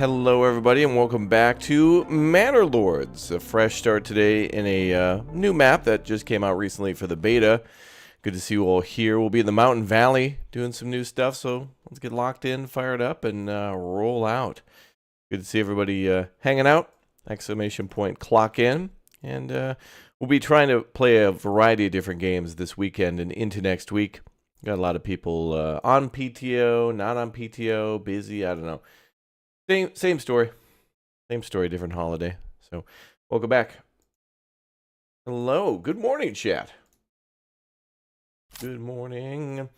Hello everybody and welcome back to Manor Lords. A fresh start today in a new map that just came out recently for the beta. Good to see you all here. We'll be in the Mountain Valley doing some new stuff, so let's get locked in, fired up, and roll out. Good to see everybody hanging out. Exclamation point clock in. And we'll be trying to play a variety of different games this weekend and into next week. Got a lot of people on PTO, not on PTO, busy, I don't know. Same story. Same story, different holiday. So, welcome back. Hello. Good morning, chat. Good morning.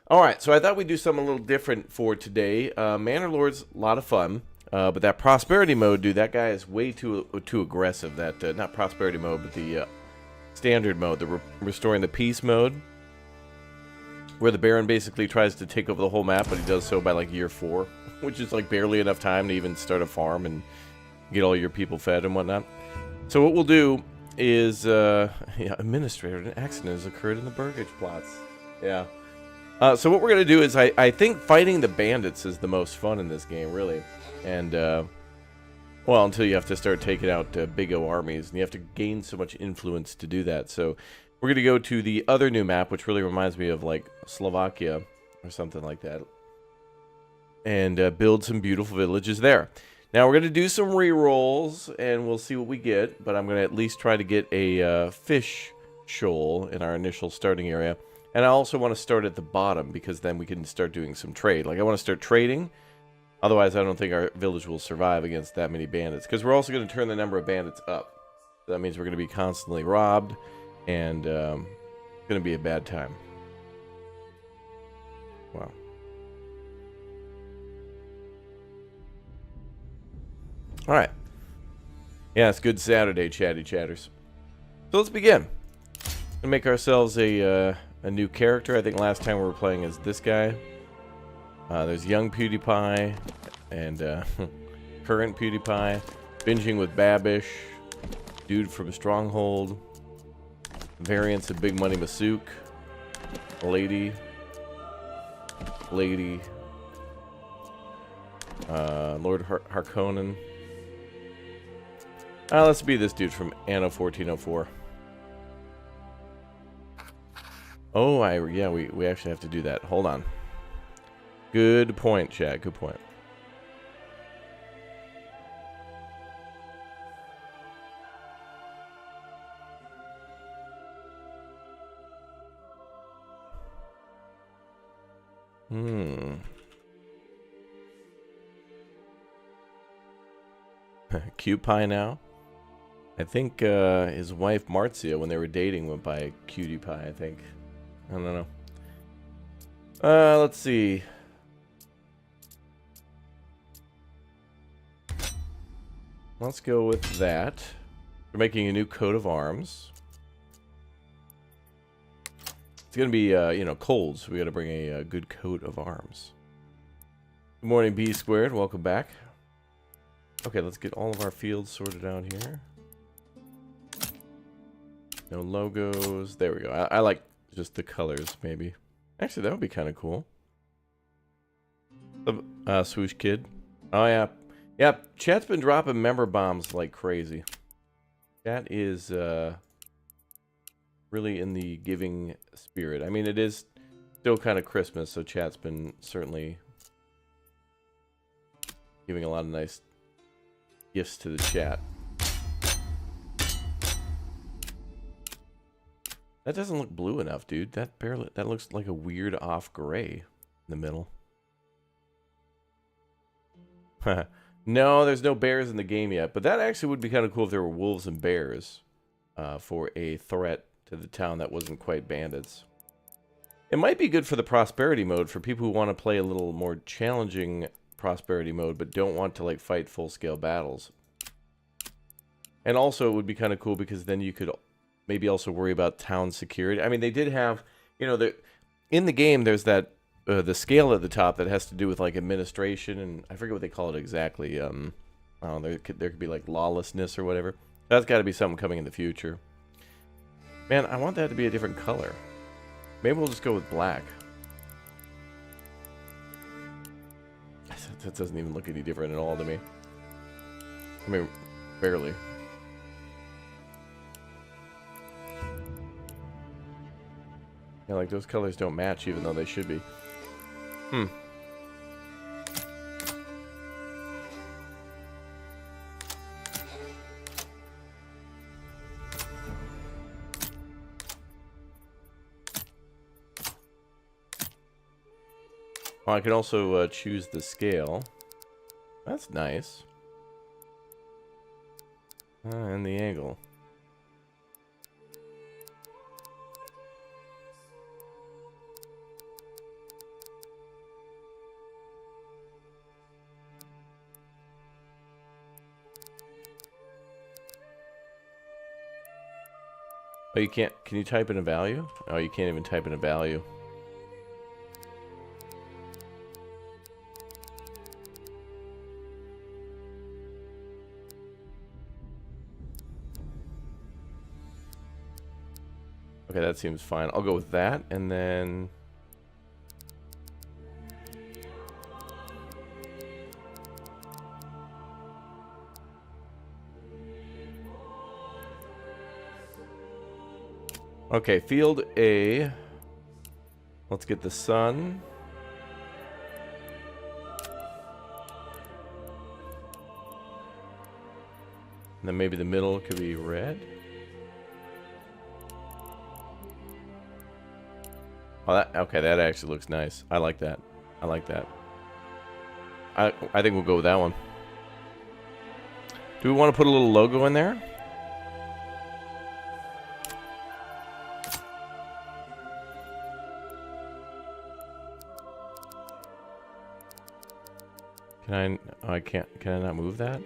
All right, so I thought we'd do something a little different for today. Manor Lords, a lot of fun. But that prosperity mode, dude, that guy is way too aggressive. That not prosperity mode, but the standard mode, the restoring the peace mode, where the Baron basically tries to take over the whole map, but he does so by like year 4. Which is like barely enough time to even start a farm and get all your people fed and whatnot. So what we'll do is, administrator, an accident has occurred in the Burgage plots. Yeah. So what we're going to do is, I think fighting the bandits is the most fun in this game, really. And, well, until you have to start taking out big O armies, and you have to gain so much influence to do that. So we're going to go to the other new map, which really reminds me of, like, Slovakia or something like that. And build some beautiful villages there. Now we're going to do some re-rolls, and we'll see what we get. But I'm going to at least try to get a fish shoal in our initial starting area. And I also want to start at the bottom, because then we can start doing some trade. Like, I want to start trading. Otherwise, I don't think our village will survive against that many bandits. Because we're also going to turn the number of bandits up. So that means we're going to be constantly robbed. And it's going to be a bad time. Wow. All right. Yeah, it's good Saturday, chatty chatters. So let's begin. We'll make ourselves a new character. I think last time we were playing as this guy. There's young PewDiePie and current PewDiePie. Binging with Babish. Dude from Stronghold. Variants of Big Money Masook. Lady. Lord Harkonnen. Let's be this dude from Anno 1404. Oh, yeah, we actually have to do that. Hold on. Good point, chat. Good point. Cute Pie now. I think his wife Marzia, when they were dating, went by Cutie Pie, I think. I don't know. Let's see. Let's go with that. We're making a new coat of arms. It's going to be, you know, cold, so we got to bring a good coat of arms. Good morning, B Squared. Welcome back. Okay, let's get all of our fields sorted out here. No logos. There we go. I like just the colors, maybe. Actually, that would be kind of cool. Swoosh Kid. Oh, yeah. Yeah, chat's been dropping member bombs like crazy. Chat is really in the giving spirit. I mean, it is still kind of Christmas, so chat's been certainly giving a lot of nice gifts to the chat. That doesn't look blue enough, dude. That looks like a weird off gray in the middle. No, there's no bears in the game yet, but that actually would be kind of cool if there were wolves and bears for a threat to the town that wasn't quite bandits. It might be good for the prosperity mode for people who want to play a little more challenging prosperity mode but don't want to like fight full-scale battles. And also it would be kind of cool because then you could maybe also worry about town security. I mean, they did have, you know, in the game there's that the scale at the top that has to do with like administration, and I forget what they call it exactly. I don't know, there could be like lawlessness or whatever. That's got to be something coming in the future. Man, I want that to be a different color. Maybe we'll just go with black. that doesn't even look any different at all to me. I mean, barely. Yeah, like those colors don't match even though they should be. Hmm. Well, I can also choose the scale. That's nice. And the angle. Oh, you can't. Can you type in a value? Oh, you can't even type in a value. Okay, that seems fine. I'll go with that, and then... Okay, field A. Let's get the sun. And then maybe the middle could be red. Oh, okay, that actually looks nice. I like that. I like that. I think we'll go with that one. Do we want to put a little logo in there? Can I? Oh, I can't. Can I not move that?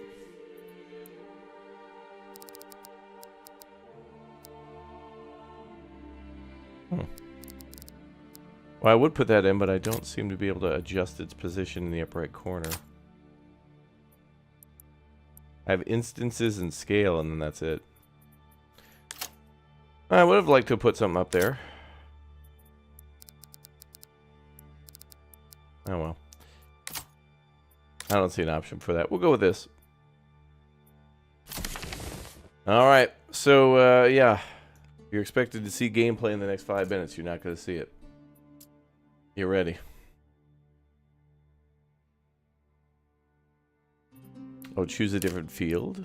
Hmm. Well, I would put that in, but I don't seem to be able to adjust its position in the upper right corner. I have instances and scale, and then that's it. I would have liked to put something up there. Oh well. I don't see an option for that. We'll go with this. Alright, so, yeah. You're expected to see gameplay in the next 5 minutes. You're not going to see it. Get ready. Oh, choose a different field?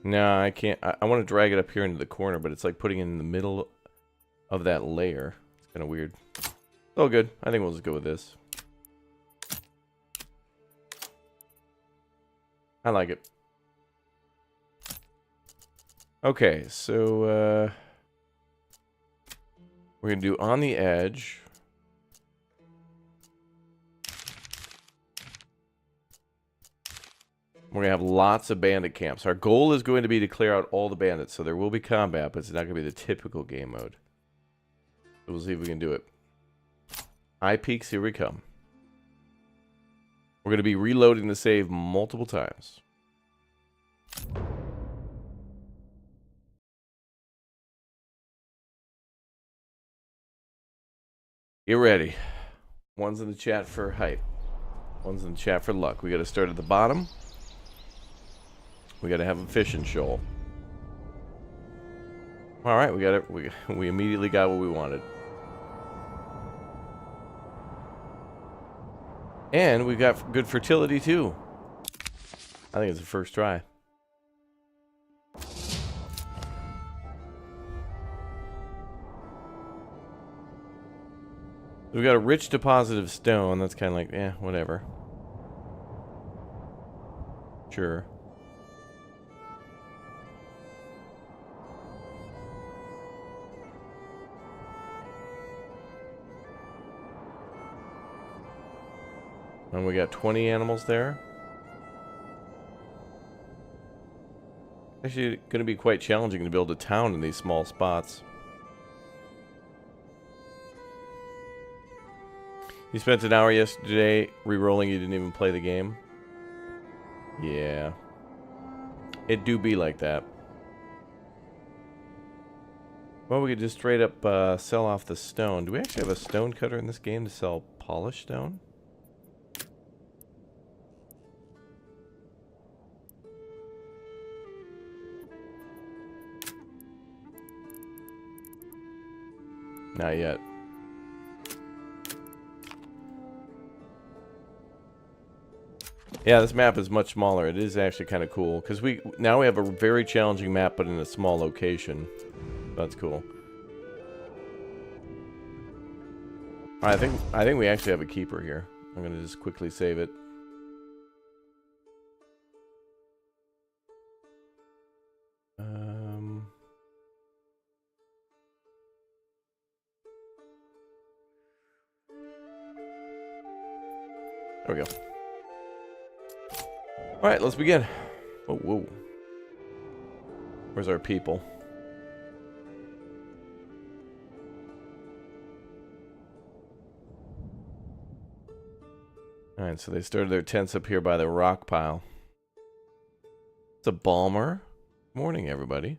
No, I can't. I want to drag it up here into the corner, but it's like putting it in the middle of that layer. It's kind of weird. Oh, good. I think we'll just go with this. I like it. Okay, so we're going to do on the edge. We're going to have lots of bandit camps. Our goal is going to be to clear out all the bandits, so there will be combat, but it's not going to be the typical game mode. So we'll see if we can do it. High peaks, here we come. We're going to be reloading the save multiple times. Get ready. One's in the chat for hype. One's in the chat for luck. We got to start at the bottom. We got to have a fishing shoal. All right, we got it. We immediately got what we wanted. And we got good fertility too. I think it's the first try. We've got a rich deposit of stone. That's kind of like, eh, whatever. Sure. And we got 20 animals there. Actually, going to be quite challenging to build a town in these small spots. You spent an hour yesterday re-rolling. You didn't even play the game. Yeah. It do be like that. Well, we could just straight up sell off the stone. Do we actually have a stone cutter in this game to sell polished stone? Not yet. Yeah, this map is much smaller. It is actually kind of cool because now we have a very challenging map, but in a small location. That's cool. I think we actually have a keeper here. I'm gonna just quickly save it. There we go. All right, let's begin. Oh, whoa. Where's our people? All right, so they started their tents up here by the rock pile. It's a Balmer. Morning, everybody.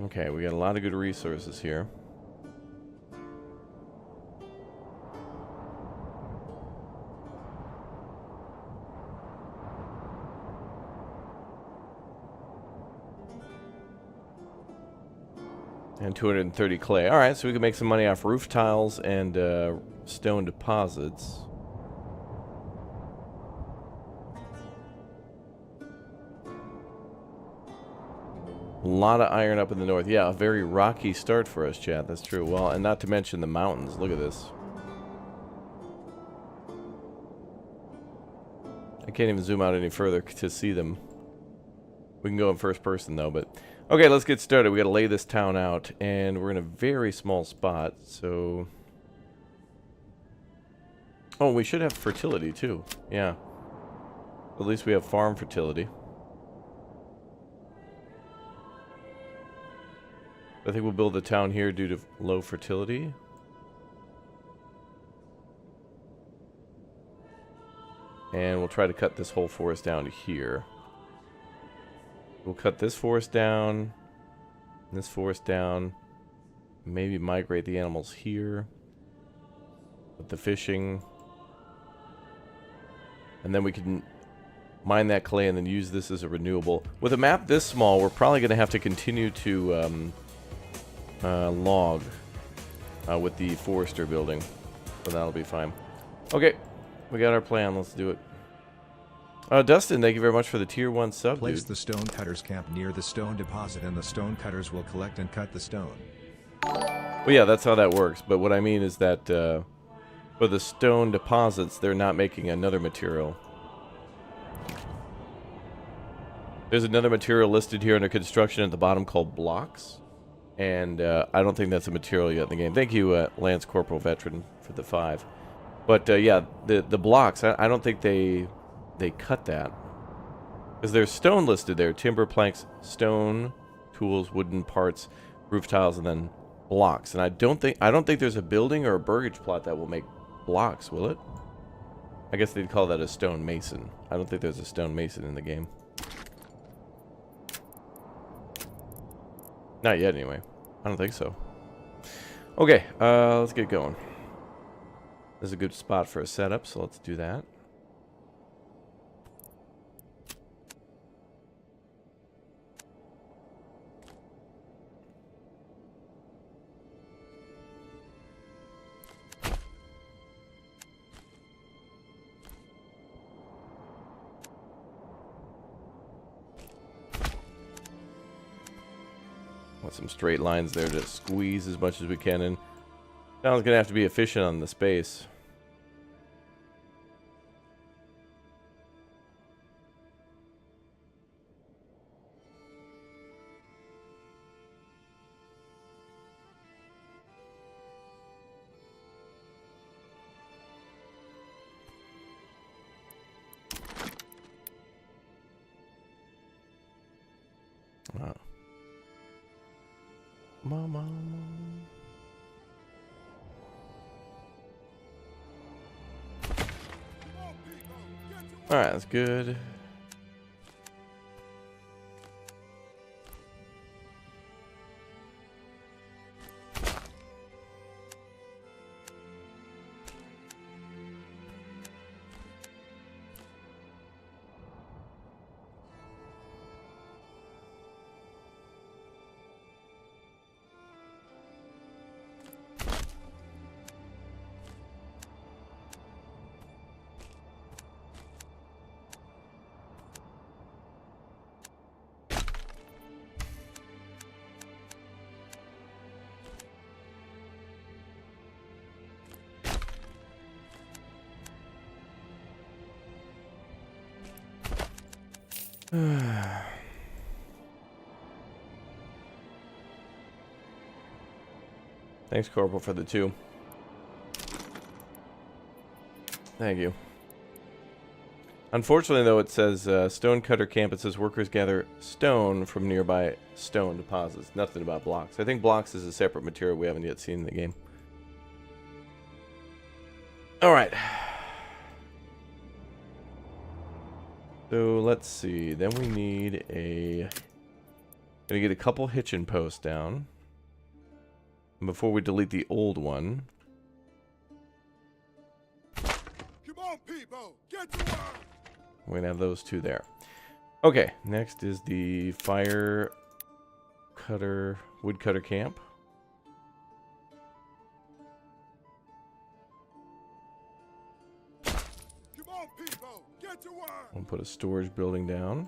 Okay, we got a lot of good resources here. And 230 clay. Alright, so we can make some money off roof tiles and stone deposits. A lot of iron up in the north. Yeah, a very rocky start for us, chat. That's true. Well, and not to mention the mountains. Look at this. I can't even zoom out any further to see them. We can go in first person, though, but... Okay, let's get started. We got to lay this town out, and we're in a very small spot, so... Oh, we should have fertility, too. Yeah. At least we have farm fertility. I think we'll build the town here due to low fertility. And we'll try to cut this whole forest down to here. We'll cut this forest down, this forest down, maybe migrate the animals here with the fishing. And then we can mine that clay and then use this as a renewable. With a map this small, we're probably going to have to continue to log with the forester building. So that'll be fine. Okay, we got our plan. Let's do it. Dustin, thank you very much for the tier 1 sub, Place dude. the stone cutters camp near the stone deposit and the stone cutters will collect and cut the stone. Well, yeah, that's how that works. But what I mean is that for the stone deposits, they're not making another material. There's another material listed here under construction at the bottom called blocks. And I don't think that's a material yet in the game. Thank you, Lance Corporal Veteran, for the 5. But yeah, the blocks, I don't think they cut that. Because there's stone listed there. Timber, planks, stone, tools, wooden parts, roof tiles, and then blocks. And I don't think there's a building or a burgage plot that will make blocks, will it? I guess they'd call that a stone mason. I don't think there's a stone mason in the game. Not yet, anyway. I don't think so. Okay, let's get going. This is a good spot for a setup, so let's do that. Want some straight lines there to squeeze as much as we can in. Town's gonna have to be efficient on the space. Mama. Alright, that's good. Thanks, Corporal, for the 2. Thank you. Unfortunately, though, it says Stonecutter Camp. It says workers gather stone from nearby stone deposits. Nothing about blocks. I think blocks is a separate material we haven't yet seen in the game. Alright. So, let's see. Then we need a... Gonna get a couple hitching posts down. Before we delete the old one. Come on, people, get to work. We're gonna have those 2 there. Okay, next is the fire cutter, woodcutter camp. Come on, people, get to work. We'll put a storage building down.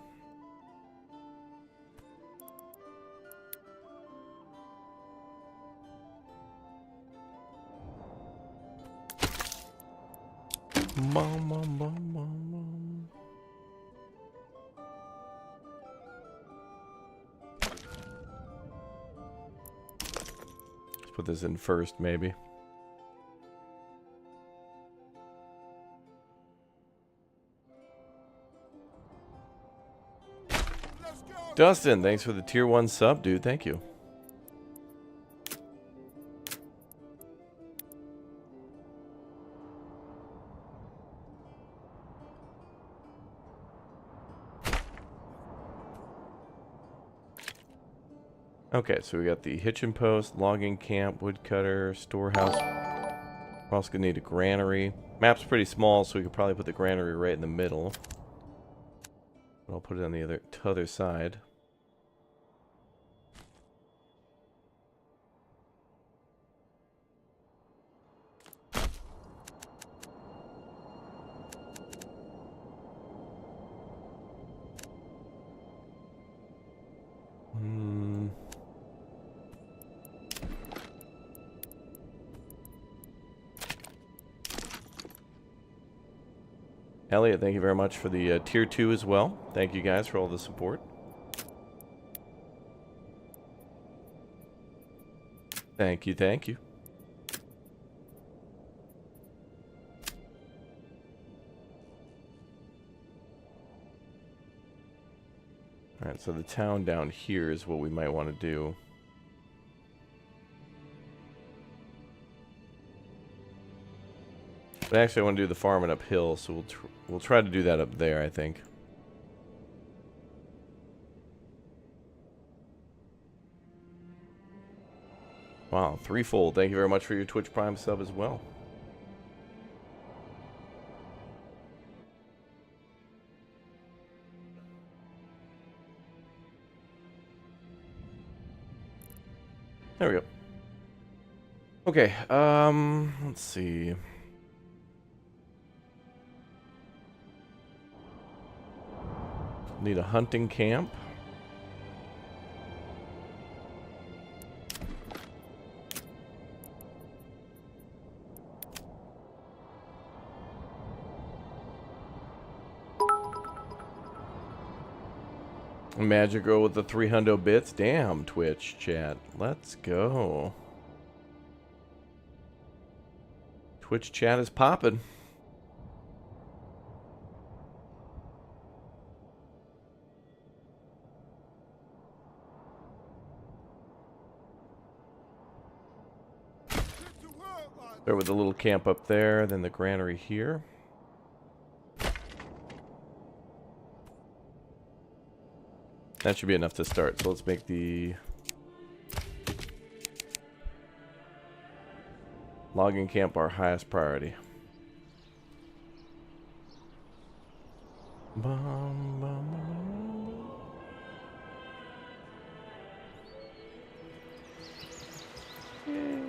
Mom, mom, mom, mom, mom. Let's put this in first, maybe. Let's go. Dustin, thanks for the tier 1 sub, dude. Thank you. Okay, so we got the hitching post, logging camp, woodcutter, storehouse. We're also gonna need a granary. Map's pretty small, so we could probably put the granary right in the middle. But I'll put it on the other side. Elliot, thank you very much for the tier 2 as well. Thank you guys for all the support. Thank you, thank you. Alright, so the town down here is what we might want to do. But actually, I want to do the farming uphill, so we'll try to do that up there, I think. Wow, threefold. Thank you very much for your Twitch Prime sub as well. There we go. Okay, let's see. Need a hunting camp. Magic Girl with the 300 bits. Damn, Twitch chat. Let's go. Twitch chat is popping. Start with the little camp up there, then the granary here. That should be enough to start. So let's make the logging camp our highest priority. Bum, bum, bum. Yay.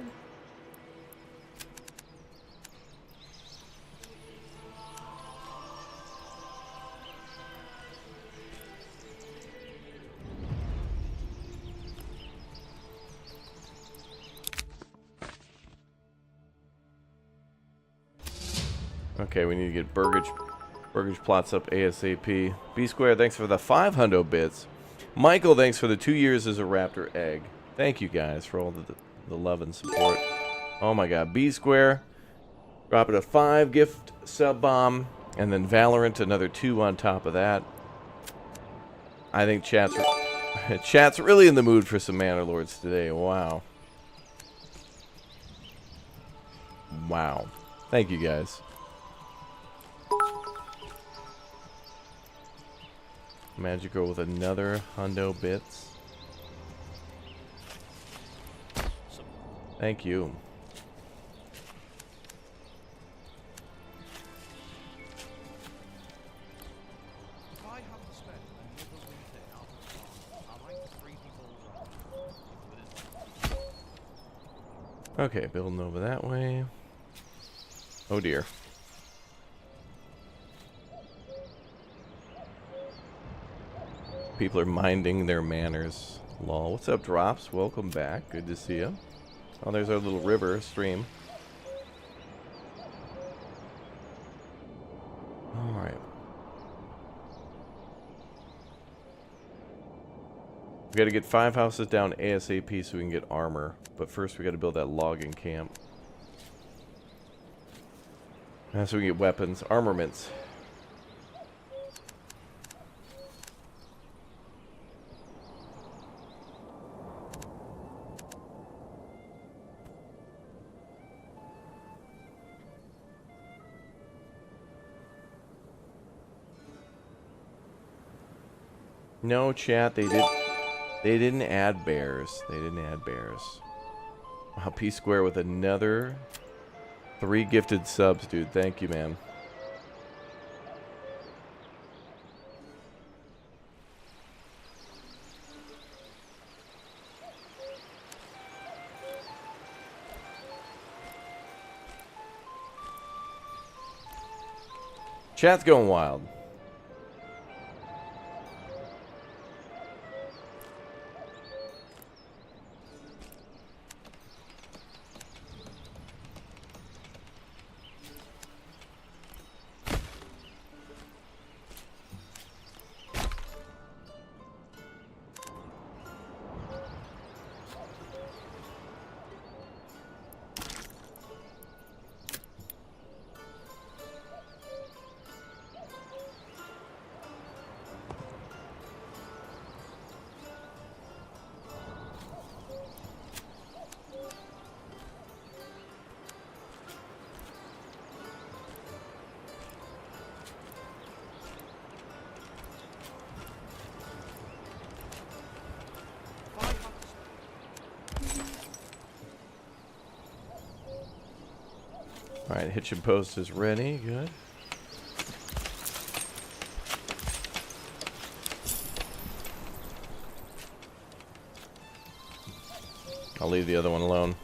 Okay, we need to get Burgage plots up ASAP. B Square, thanks for the 500 bits. Michael, thanks for the 2 years as a Raptor egg. Thank you guys for all the love and support. Oh my god. B Square, dropping a 5 gift sub bomb, and then Valorant another 2 on top of that. I think chat's really in the mood for some Manor Lords today. Wow. Wow. Thank you guys. Magical with another hundo bits. Thank you. If I haven't spent another weekend out of the farm, I might 3 people around. Okay, building over that way. Oh dear. People are minding their manners. Lol. What's up, Drops? Welcome back. Good to see you. Oh, there's our little river stream. Alright. We gotta get 5 houses down ASAP so we can get armor. But first we gotta build that logging camp. And so we can get weapons. Armaments. No, chat, they didn't add bears. They didn't add bears. Wow, P Square with another 3 gifted subs, dude. Thank you, man. Chat's going wild. Alright, hitching post is ready. Good. I'll leave the other one alone.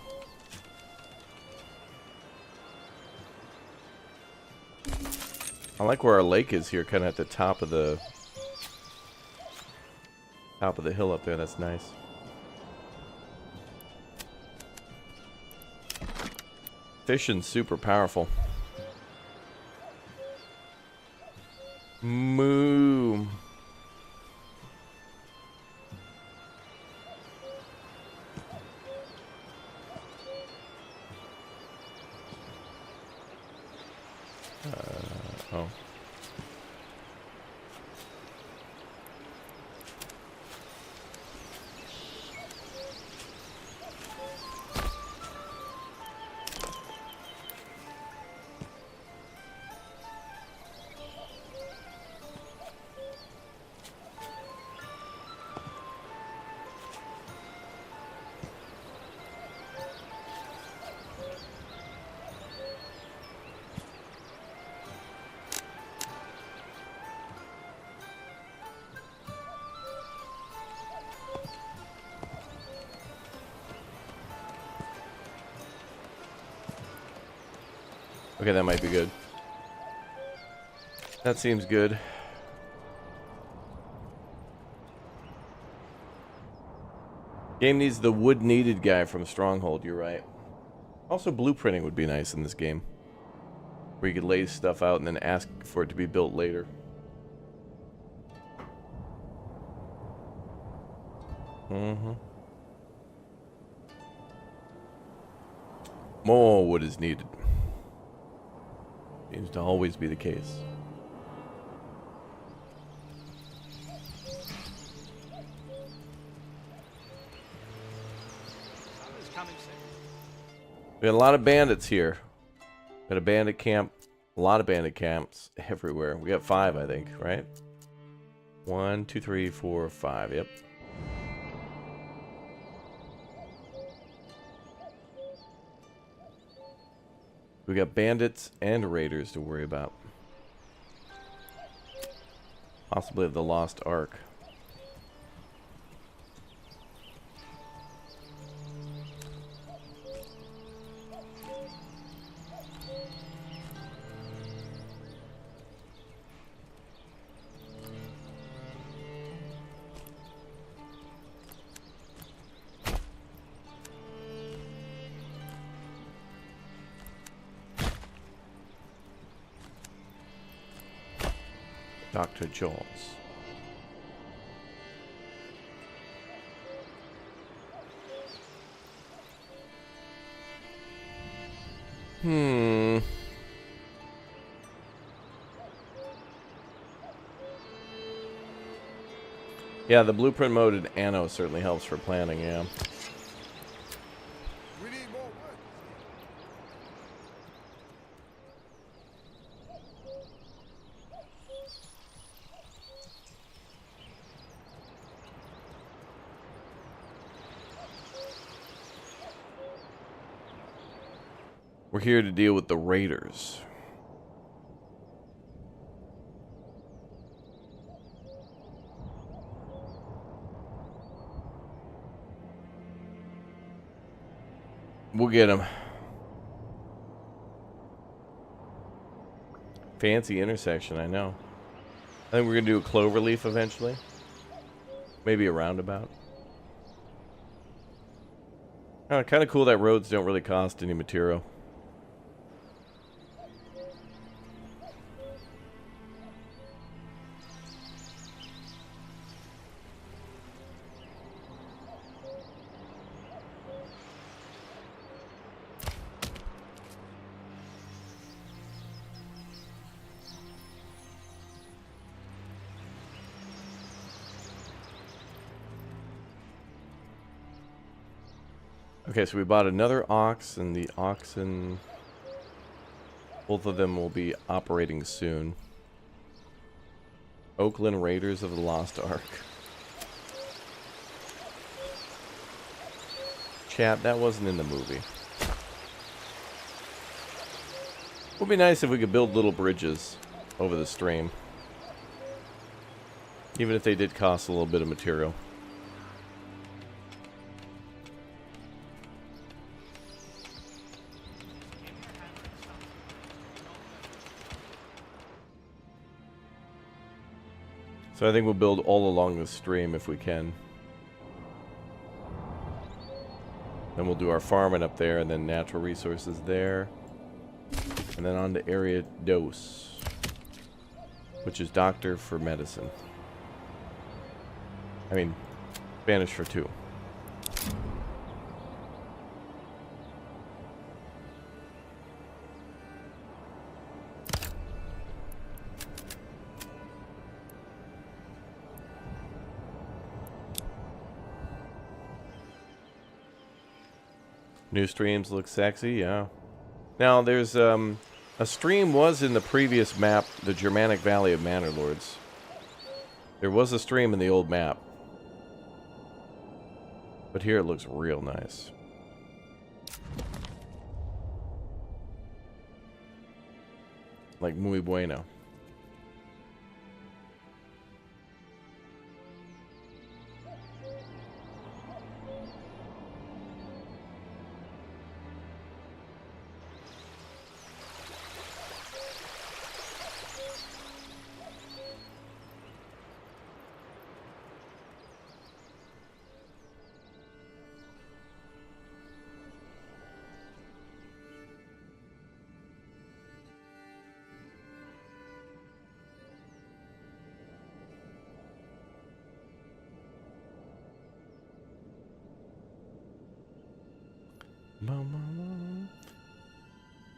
I like where our lake is here, kind of at the top of the hill up there. That's nice. Fishing's super powerful. Moo. Oh. Okay, that might be good. That seems good. Game needs the wood-needed guy from Stronghold, you're right. Also, blueprinting would be nice in this game. Where you could lay stuff out and then ask for it to be built later. Mm-hmm. More wood is needed. Seems to always be the case. Santa's coming soon. We got a lot of bandits here. Got a bandit camp. A lot of bandit camps everywhere. We got 5, I think, right? 1, 2, 3, 4, 5. Yep. We got bandits and raiders to worry about. Possibly the Lost Ark. Dr. Jones. Yeah, the blueprint mode in Anno certainly helps for planning, yeah. We need more wood. We're here to deal with the raiders. We'll get them. Fancy intersection, I know. I think we're going to do a cloverleaf eventually. Maybe a roundabout. Oh, kind of cool that roads don't really cost any material. Okay, so we bought another ox, and the oxen, both of them will be operating soon. Oakland Raiders of the Lost Ark. Chat, that wasn't in the movie. Would be nice if we could build little bridges over the stream. Even if they did cost a little bit of material. So I think we'll build all along the stream if we can. Then we'll do our farming up there, and then natural resources there. And then on to Area Dose, which is doctor for medicine. I mean, Spanish for 2. New streams look sexy, yeah. Now, there's, a stream was in the previous map, the Germanic Valley of Manor Lords. There was a stream in the old map. But here it looks real nice. Like, muy bueno.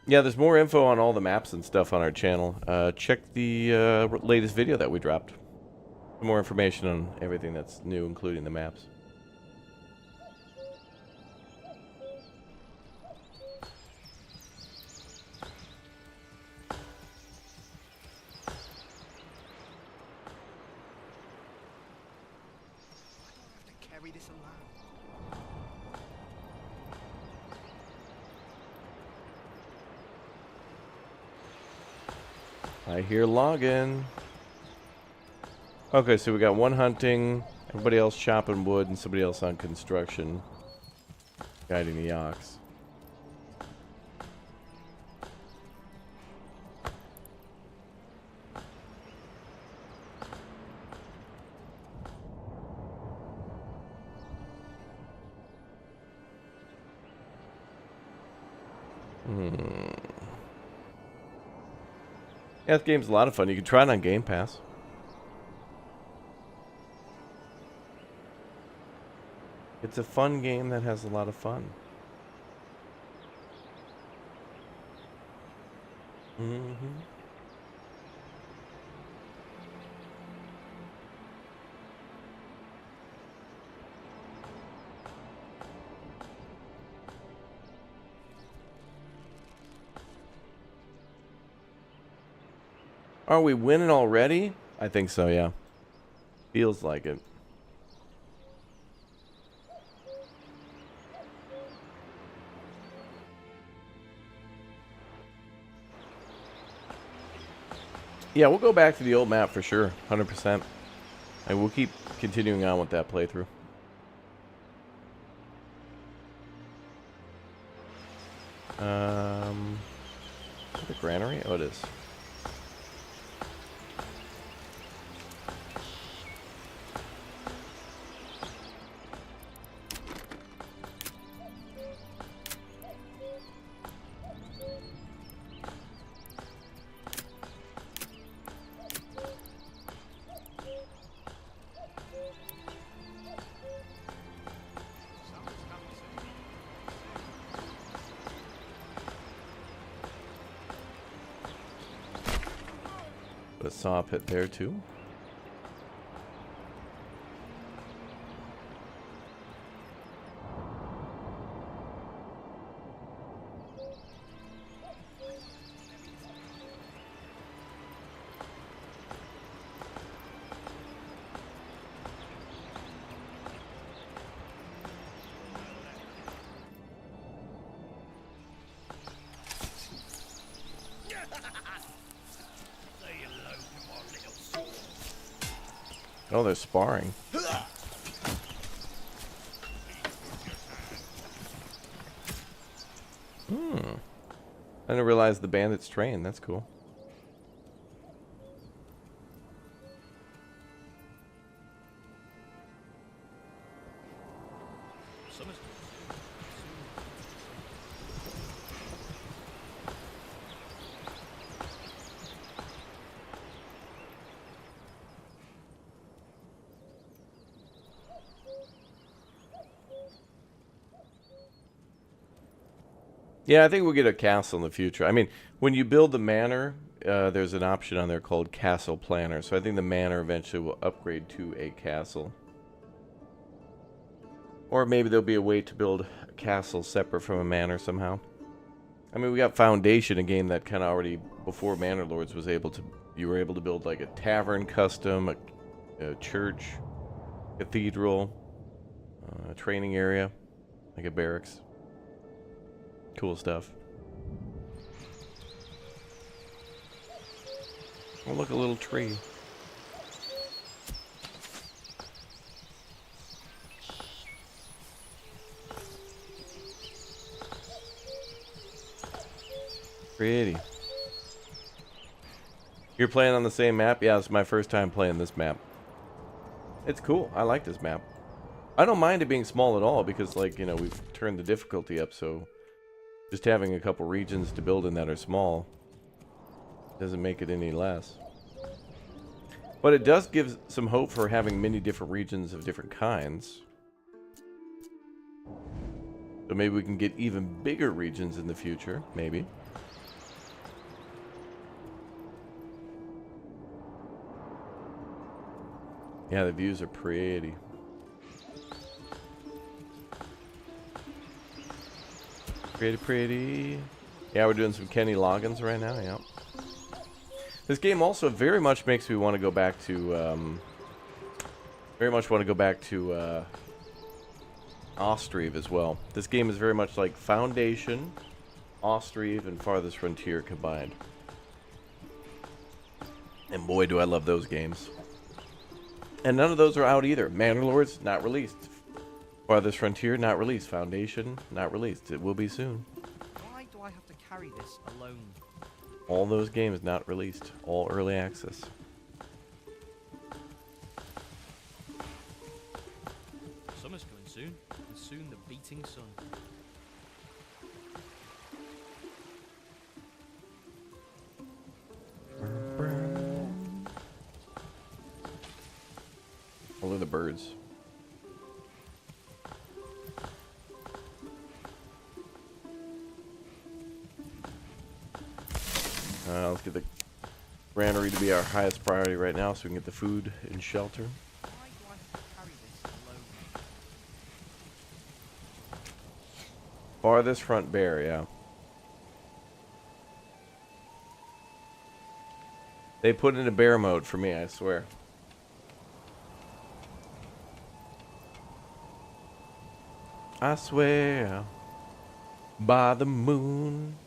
Yeah, there's more info on all the maps and stuff on our channel. Check the latest video that we dropped. Some more information on everything that's new, including the maps. Carry this around. I hear login. Okay, so we got one hunting, everybody else chopping wood, and somebody else on construction, guiding the ox. Yeah, this game's a lot of fun. You can try it on Game Pass. It's a fun game that has a lot of fun. Are we winning already? I think so, yeah. Feels like it. Yeah, we'll go back to the old map for sure, 100%. And we'll keep continuing on with that playthrough. Is it the granary? Oh, it is. Put a saw pit there too. Oh, they're sparring. I didn't realize the bandits train. That's cool. Yeah, I think we'll get a castle in the future. I mean, when you build the manor, there's an option on there called Castle Planner. So I think the manor eventually will upgrade to a castle. Or maybe there'll be a way to build a castle separate from a manor somehow. I mean, we got Foundation, a game that kind of already, before Manor Lords was able to, you were able to build like a tavern custom, a church, cathedral, a training area, like a barracks. Cool stuff. Oh, look, a little tree. Pretty. You're playing on the same map? Yeah, it's my first time playing this map. It's cool. I like this map. I don't mind it being small at all because, like, you know, we've turned the difficulty up, so just having a couple regions to build in that are small doesn't make it any less. But it does give some hope for having many different regions of different kinds. So maybe we can get even bigger regions in the future. Maybe. Yeah, the views are pretty. Pretty. Yeah, we're doing some Kenny Loggins right now, yeah. This game also very much makes me want to go back to, Ostriv as well. This game is very much like Foundation, Ostriv, and Farthest Frontier combined. And boy, do I love those games. And none of those are out either. Manor Lords, not released. Farthest Frontier, not released. Foundation, not released. It will be soon. Why do I have to carry this alone? All those games not released. All early access. Summer's coming soon, and soon the beating sun. All of the birds. Let's get the granary to be our highest priority right now so we can get the food and shelter. Why do I have to carry this alone? Farthest front bear, yeah. They put in a bear mode for me, I swear. I swear by the moon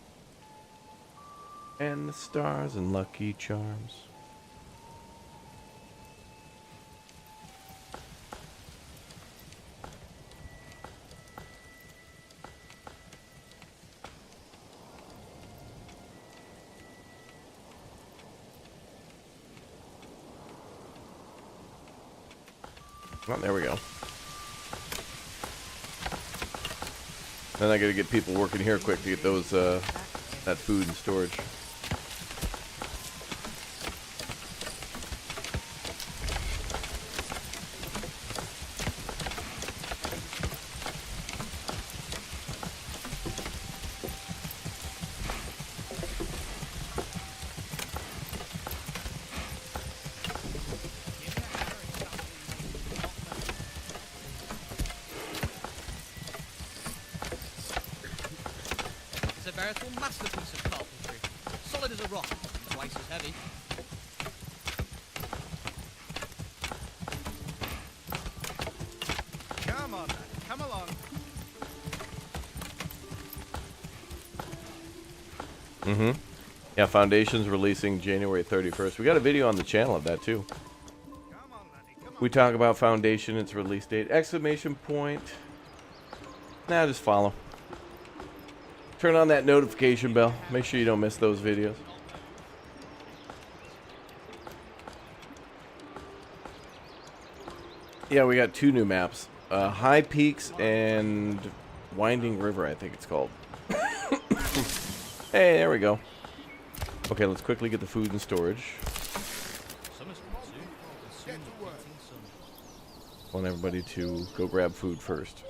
and the stars and Lucky Charms. Oh, there we go. Then I gotta get people working here quick to get those, that food and storage. It's a veritable masterpiece of carpentry. Solid as a rock, and twice as heavy. Come on, lad. Come along. Mm-hmm. Yeah, Foundation's releasing January 31st. We got a video on the channel of that, too. Come on, laddie. Come on. We talk about Foundation, its release date, exclamation point. Nah, just follow. Turn on that notification bell. Make sure you don't miss those videos. Yeah, we got two new maps. High Peaks and Winding River, I think it's called. Hey, there we go. Okay, let's quickly get the food and storage. Summer's coming soon, and soon the beating sun. I want everybody to go grab food first.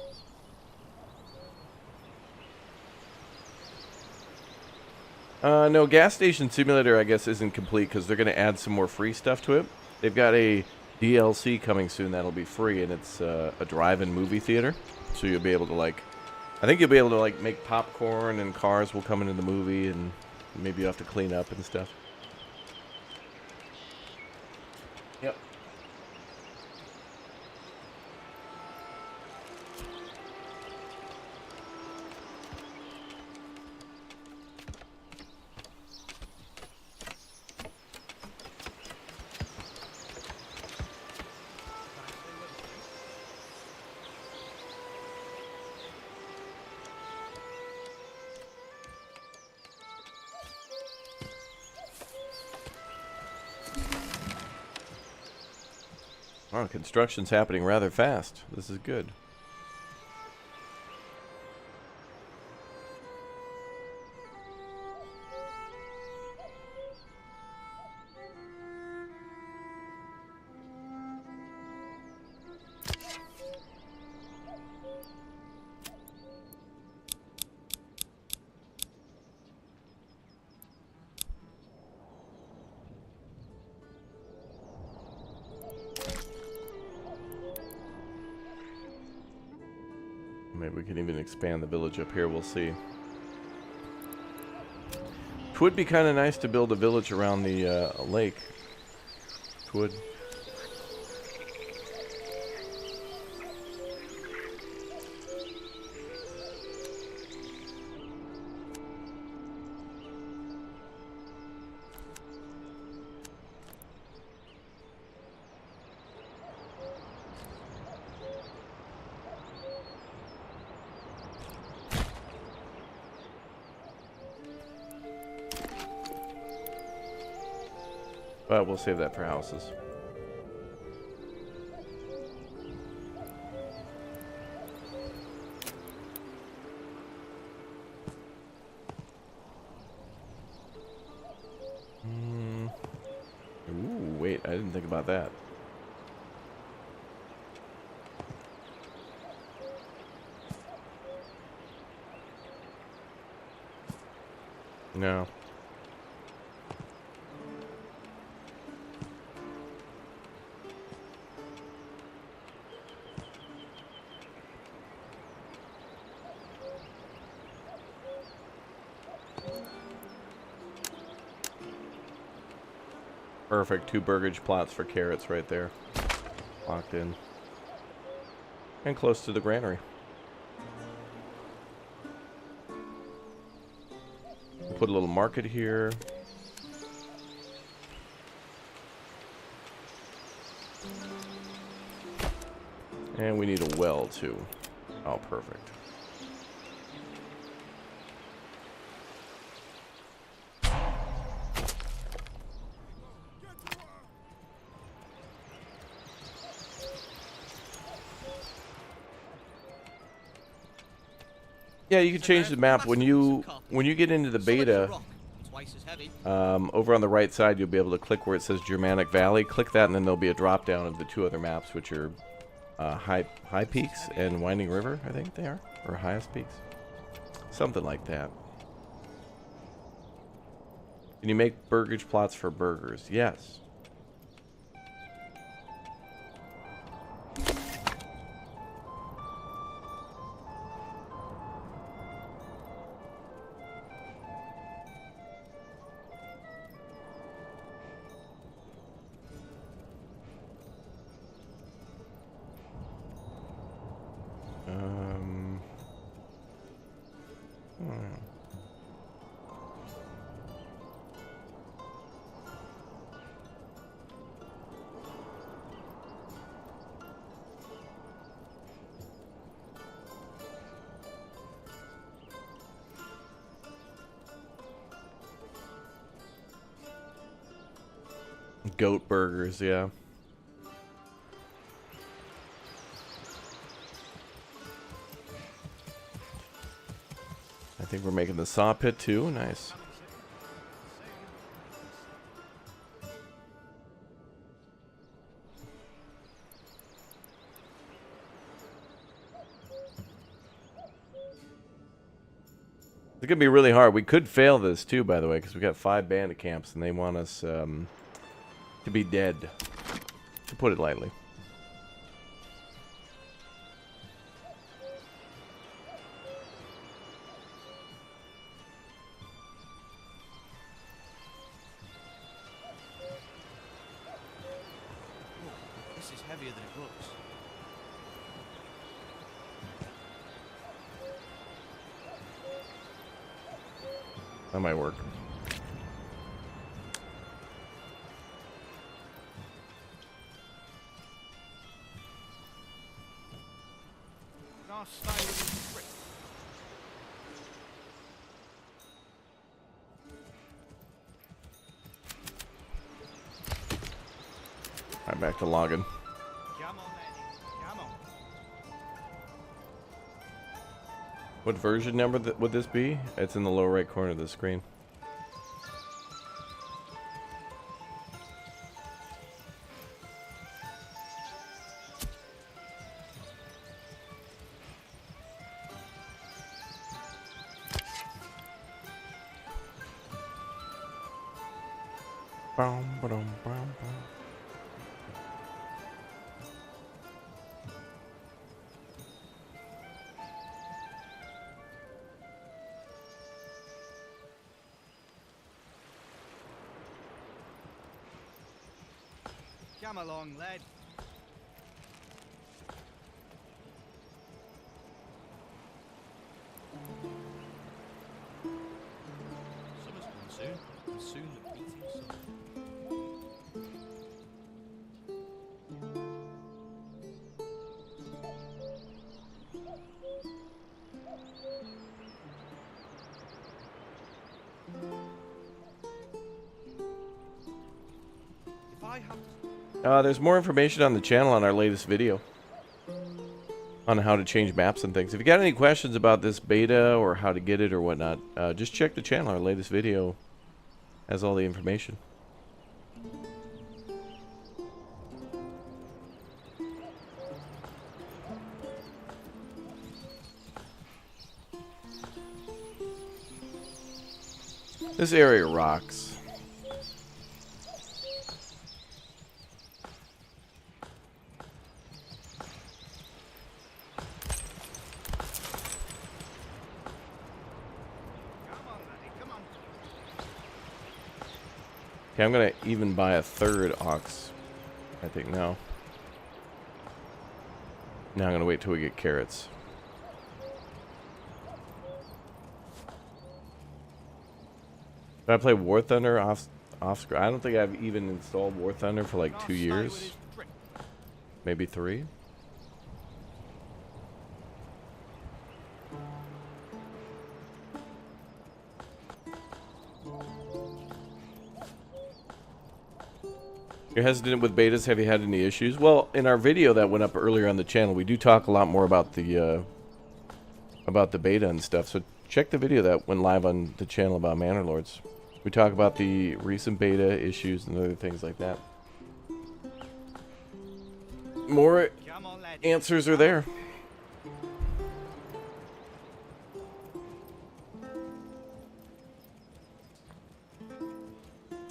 No, Gas Station Simulator, I guess, isn't complete because they're going to add some more free stuff to it. They've got a DLC coming soon that'll be free, and it's a drive-in movie theater. So you'll be able to, like, I think you'll be able to, like, make popcorn, and cars will come into the movie, and maybe you have to clean up and stuff. Yep. Oh, construction's happening rather fast. This is good. can even expand the village up here. We'll see. It would be kind of nice to build a village around the lake. It would. But we'll save that for houses. Ooh, wait, I didn't think about that. No. Perfect. 2 burgage plots for carrots right there. Locked in. And close to the granary. We'll put a little market here. And we need a well too. Oh, perfect. Yeah, you can change the map when you get into the beta. Over on the right side, you'll be able to click where it says Germanic Valley. Click that, and then there'll be a drop down of the 2 other maps, which are High Peaks and Winding River. I think they are, or Highest Peaks, something like that. Can you make burgage plots for burgers? Yes. Goat burgers, yeah. I think we're making the saw pit too. Nice. It's gonna be really hard. We could fail this too, by the way, because we got 5 bandit camps and they want us to be dead, to put it lightly. This is heavier than it looks. That might work. Now stay with the script. Alright, back to logging. Come on, Eddie. Come on. What version number would this be? It's in the lower right corner of the screen. Come along, lad. Summer's coming soon, and soon the beating sun. If I have There's more information on the channel on our latest video on how to change maps and things. If you got any questions about this beta or how to get it or whatnot, just check the channel. Our latest video has all the information. This area rocks. come on, laddie, come on. Okay, I'm gonna even buy a third ox. I think now. Now I'm gonna wait till we get carrots. Did I play War Thunder off screen? I don't think I've even installed War Thunder for like 2 years, maybe 3. You're hesitant with betas. Have you had any issues? Well, in our video that went up earlier on the channel, we do talk a lot more about the beta and stuff. So check the video that went live on the channel about Manor Lords. We talk about the recent beta issues and other things like that. More Come on, laddie. answers are there.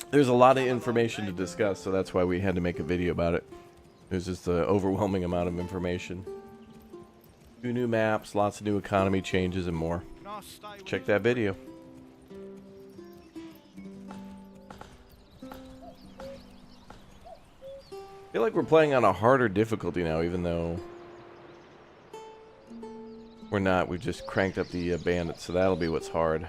There's a lot of information to discuss, so that's why we had to make a video about it. There's just an overwhelming amount of information. 2 new maps, lots of new economy changes, and more. Can I stay with Check you? that video. I feel like we're playing on a harder difficulty now, even though we're not. We've just cranked up the bandits, so that'll be what's hard.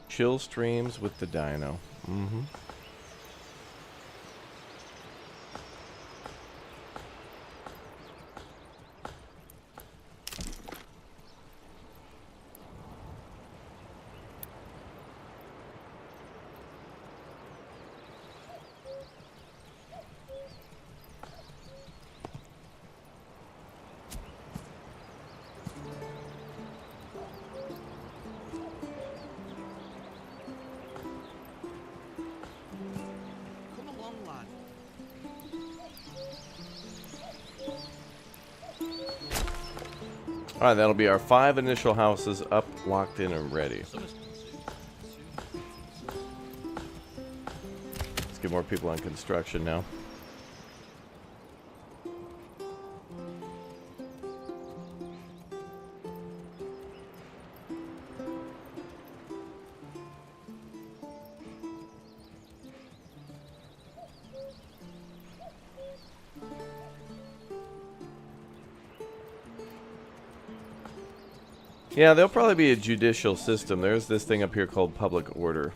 Chill streams with the dino. Mm-hmm. Come along, lad. Alright, that'll be our 5 initial houses up, locked in, and ready. Summer's coming soon, and soon the beating sun. Let's get more people on construction now. Yeah, there'll probably be a judicial system. There's this thing up here called public order.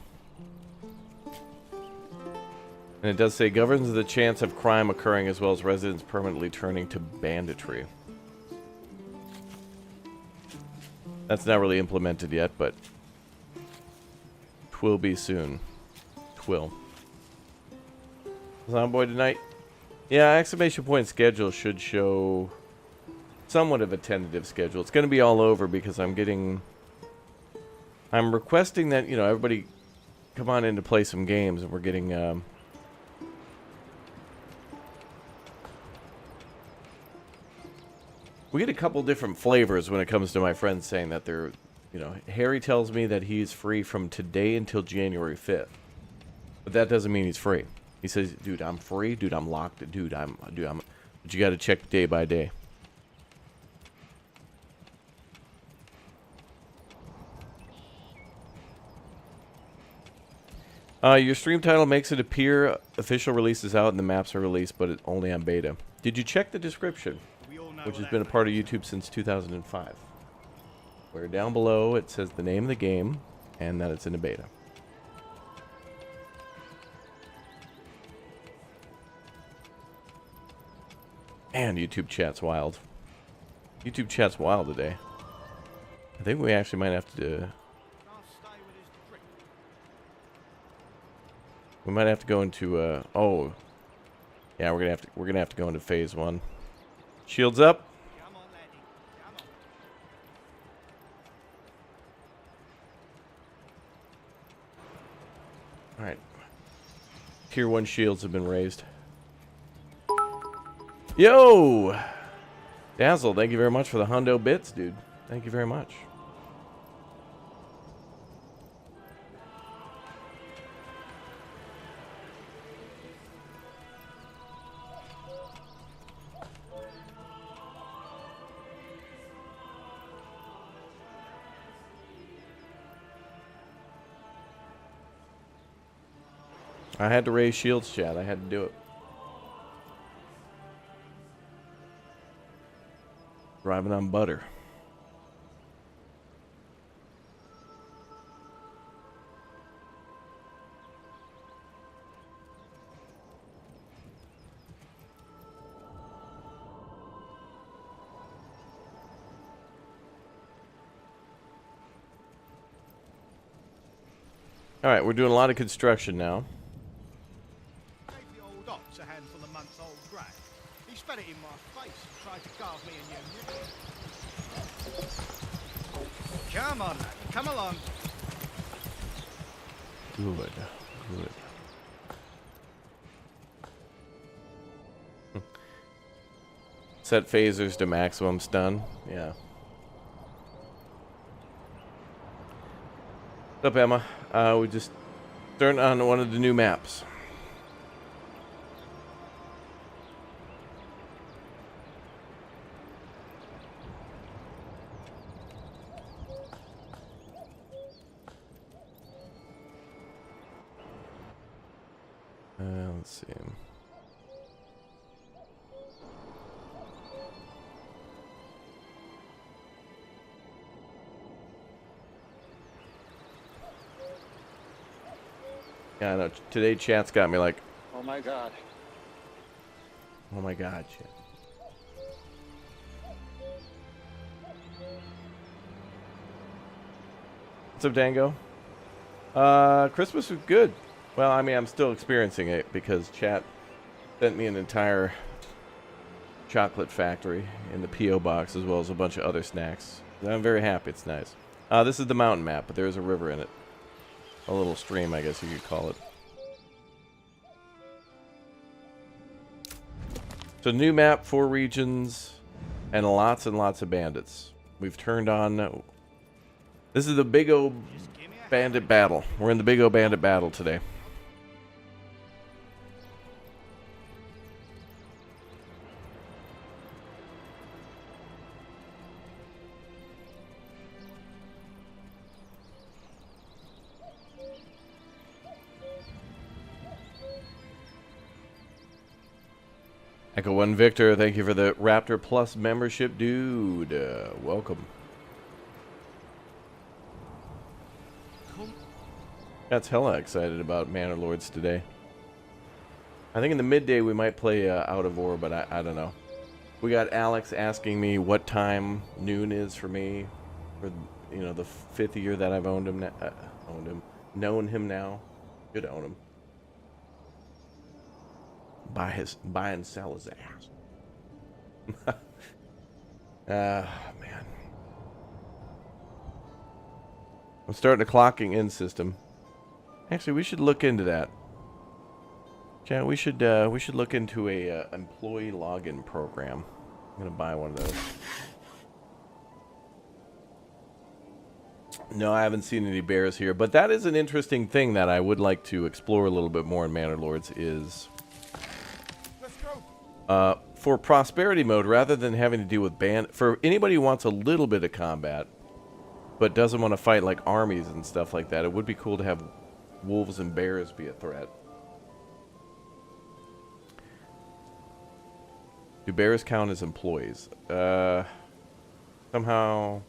And it does say governs the chance of crime occurring as well as residents permanently turning to banditry. That's not really implemented yet, but twill be soon. Twill. Zombie tonight? Yeah, exclamation point schedule should show somewhat of a tentative schedule. It's going to be all over because I'm requesting that, you know, everybody come on in to play some games, and we're getting, we get a couple different flavors when it comes to my friends saying that they're, you know, Harry tells me that he's free from today until January 5th. But that doesn't mean he's free. He says, dude, I'm free. Dude, I'm locked. Dude, I'm. But you got to check day by day. Your stream title makes it appear official release is out and the maps are released, but it's only on beta. Did you check the description, We all know which what has that been a part of means. YouTube since 2005? Where down below it says the name of the game and that it's in a beta. And YouTube chat's wild. YouTube chat's wild today. I think we actually might have to. Can't stay with his drink. We might have to go into. Oh, yeah, we're gonna have to go into phase 1. Shields up. Come on, laddie. Come on. All right. Tier 1 shields have been raised. Yo! Dazzle, thank you very much for the hundo bits, dude. Thank you very much. I had to raise shields, chat. I had to do it. Driving on butter. All right, we're doing a lot of construction now. Gave the old ox a handful of months old grey. He spat it in my face and tried to carve me a new. Come on, lad. Come along. Good, good. Set phasers to maximum stun. Yeah. What's up, Emma? We just starting on one of the new maps. Let's see. Yeah, I know. Today chat's got me like, Oh my god. oh my god, chat. What's up, Dango? Christmas was good. Well, I mean, I'm still experiencing it because chat sent me an entire chocolate factory in the P.O. box as well as a bunch of other snacks. I'm very happy. It's nice. This is the mountain map, but there's a river in it. A little stream, I guess you could call it. So new map, 4 regions, and lots of bandits. We've turned on... This is the Big O Bandit Battle. We're in the Big O Bandit Battle today. Echo 1 Victor, thank you for the Raptor Plus membership, dude. Welcome. That's hella excited about Manor Lords today. I think in the midday we might play Out of War, but I don't know. We got Alex asking me what time noon is for me, for the 5th year that I've owned him. Known him now. Good to own him. Buy and sell his ass. Man. I'm starting a clocking in system. Actually, we should look into that. Yeah, we should look into a employee login program. I'm gonna buy one of those. No, I haven't seen any bears here, but that is an interesting thing that I would like to explore a little bit more in Manor Lords is Let's go. for prosperity mode, rather than having to deal with for anybody who wants a little bit of combat but doesn't want to fight like armies and stuff like that, it would be cool to have wolves and bears be a threat. Do bears count as employees? Somehow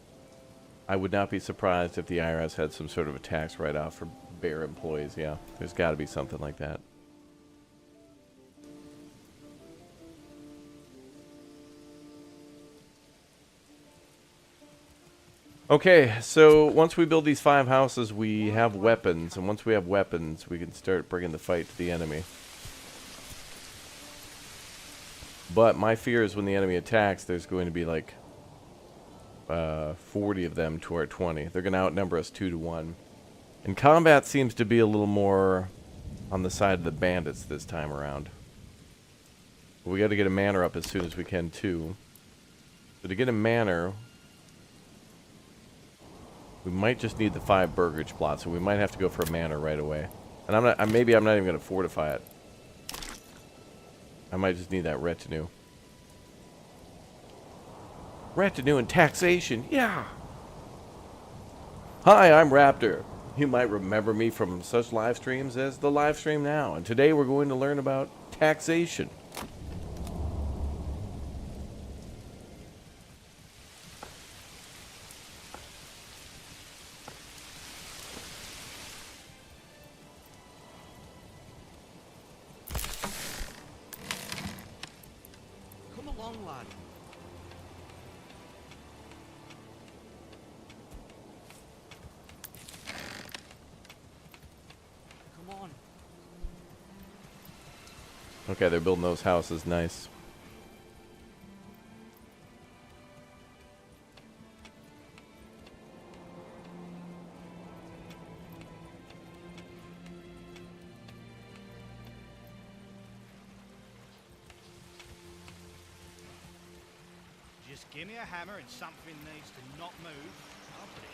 I would not be surprised if the IRS had some sort of a tax write-off for bear employees. Yeah, there's got to be something like that. Okay, so once we build these 5 houses, we have weapons, and once we have weapons, we can start bringing the fight to the enemy. But my fear is when the enemy attacks, there's going to be like 40 of them to our 20. They're going to outnumber us 2 to 1. And combat seems to be a little more on the side of the bandits this time around. But we got to get a manor up as soon as we can too. So to get a manor, we might just need the 5 burgage plots, so we might have to go for a manor right away. And maybe I'm not even going to fortify it. I might just need that retinue. Retinue and taxation, yeah! Hi, I'm Raptor. You might remember me from such live streams as the live stream now. And today we're going to learn about taxation. Come along, lad. Come on. Okay, they're building those houses. Nice. Just give me a hammer and something needs to not move. I'll put it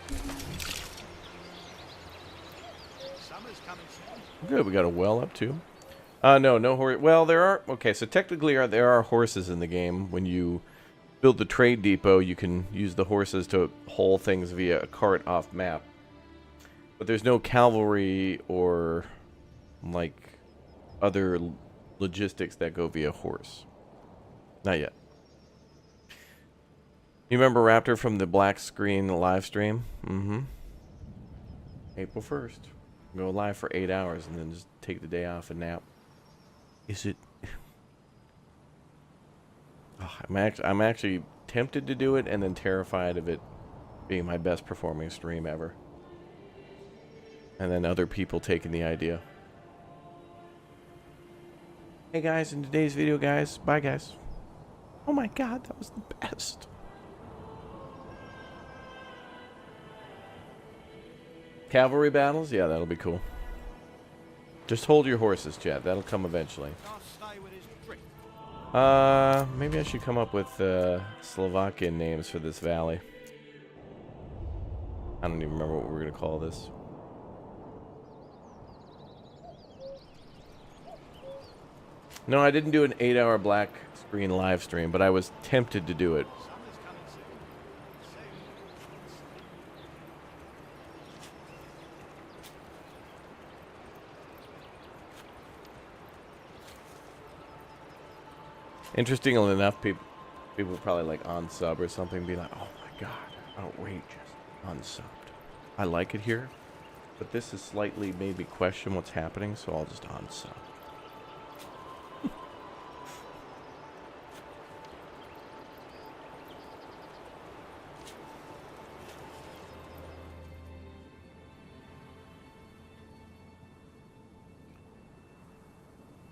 in place. Summer's coming soon. Good, we got a well up too. No horse. Well, there are. Okay, so technically, there are horses in the game. When you build the trade depot, you can use the horses to haul things via a cart off map. But there's no cavalry or like other logistics that go via horse. Not yet. You remember Raptor from the black screen live stream? Mm-hmm. April 1st. Go live for 8 hours and then just take the day off and nap. Is it? Oh, I'm actually tempted to do it and then terrified of it being my best performing stream ever. And then other people taking the idea. Hey guys, in today's video, guys. Bye, guys. Oh my god, that was the best. Cavalry battles? Yeah, that'll be cool. Just hold your horses, chat. That'll come eventually. Can't stay with his drink. Maybe I should come up with Slovakian names for this valley. I don't even remember what we're going to call this. No, I didn't do an 8-hour black screen live stream, but I was tempted to do it. Summer's coming soon. Interestingly enough, people probably like on sub or something be like, oh my god, outrageous, unsubbed. I like it here, but this has slightly made me question what's happening, so I'll just unsub.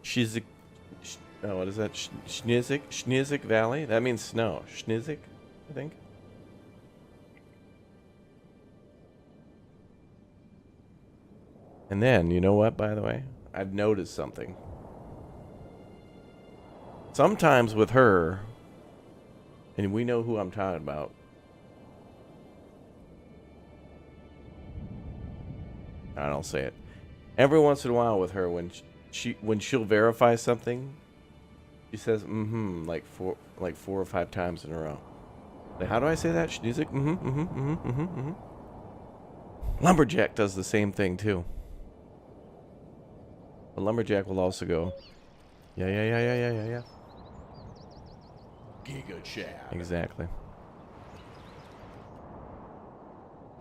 Shizik, what is that? Schnizik Valley? That means snow. Schnizik, I think. And then, you know what, by the way? I've noticed something. Sometimes with her, And we know who I'm talking about. I don't say it. Every once in a while with her, when she'll verify something, she says like four or five times in a row. Like, how do I say that? She's like Lumberjack does the same thing too. But Lumberjack will also go, yeah. Giga Chad. Exactly.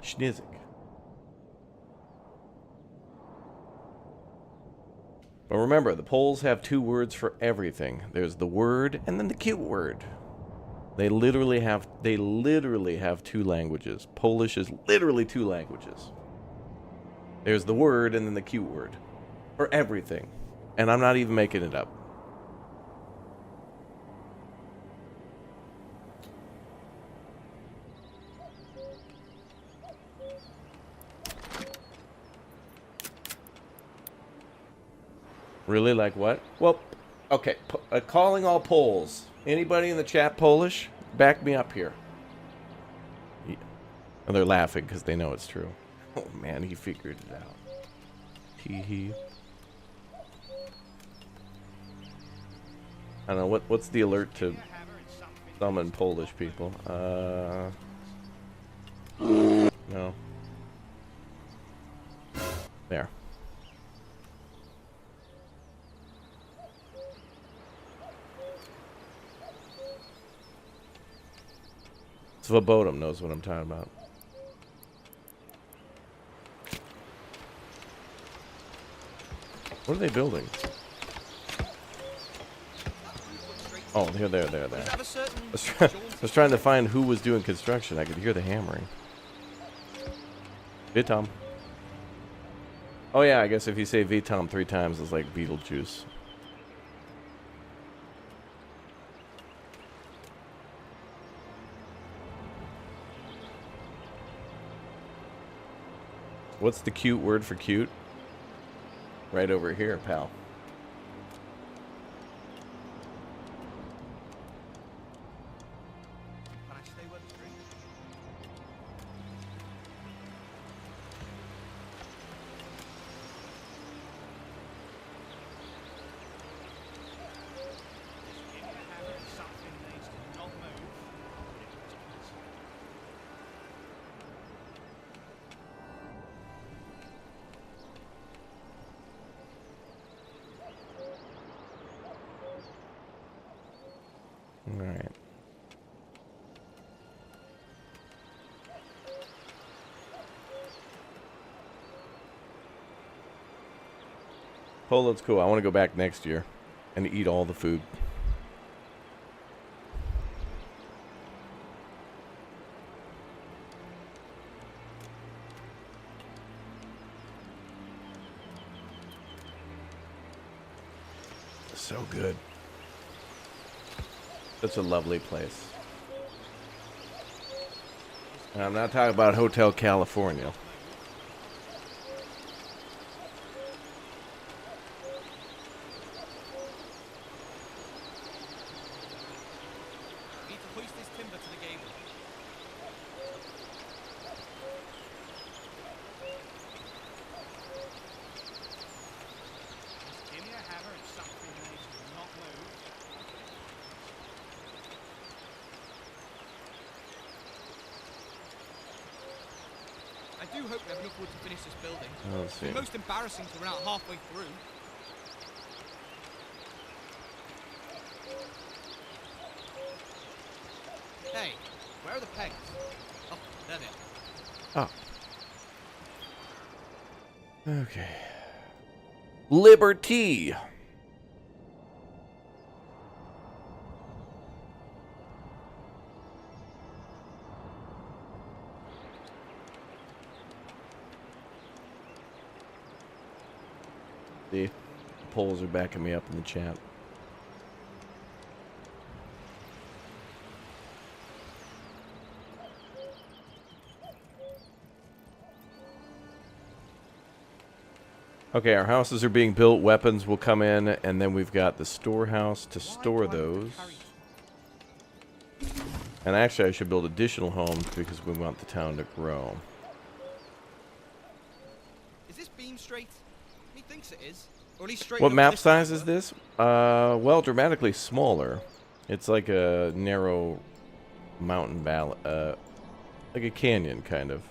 Schnizik. But remember, the Poles have two words for everything. There's the word and then the cute word. They literally have two languages. Polish is literally two languages. There's the word and then the cute word for everything. And I'm not even making it up. Really? Like what? Well, okay. Calling all Poles. Anybody in the chat Polish? Back me up here. Yeah. And they're laughing because they know it's true. Oh man, he figured it out. Tee-hee. I don't know, what's the alert to summon Polish people? No. There. Svoboda knows what I'm talking about. What are they building? Oh, there. I was trying to find who was doing construction. I could hear the hammering. Vitom. Oh yeah, I guess if you say Vitom 3 times, it's like Beetlejuice. What's the cute word for cute? Right over here, pal. Can I stay where the street? Just give me a hammer and something needs to not move. Alright. Poland's cool. I want to go back next year and eat all the food. So good. Such a lovely place. And I'm not talking about Hotel California. Need to hoist this timber to the gable. Just give me a hammer and something needs to not move. I do hope we have enough wood to finish this building. Oh, let's see. It's most embarrassing to run out halfway through. Hey, where are the pegs? Oh, there they are. Oh. Okay. Liberty. The polls are backing me up in the chat. Okay, our houses are being built, weapons will come in, and then we've got the storehouse to store those. And actually, I should build additional homes because we want the town to grow. Is this beam straight? He thinks it is. Or at least straight What enough map this size way, is this? Well, dramatically smaller. It's like a narrow mountain valley, like a canyon, kind of.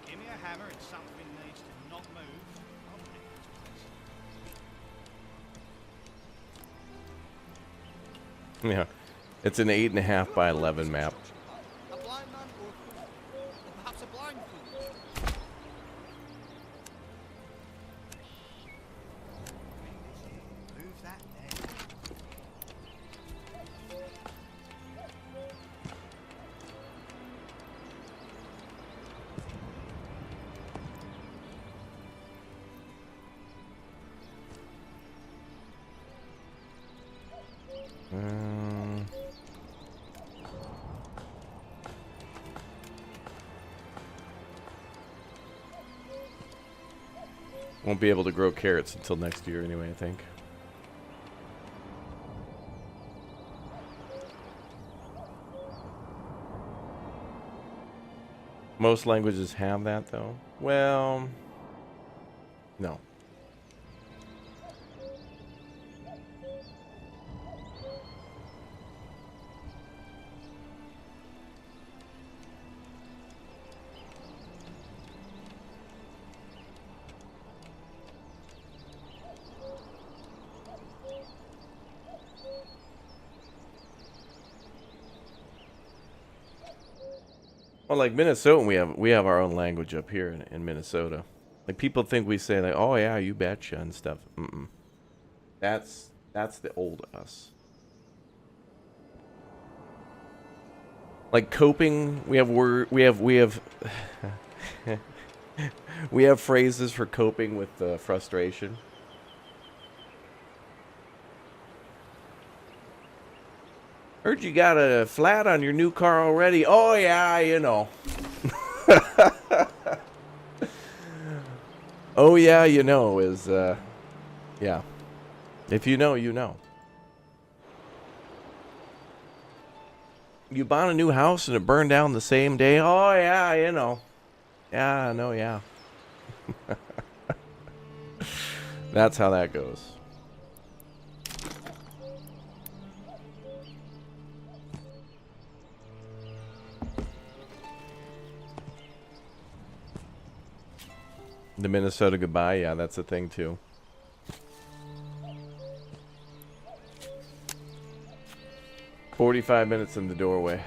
Give me a hammer and something needs to not move. I'll pick this place. Yeah, it's an 8.5 by 11 map. A blind man or a fool? Or perhaps a blind fool? Move that there. Won't be able to grow carrots until next year anyway, I think. Most languages have that, though. Well, no. Well, like Minnesotan, we have our own language up here in Minnesota. Like people think we say like, "Oh yeah, you betcha" and stuff. That's the old us. Like coping, we have we have phrases for coping with frustration. Heard you got a flat on your new car already. Oh yeah, you know. Oh yeah, you know is yeah. If you know, you know. You bought a new house and it burned down the same day. Oh yeah, you know. Yeah, I know, yeah. That's how that goes. The Minnesota goodbye, yeah, that's a thing too. "45 minutes in the doorway."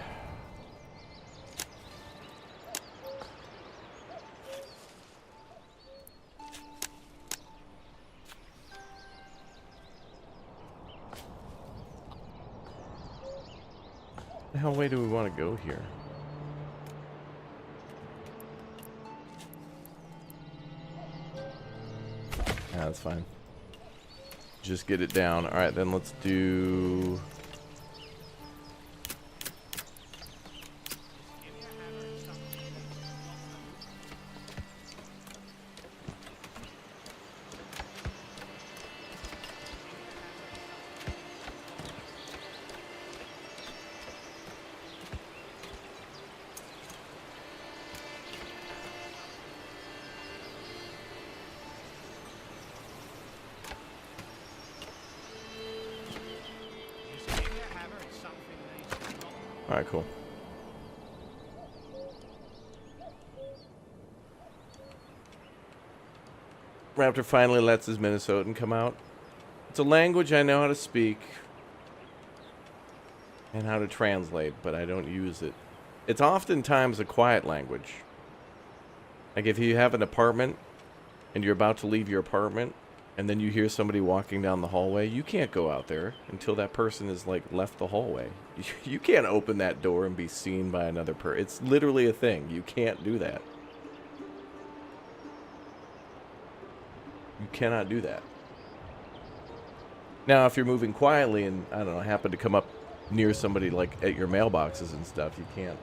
The hell way do we want to go here? Yeah, that's fine. Just get it down. All right, then let's do... Give me a hammer and something needs to not move. Just give me a hammer and something needs to not move. All right, cool. Raptor finally lets his Minnesotan come out. It's a language I know how to speak and how to translate, but I don't use it. It's oftentimes a quiet language. Like if you have an apartment and you're about to leave your apartment and then you hear somebody walking down the hallway, you can't go out there until that person is like left the hallway. You can't open that door and be seen by another person. It's literally a thing. You can't do that. You cannot do that. Now, if you're moving quietly and, I don't know, happen to come up near somebody like at your mailboxes and stuff. You can't.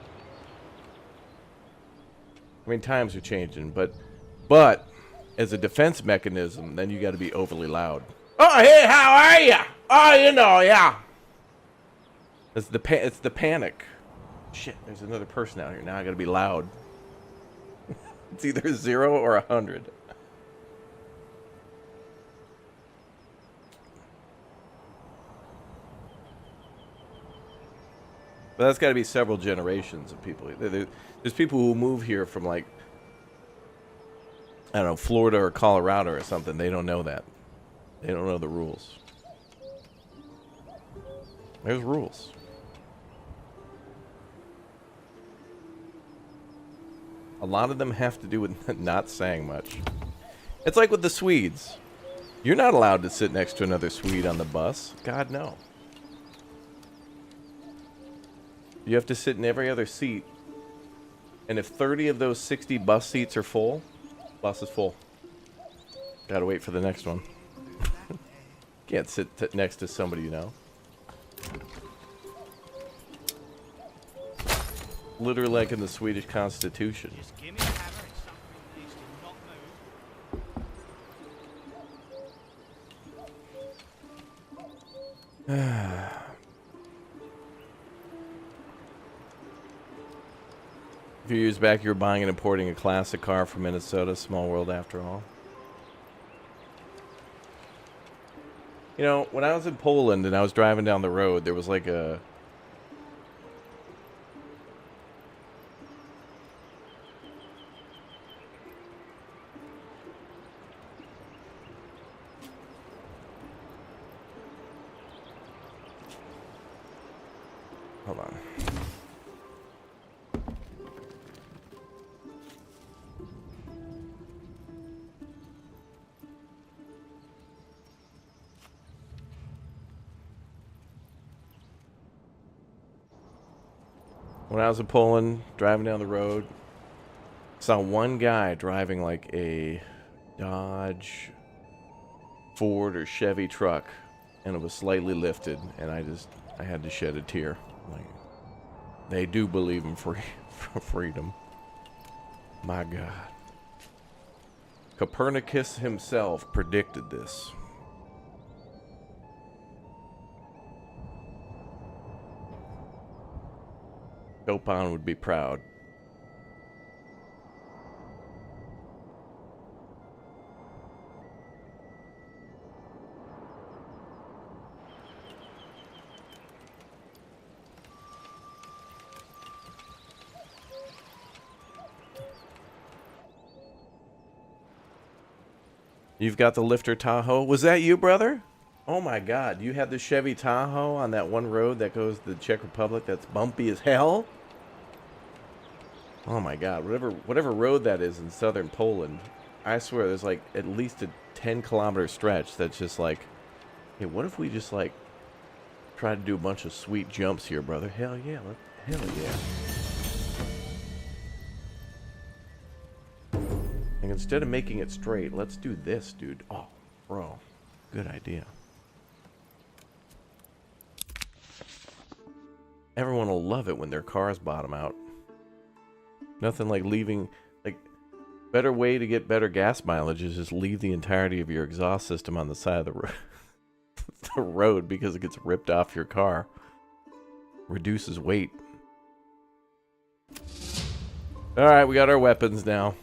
I mean, times are changing, but as a defense mechanism, then you got to be overly loud. Oh, hey, how are you? Oh, you know, yeah. It's the panic. Shit, there's another person out here. Now I got to be loud. It's either 0 or 100. But that's got to be several generations of people. There's people who move here from, like, I don't know, Florida or Colorado or something. They don't know that. They don't know the rules. There's rules. A lot of them have to do with not saying much. It's like with the Swedes. You're not allowed to sit next to another Swede on the bus. God, no. You have to sit in every other seat. And if 30 of those 60 bus seats are full, bus is full. Gotta wait for the next one. Can't sit next to somebody you know. Literally like in the Swedish Constitution. Just give me a hammer and something needs to not move. A few years back, you were buying and importing a classic car from Minnesota. Small world after all. You know, when I was in Poland and I was driving down the road, there was like a... Hold on. When I was in Poland, driving down the road, saw one guy driving like a Dodge, Ford, or Chevy truck, and it was slightly lifted, and I had to shed a tear. Like, they do believe in freedom. My God. Copernicus himself predicted this. Chopin would be proud. You've got the lifter Tahoe. Was that you, brother? Oh my God, you had the Chevy Tahoe on that one road that goes to the Czech Republic that's bumpy as hell? Oh my God, whatever road that is in southern Poland, I swear there's like at least a 10-kilometer stretch that's just like, hey, what if we just like try to do a bunch of sweet jumps here, brother? Hell yeah, hell yeah. And instead of making it straight, let's do this, dude. Oh, bro, good idea. Everyone will love it when their cars bottom out. Nothing like leaving, like, better way to get better gas mileage is just leave the entirety of your exhaust system on the side of the road because it gets ripped off your car. Reduces weight. Alright, we got our weapons now.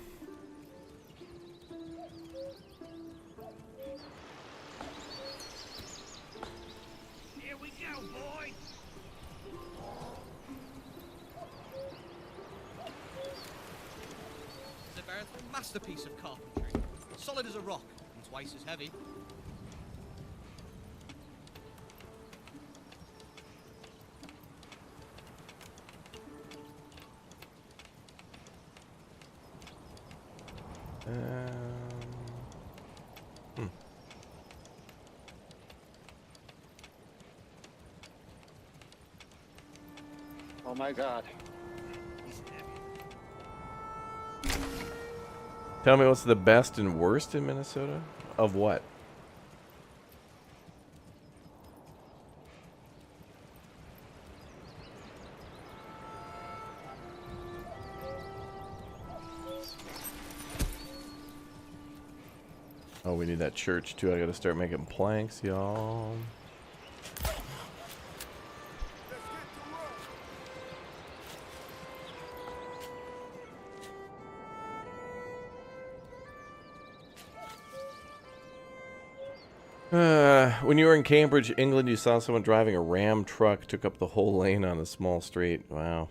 Masterpiece of carpentry. Solid as a rock and twice as heavy. Oh my God. Tell me what's the best and worst in Minnesota? Of what? Oh, we need that church too. I gotta start making planks, y'all. When you were in Cambridge, England, you saw someone driving a Ram truck, took up the whole lane on a small street. Wow.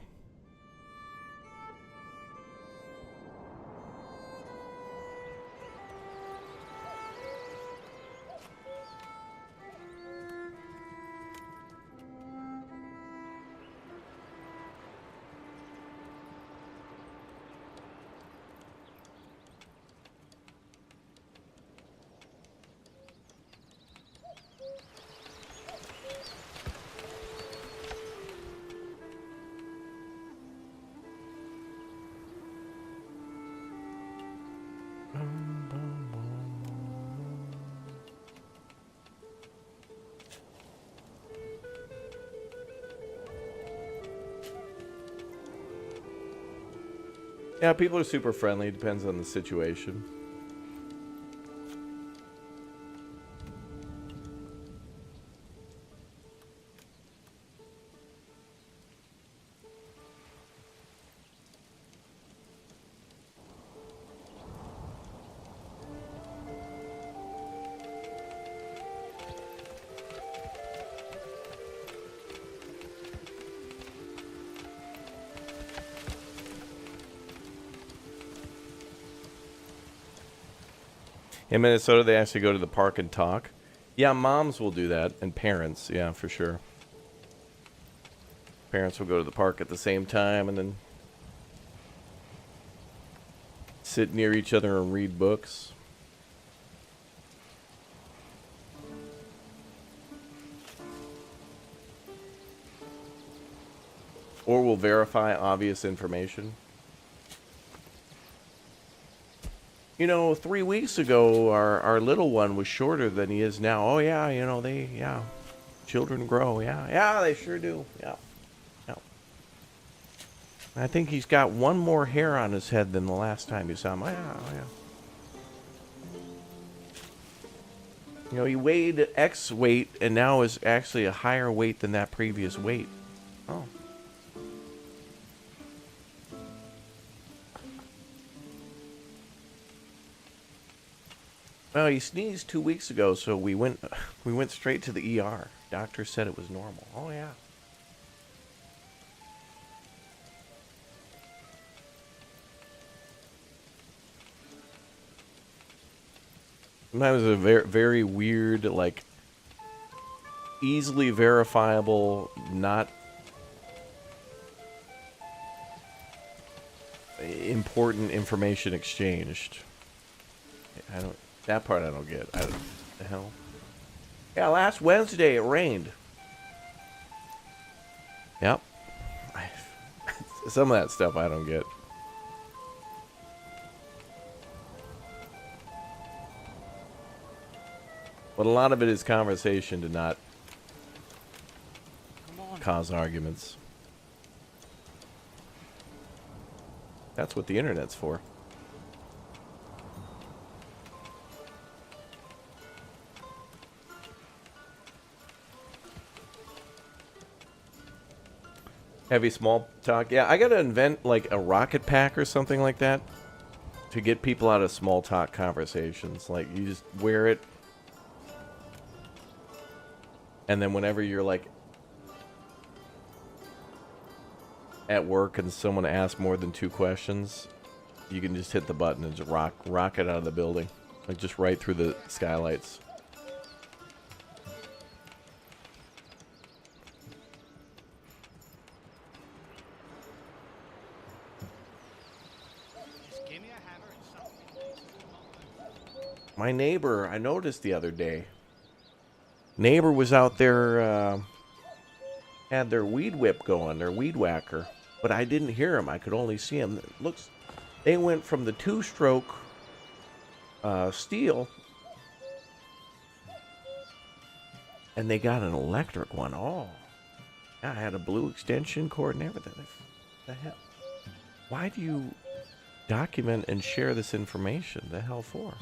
Yeah, people are super friendly. Depends on the situation. In Minnesota, they actually go to the park and talk. Yeah, moms will do that, and parents, yeah, for sure. Parents will go to the park at the same time and then sit near each other and read books. Or will verify obvious information. You know, 3 weeks ago, our little one was shorter than he is now. Oh, yeah, you know, children grow. Yeah, yeah, they sure do. Yeah, yeah. I think he's got one more hair on his head than the last time you saw him. Oh, yeah, oh, yeah. You know, he weighed X weight and now is actually a higher weight than that previous weight. Oh. Well, he sneezed 2 weeks ago, so we went straight to the ER. Doctor said it was normal. Oh yeah. Sometimes a very very weird, like easily verifiable, not important information exchanged. That part I don't get. The hell? Yeah, last Wednesday it rained. Yep. Some of that stuff I don't get. But a lot of it is conversation to not cause arguments. That's what the internet's for. Heavy small talk. Yeah, I gotta invent like a rocket pack or something like that to get people out of small talk conversations. Like you just wear it, and then whenever you're like at work and someone asks more than 2 questions, you can just hit the button and just rocket out of the building, like just right through the skylights. My neighbor, I noticed the other day. Neighbor was out there, had their weed whip going, their weed whacker, but I didn't hear him. I could only see him. They went from the 2-stroke steel, and they got an electric one. Oh, I had a blue extension cord and everything. What the hell? Why do you document and share this information? The hell for?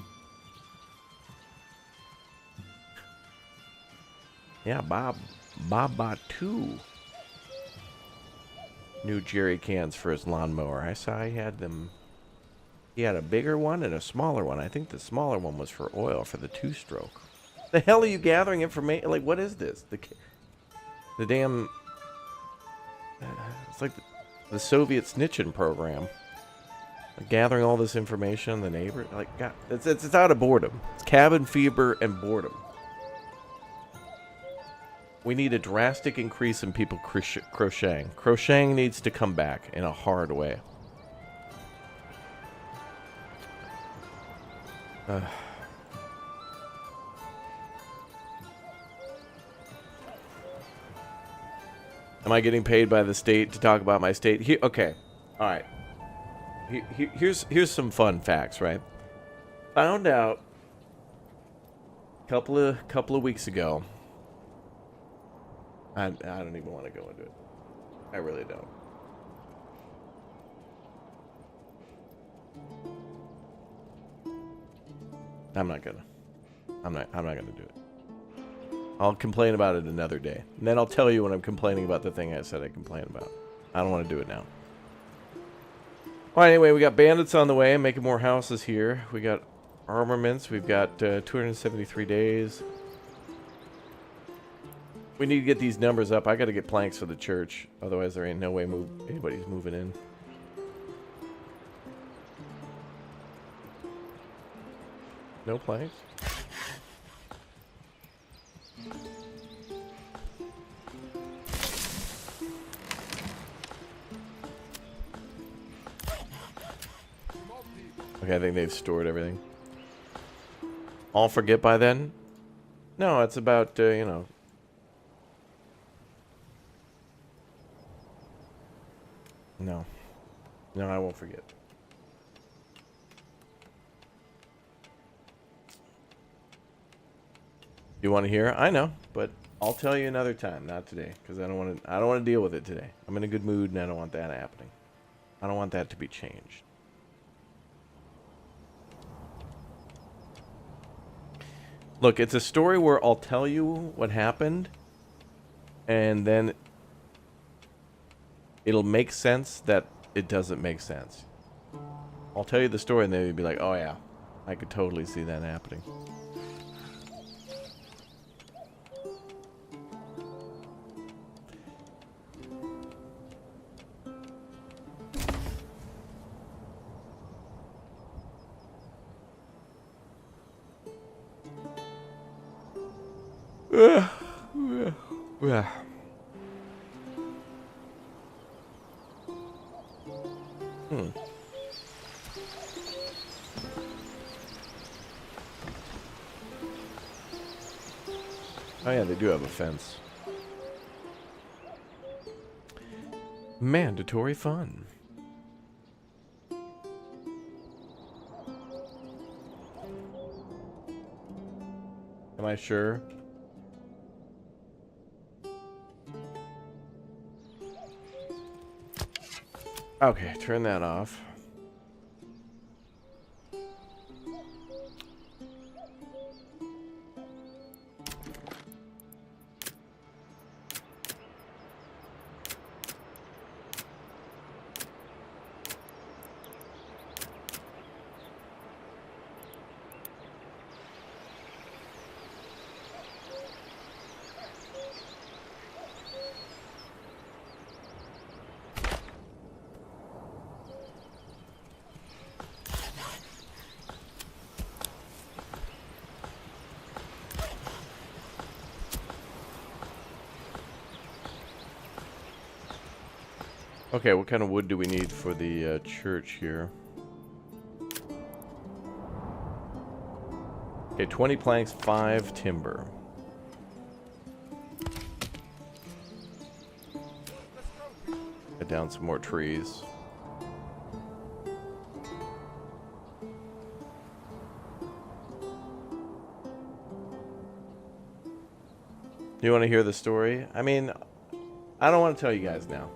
Yeah, Baba 2. New jerry cans for his lawnmower. I saw he had them. He had a bigger one and a smaller one. I think the smaller one was for oil for the 2-stroke. The hell are you gathering information? Like, what is this? The damn. It's like the Soviet snitching program. Like gathering all this information on the neighbor. Like, God, it's out of boredom. It's cabin fever and boredom. We need a drastic increase in people crocheting. Crocheting needs to come back in a hard way. Am I getting paid by the state to talk about my state? Okay. All right. Here's some fun facts, right? Found out a couple of weeks ago. I don't even want to go into it. I really don't. I'm not gonna do it. I'll complain about it another day. And then I'll tell you when I'm complaining about the thing I said I complain about. I don't want to do it now. Well, anyway, we got bandits on the way, making more houses here. We got armaments. We've got 273 days. We need to get these numbers up. I got to get planks for the church. Otherwise, there ain't no way anybody's moving in. No planks? Okay, I think they've stored everything. I'll forget by then? No, it's about, you know. No. No, I won't forget. You want to hear? I know, but I'll tell you another time, not today, because I don't want to deal with it today. I'm in a good mood and I don't want that happening. I don't want that to be changed. Look, it's a story where I'll tell you what happened, and then it'll make sense that it doesn't make sense. I'll tell you the story, and then you'll be like, oh yeah, I could totally see that happening. Oh yeah, they do have a fence. Mandatory fun. Am I sure? Okay, turn that off. Okay, what kind of wood do we need for the church here? Okay, 20 planks, 5 timber. Cut down some more trees. You want to hear the story? I mean, I don't want to tell you guys now.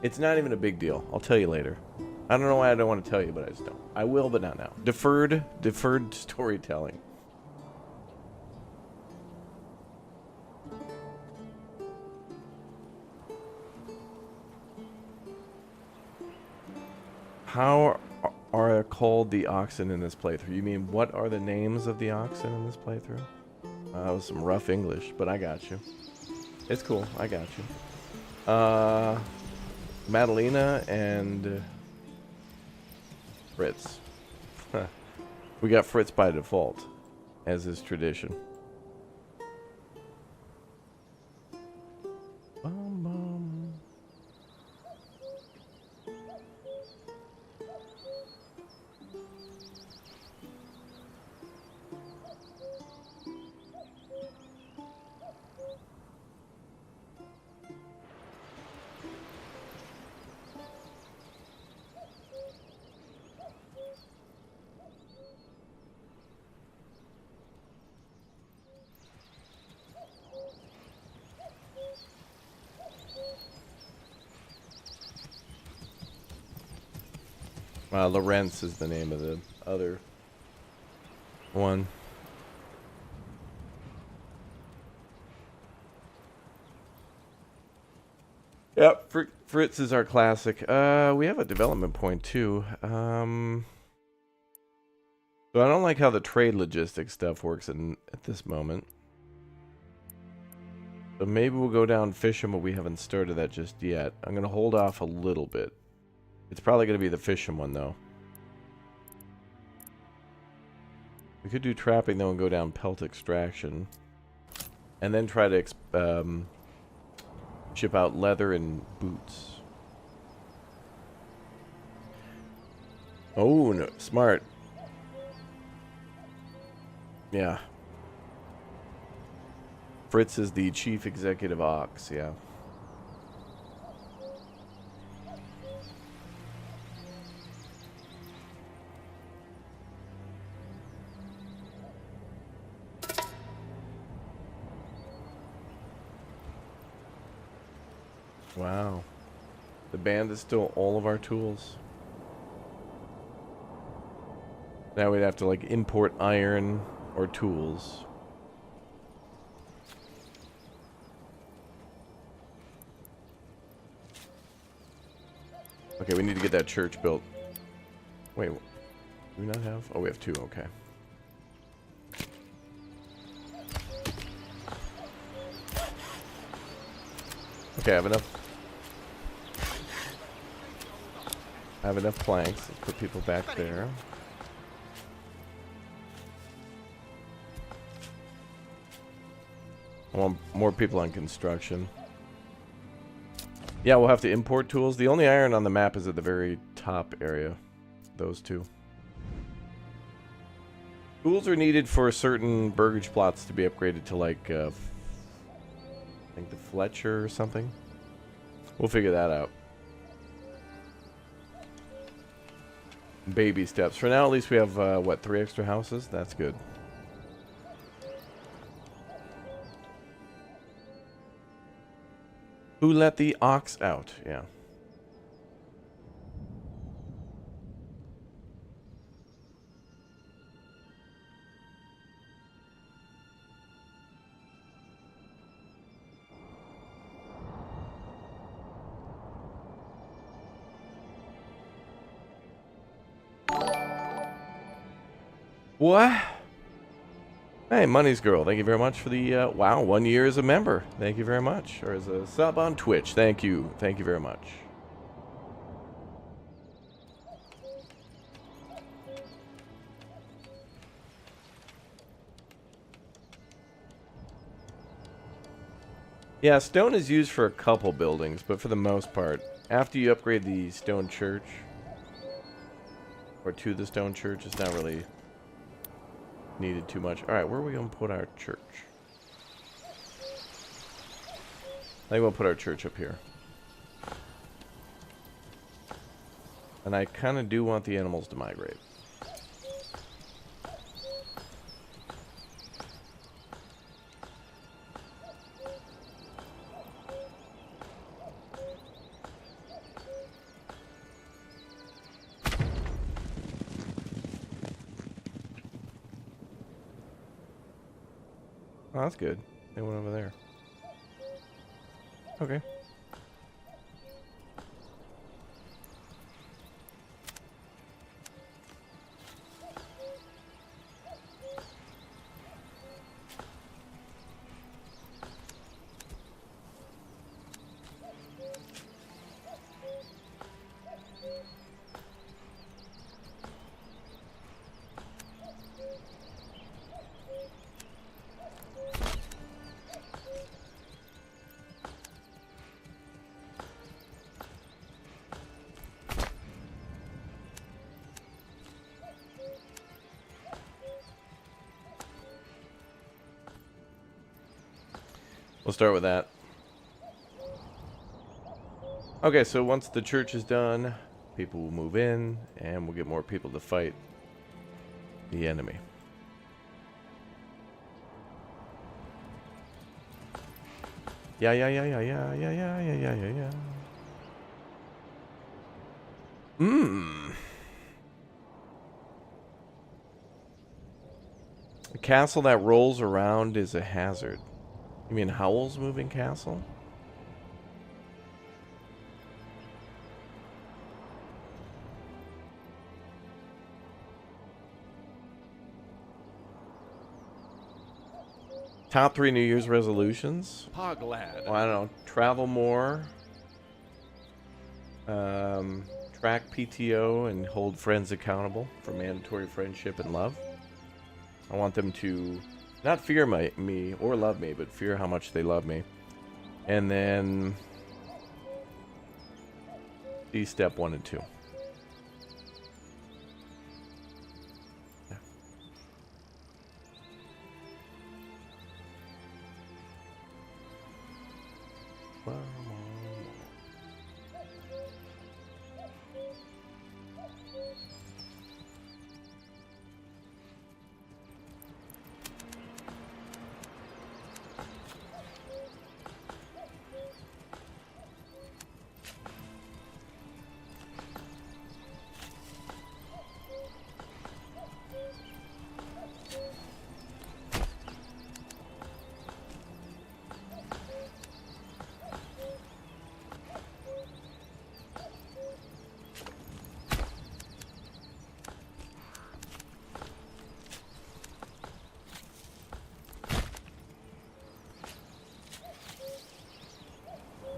It's not even a big deal. I'll tell you later. I don't know why I don't want to tell you, but I just don't. I will, but not now. Deferred storytelling. How are called the oxen in this playthrough? You mean what are the names of the oxen in this playthrough? That was some rough English, but I got you. It's cool. I got you. Madalena and Fritz. We got Fritz by default, as is tradition. Bum, bum. Lorenz is the name of the other one. Yep, Fritz is our classic. We have a development point too. So I don't like how the trade logistics stuff works at this moment. So maybe we'll go down Fish'em, but we haven't started that just yet. I'm gonna hold off a little bit. It's probably gonna be the Fish'em one though. We could do trapping though and go down pelt extraction, and then try to ship out leather and boots. Oh no, smart. Yeah. Fritz is the chief executive ox, yeah. Wow. The band is still all of our tools. Now we'd have to like import iron or tools. Okay, we need to get that church built. Wait, do we not have? Oh, we have two, okay. Okay, I have enough. I have enough planks. Let's put people back there. I want more people on construction. Yeah, we'll have to import tools. The only iron on the map is at the very top area. Those two. Tools are needed for certain burgage plots to be upgraded to like, I think the Fletcher or something. We'll figure that out. Baby steps. For now, at least we have, what, 3 extra houses? That's good. Who let the ox out? Yeah. What? Hey, Money's Girl, thank you very much for the, wow, 1 year as a member. Thank you very much. Or as a sub on Twitch. Thank you. Thank you very much. Yeah, stone is used for a couple buildings, but for the most part, after you upgrade the stone church, or to the stone church, it's not really needed too much. Alright, where are we going to put our church? I think we'll put our church up here. And I kind of do want the animals to migrate. Oh, that's good. They went over there. Okay. We'll start with that. Okay, so once the church is done, people will move in, and we'll get more people to fight the enemy. Yeah. A castle that rolls around is a hazard. You mean Howl's moving castle? Top 3 New Year's resolutions? Pug lad. Well, I don't know. Travel more. Track PTO and hold friends accountable for mandatory friendship and love. I want them to not fear me or love me, but fear how much they love me. And then see step 1 and 2.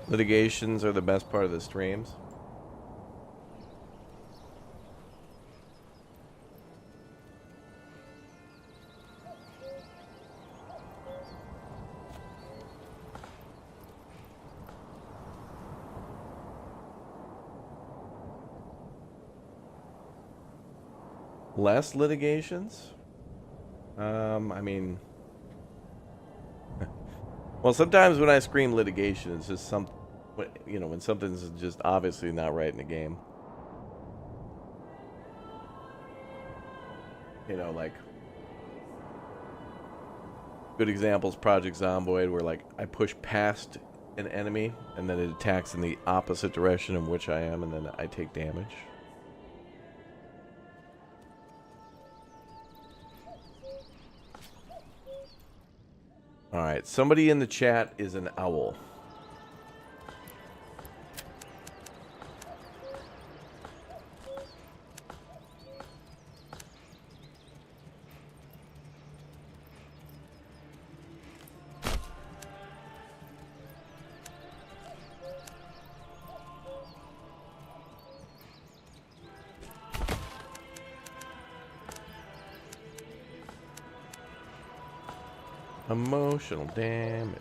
Litigations are the best part of the streams. Less litigations? I mean... Well, sometimes when I scream litigation, it's just when something's just obviously not right in the game. Like good examples, Project Zomboid, where like I push past an enemy and then it attacks in the opposite direction in which I am, and then I take damage. Alright, somebody in the chat is an owl. Emotional damage.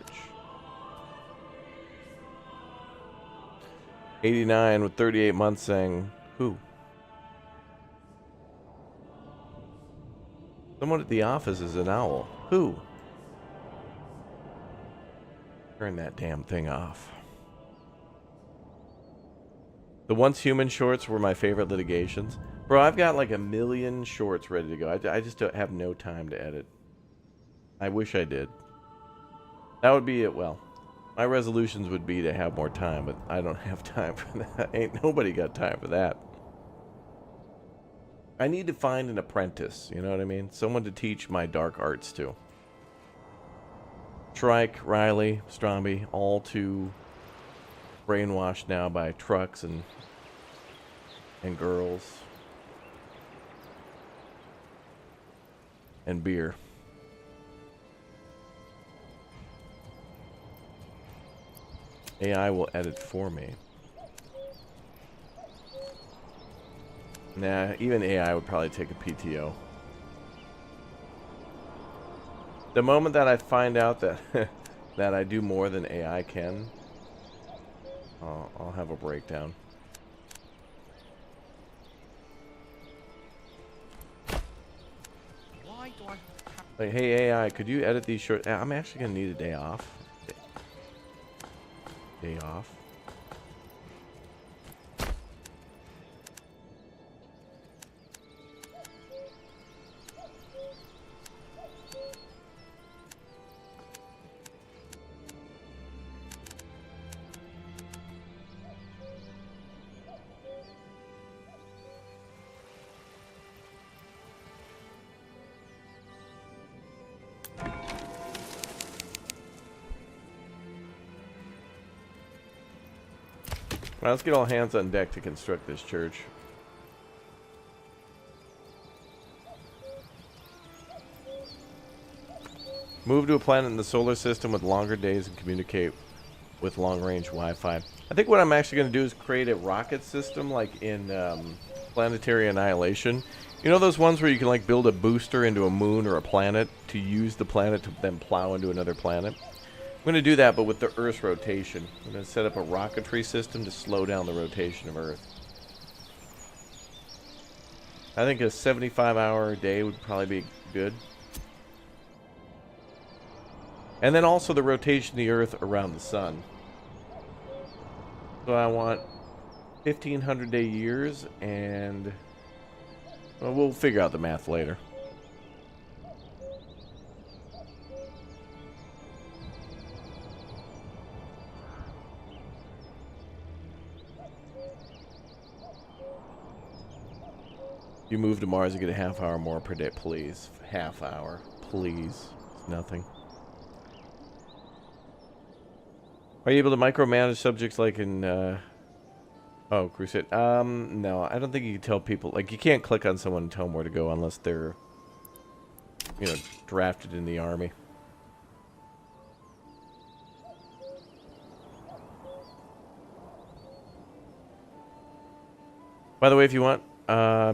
89 with 38 months saying, who? Someone at the office is an owl. Who? Turn that damn thing off. The Once Human shorts were my favorite litigations. Bro, I've got like 1 million shorts ready to go. I just don't have no time to edit. I wish I did. That would be it. Well, my resolutions would be to have more time, but I don't have time for that. Ain't nobody got time for that. I need to find an apprentice, you know what I mean? Someone to teach my dark arts to. Trike, Riley, Stromby, all too brainwashed now by trucks and girls. And beer. AI will edit for me. Nah, even AI would probably take a PTO. The moment that I find out that that I do more than AI can, I'll have a breakdown. Why do I have... Like, hey AI, could you edit these short? I'm actually gonna need a day off. Day off. Well, let's get all hands on deck to construct this church. Move to a planet in the solar system with longer days and communicate with long-range Wi-Fi. I think what I'm actually going to do is create a rocket system like in Planetary Annihilation. You know those ones where you can like build a booster into a moon or a planet to use the planet to then plow into another planet? I'm going to do that, but with the Earth's rotation. I'm going to set up a rocketry system to slow down the rotation of Earth. I think a 75-hour day would probably be good. And then also the rotation of the Earth around the Sun. So I want 1,500-day years, and well, we'll figure out the math later. You move to Mars, you get a half hour more per day, please. Half hour, please. It's nothing. Are you able to micromanage subjects like in, oh, Crusade? No, I don't think you can tell people, like, you can't click on someone and tell them where to go unless they're, you know, drafted in the army. By the way, if you want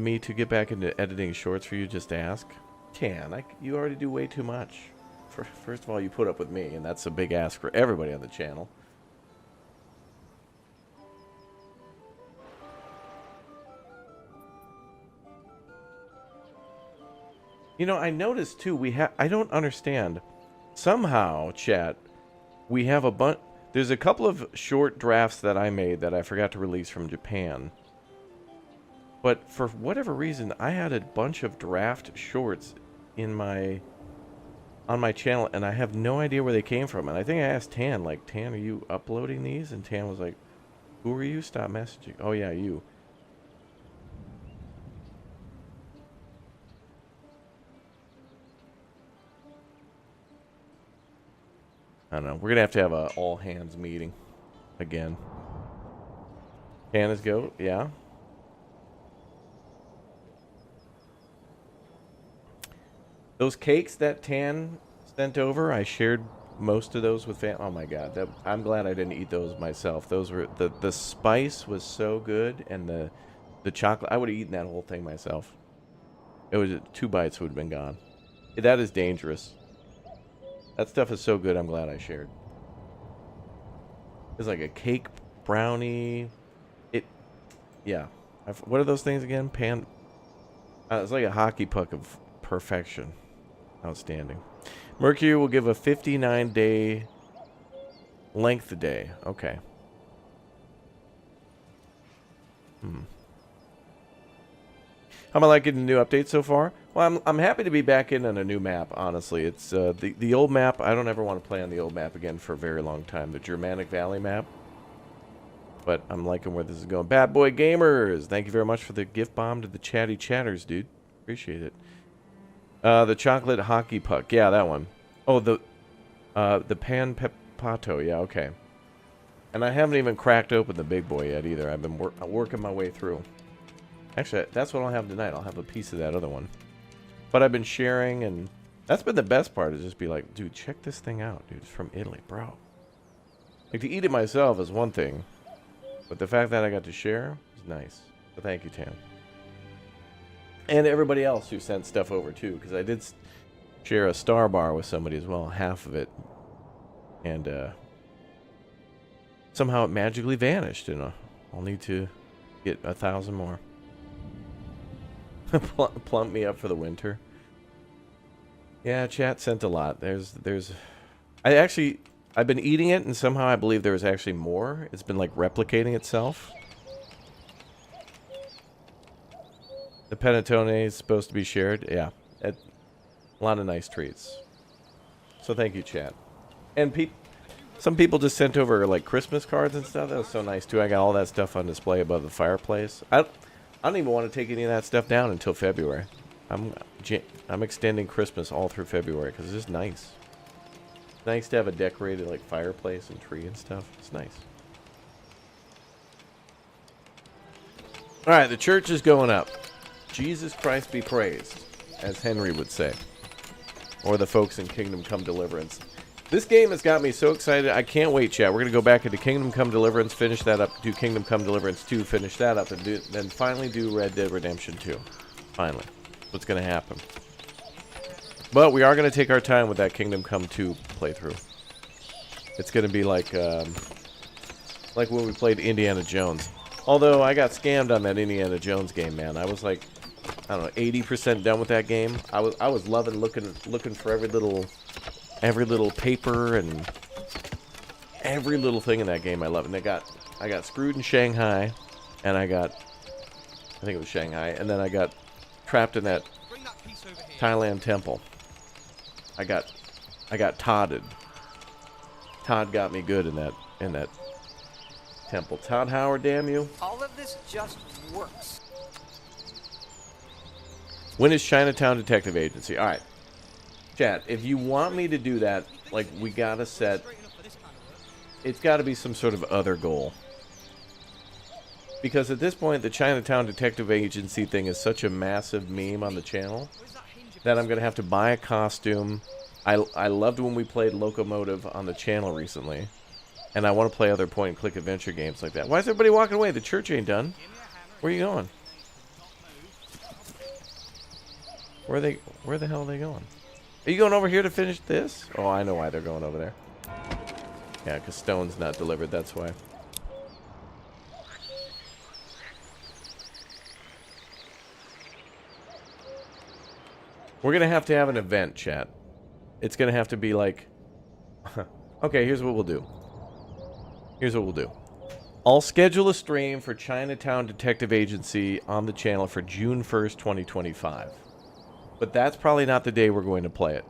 me to get back into editing shorts for you, just ask. You already do way too much. First of all, you put up with me, and that's a big ask for everybody on the channel. You know, I noticed too, I don't understand. Somehow, chat, we have a bunch, there's a couple of short drafts that I made that I forgot to release from Japan. But for whatever reason, I had a bunch of draft shorts in on my channel, and I have no idea where they came from. And I think I asked Tan, like, Tan, are you uploading these? And Tan was like, who are you? Stop messaging. Oh yeah, you. I don't know. We're going to have a all-hands meeting again. Hannah's goat, yeah. Those cakes that Tan sent over, I shared most of those with oh my god. I'm glad I didn't eat those myself. Those were, the spice was so good, and the chocolate, I would have eaten that whole thing myself. It was 2 bites would have been gone. That is dangerous. That stuff is so good, I'm glad I shared. It's like a cake brownie. Yeah. What are those things again? It's like a hockey puck of perfection. Outstanding. Mercury will give a 59-day length a day. Okay. How am I liking the new update so far? Well, I'm happy to be back in on a new map, honestly. It's the old map, I don't ever want to play on the old map again for a very long time. The Germanic Valley map. But I'm liking where this is going. Bad Boy Gamers, thank you very much for the gift bomb to the chatty chatters, dude. Appreciate it. The chocolate hockey puck. Yeah, that one. Oh, the pan pepato. Yeah, okay. And I haven't even cracked open the big boy yet either. I've been working my way through. Actually, that's what I'll have tonight. I'll have a piece of that other one. But I've been sharing, and that's been the best part, is just be like, dude, check this thing out, dude. It's from Italy, bro. Like, to eat it myself is one thing, but the fact that I got to share is nice. So thank you, Tam. And everybody else who sent stuff over, too, because I did share a Star Bar with somebody as well, half of it. And somehow it magically vanished, and I'll need to get 1,000 more. Plump me up for the winter. Yeah, chat sent a lot. I actually, I've been eating it, and somehow I believe there was actually more. It's been like replicating itself. The panettone is supposed to be shared. Yeah, a lot of nice treats. So thank you, chat. And some people just sent over like Christmas cards and stuff. That was so nice too. I got all that stuff on display above the fireplace. I don't even want to take any of that stuff down until February. I'm extending Christmas all through February because it's just nice. Nice to have a decorated like fireplace and tree and stuff. It's nice. All right, the church is going up. Jesus Christ be praised, as Henry would say, or the folks in Kingdom Come Deliverance. This game has got me so excited. I can't wait, chat. We're going to go back into Kingdom Come Deliverance, finish that up, do Kingdom Come Deliverance 2, finish that up, and then finally do Red Dead Redemption 2. Finally. What's going to happen. But we are going to take our time with that Kingdom Come 2 playthrough. It's going to be like when we played Indiana Jones. Although I got scammed on that Indiana Jones game, man. I was like, I don't know, 80% done with that game. I was loving looking for every little paper and every little thing in that game. I love it. And I got screwed in Shanghai, and I think it was Shanghai, and then I got trapped in that Thailand temple. I got todded. Todd got me good in that temple. Todd Howard, damn you. All of this just works. When is Chinatown Detective Agency? All right. Chat, if you want me to do that, like, we gotta set... It's gotta be some sort of other goal. Because at this point, the Chinatown Detective Agency thing is such a massive meme on the channel that I'm gonna have to buy a costume. I loved when we played Locomotive on the channel recently. And I want to play other point-and-click adventure games like that. Why is everybody walking away? The church ain't done. Where are you going? Where the hell are they going? Are you going over here to finish this? Oh, I know why they're going over there. Yeah, because stone's not delivered, that's why. We're going to have an event, chat. It's going to have to be like... Okay, here's what we'll do. I'll schedule a stream for Chinatown Detective Agency on the channel for June 1st, 2025. But that's probably not the day we're going to play it.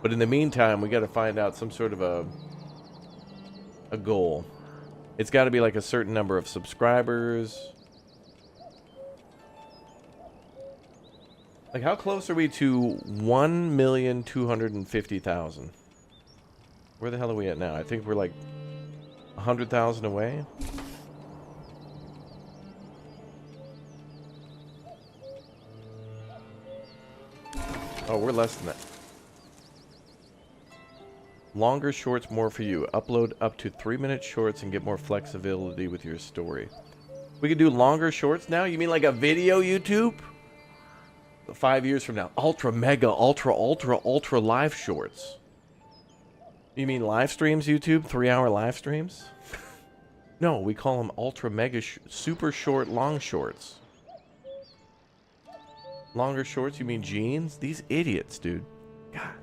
But in the meantime, we got to find out some sort of a goal. It's got to be like a certain number of subscribers. Like, how close are we to 1,250,000? Where the hell are we at now? I think we're like 100,000 away. Oh, we're less than that. Longer shorts, more for you. Upload up to 3-minute shorts and get more flexibility with your story. We could do longer shorts now? You mean like a video YouTube? 5 years from now. Ultra, mega, ultra live shorts. You mean live streams, YouTube? 3-hour live streams? No, we call them ultra, mega, super short, long shorts. Longer shorts? You mean jeans? These idiots, dude. God.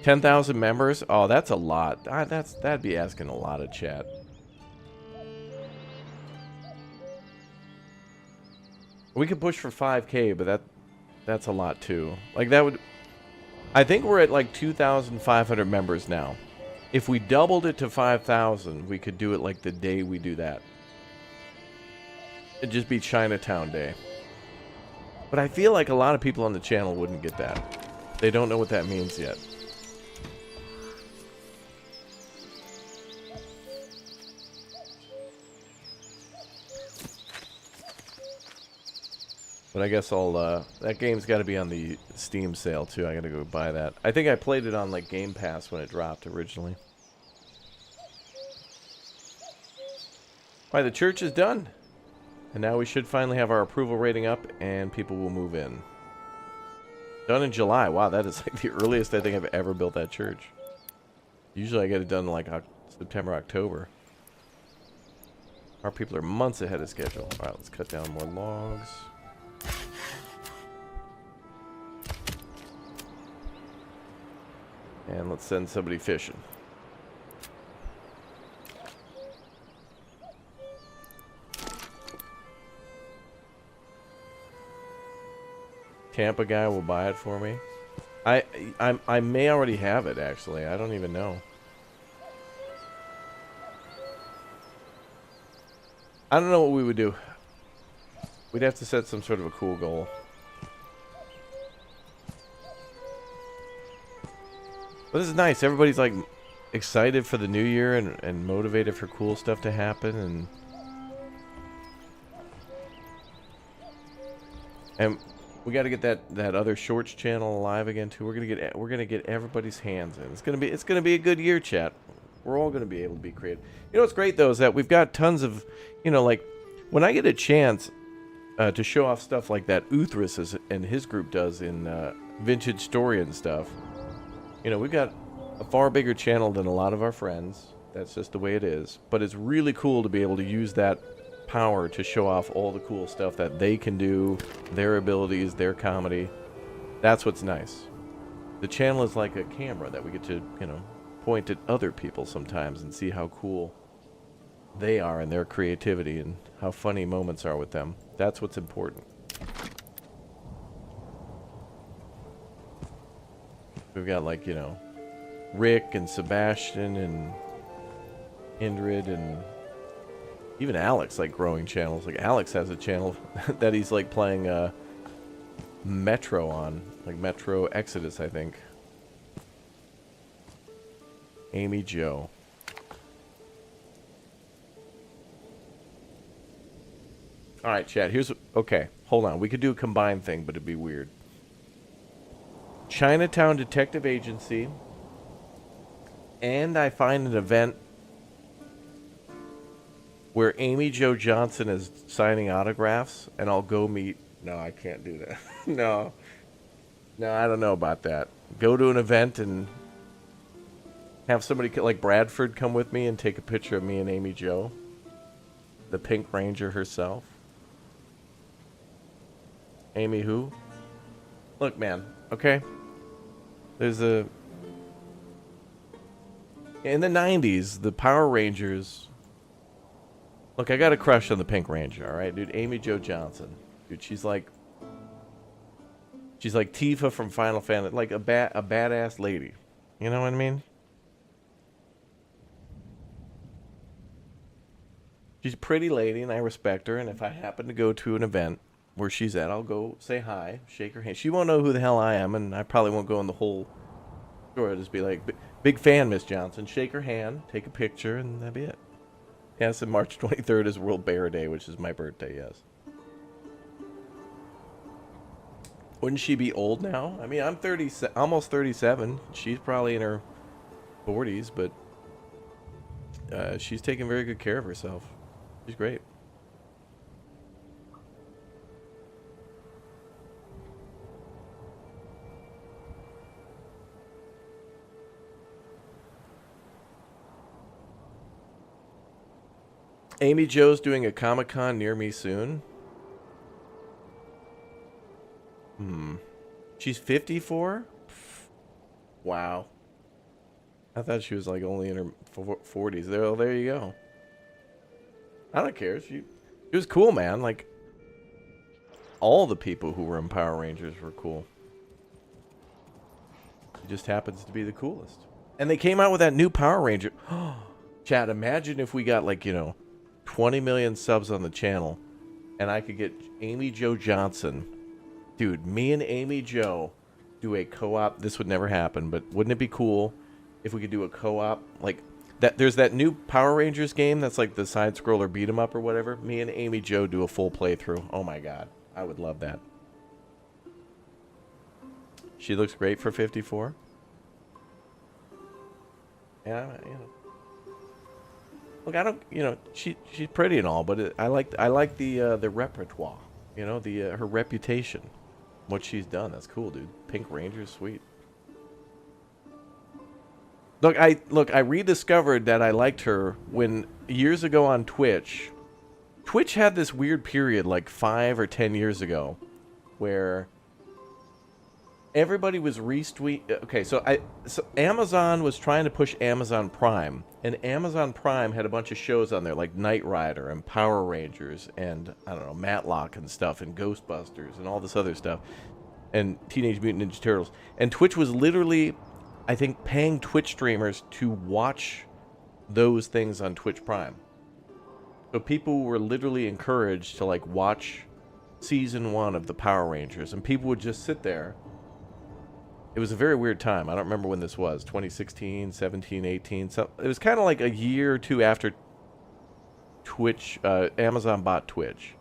10,000 members? Oh, that's a lot. That'd be asking a lot of chat. We could push for 5K, but that's a lot too. Like that would... I think we're at like 2,500 members now. If we doubled it to 5,000, we could do it like the day we do that. It'd just be Chinatown Day. But I feel like a lot of people on the channel wouldn't get that. They don't know what that means yet. But I guess I'll, that game's got to be on the Steam sale, too. I got to go buy that. I think I played it on, like, Game Pass when it dropped originally. Alright, the church is done. And now we should finally have our approval rating up, and people will move in. Done in July. Wow, that is, like, the earliest I think I've ever built that church. Usually I get it done, like, September, October. Our people are months ahead of schedule. Alright, let's cut down more logs. And let's send somebody fishing. Tampa guy will buy it for me. I may already have it, actually. I don't even know. I don't know what we would do. We'd have to set some sort of a cool goal. But this is nice. Everybody's like excited for the new year and motivated for cool stuff to happen, and we got to get that other shorts channel alive again too. We're gonna get everybody's hands in. It's gonna be a good year, chat. We're all gonna be able to be creative. You know what's great though is that we've got tons of, you know, like when I get a chance to show off stuff like that Uthris and his group does in Vintage Story and stuff. You know, we've got a far bigger channel than a lot of our friends. That's just the way it is. But it's really cool to be able to use that power to show off all the cool stuff that they can do, their abilities, their comedy. That's what's nice. The channel is like a camera that we get to, you know, point at other people sometimes and see how cool they are in their creativity and how funny moments are with them. That's what's important. We've got, like, you know, Rick and Sebastian and Indrid and even Alex, like, growing channels. Like, Alex has a channel that he's, like, playing Metro on. Like, Metro Exodus, I think. Amy Jo. Alright, chat, here's... Okay, hold on. We could do a combined thing, but it'd be weird. Chinatown Detective Agency, and I find an event where Amy Jo Johnson is signing autographs, and I'll go meet... No, I can't do that. No, I don't know about that. Go to an event and have somebody like Bradford come with me and take a picture of me and Amy Jo, the Pink Ranger herself. Amy who? Look, man, okay? There's a... In the 90s, the Power Rangers... Look, I got a crush on the Pink Ranger, alright? Dude, Amy Jo Johnson. Dude, she's like Tifa from Final Fantasy. Like a badass lady. You know what I mean? She's a pretty lady, and I respect her. And if I happen to go to an event where she's at, I'll go say hi, shake her hand. She won't know who the hell I am, and I probably won't go in the whole store. I'll just be like, big fan, Miss Johnson. Shake her hand, take a picture, and that'd be it. Yes, and March 23rd is World Bear Day, which is my birthday, yes. Wouldn't she be old now? I mean, I'm almost 37. She's probably in her 40s, but she's taking very good care of herself. She's great. Amy Jo's doing a Comic-Con near me soon. She's 54? Wow. I thought she was like only in her 40s. There you go. I don't care. She was cool, man. Like, all the people who were in Power Rangers were cool. She just happens to be the coolest. And they came out with that new Power Ranger. Chat, imagine if we got, like, you know, 20 million subs on the channel and I could get Amy Jo Johnson. Dude, me and Amy Jo do a co-op. This would never happen, but wouldn't it be cool if we could do a co-op? Like, that? There's that new Power Rangers game that's like the side-scroller beat-em-up or whatever. Me and Amy Jo do a full playthrough. Oh my god. I would love that. She looks great for 54. Yeah, you know. Look, I don't, you know, she's pretty and all, but I like the repertoire, you know, her reputation, what she's done. That's cool, dude. Pink Ranger's sweet. Look, I rediscovered that I liked her when years ago on Twitch. Twitch had this weird period like 5 or 10 years ago where everybody was okay, so Amazon was trying to push Amazon Prime, and Amazon Prime had a bunch of shows on there like Knight Rider and Power Rangers and I don't know, Matlock and stuff and Ghostbusters and all this other stuff and Teenage Mutant Ninja Turtles. And Twitch was literally, I think, paying Twitch streamers to watch those things on Twitch Prime. So people were literally encouraged to like watch season 1 of the Power Rangers, and people would just sit there. It was a very weird time. I don't remember when this was, 2016, 17, 18. So it was kind of like a year or two after Twitch, Amazon bought Twitch.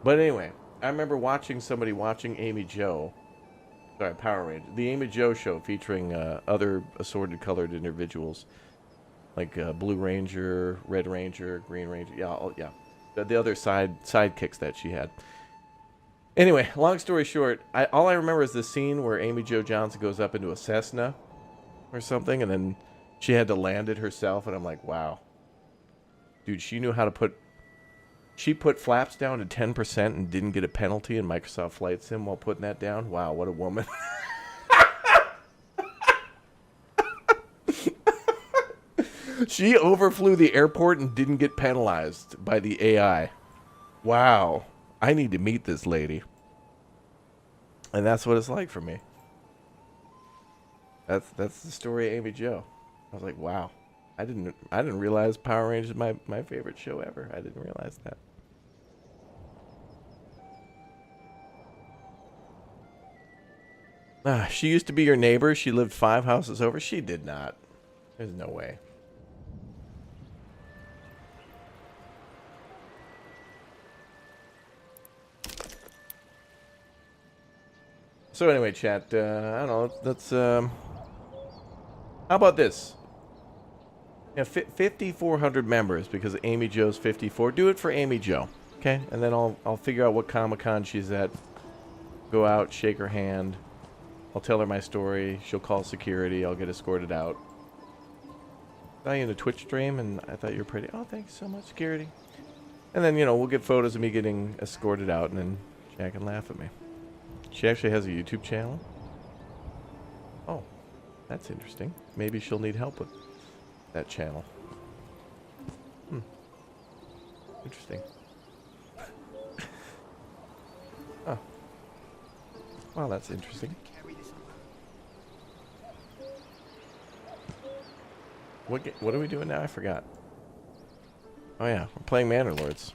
But anyway, I remember somebody watching Amy Jo, sorry, Power Rangers, the Amy Jo show featuring other assorted colored individuals, like Blue Ranger, Red Ranger, Green Ranger, yeah, the other sidekicks that she had. Anyway, long story short, all I remember is this scene where Amy Jo Johnson goes up into a Cessna or something, and then she had to land it herself, and I'm like, wow. Dude, she knew how to put... She put flaps down to 10% and didn't get a penalty in Microsoft Flight Sim while putting that down. Wow, what a woman. She overflew the airport and didn't get penalized by the AI. Wow. I need to meet this lady. And that's what it's like for me. That's the story of Amy Jo. I was like, wow. I didn't realize Power Rangers is my favorite show ever. I didn't realize that. She used to be your neighbor. She lived 5 houses over. She did not. There's no way. So anyway, chat, I don't know, let's, how about this? Yeah, 5,400 members because Amy Jo's 54. Do it for Amy Jo, okay? And then I'll figure out what Comic-Con she's at. Go out, shake her hand. I'll tell her my story. She'll call security. I'll get escorted out. I saw you in a Twitch stream, and I thought you were pretty. Oh, thanks so much, security. And then, you know, we'll get photos of me getting escorted out, and then Jack can laugh at me. She actually has a YouTube channel. Oh, that's interesting. Maybe she'll need help with that channel. Interesting. Oh. Well, that's interesting. What are we doing now? I forgot. Oh yeah, we're playing Manor Lords.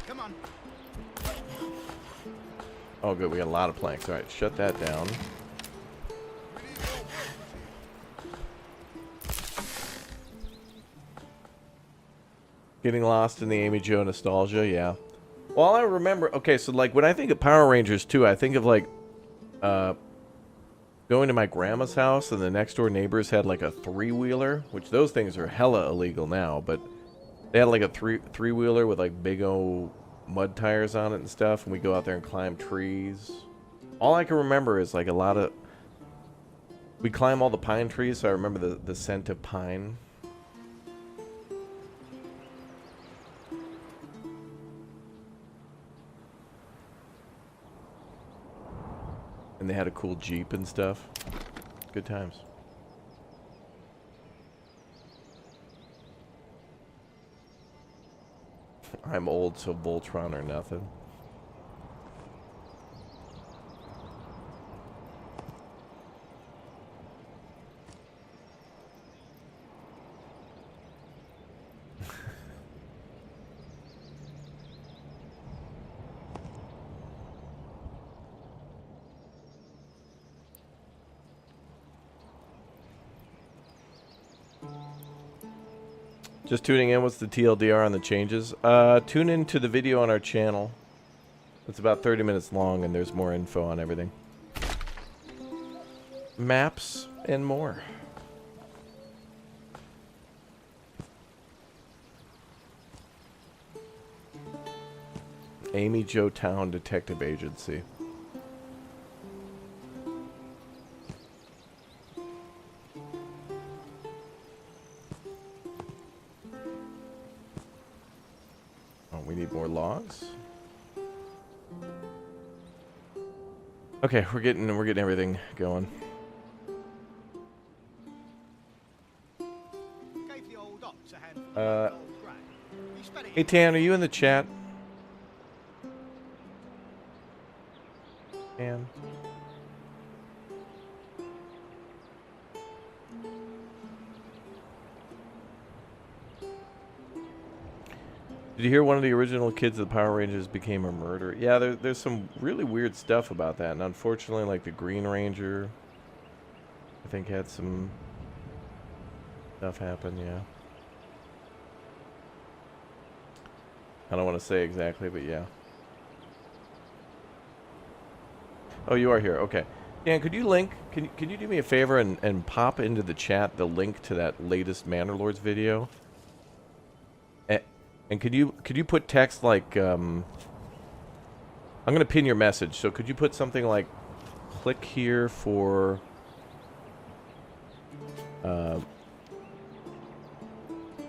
Come on. Oh good, we got a lot of planks. Alright, shut that down. Getting lost in the Amy Jo nostalgia, yeah. Well, I remember, okay, so like when I think of Power Rangers too, I think of like going to my grandma's house and the next door neighbors had like a 3-wheeler, which those things are hella illegal now, but they had like a three-wheeler with like big old mud tires on it and stuff, and we go out there and climb trees. All I can remember is like a lot of... We climb all the pine trees, so I remember the scent of pine. And they had a cool Jeep and stuff. Good times. I'm old, so Voltron or nothing. Just tuning in, what's the TLDR on the changes? Tune into the video on our channel. It's about 30 minutes long and there's more info on everything. Maps and more. Amy Jo Town Detective Agency. Oh, we need more logs. Okay, we're getting everything going. Gave the old ox a handful of months old grey. He spent it Hey in Tan, are you in the chat? Tan. Did you hear one of the original kids of the Power Rangers became a murderer? Yeah, there's some really weird stuff about that, and unfortunately, like the Green Ranger, I think had some stuff happen. Yeah, I don't want to say exactly, but yeah. Oh, you are here. Okay, Dan, could you link? Can you do me a favor and pop into the chat the link to that latest Manor Lords video? And could you put text like I'm gonna pin your message, so could you put something like click here for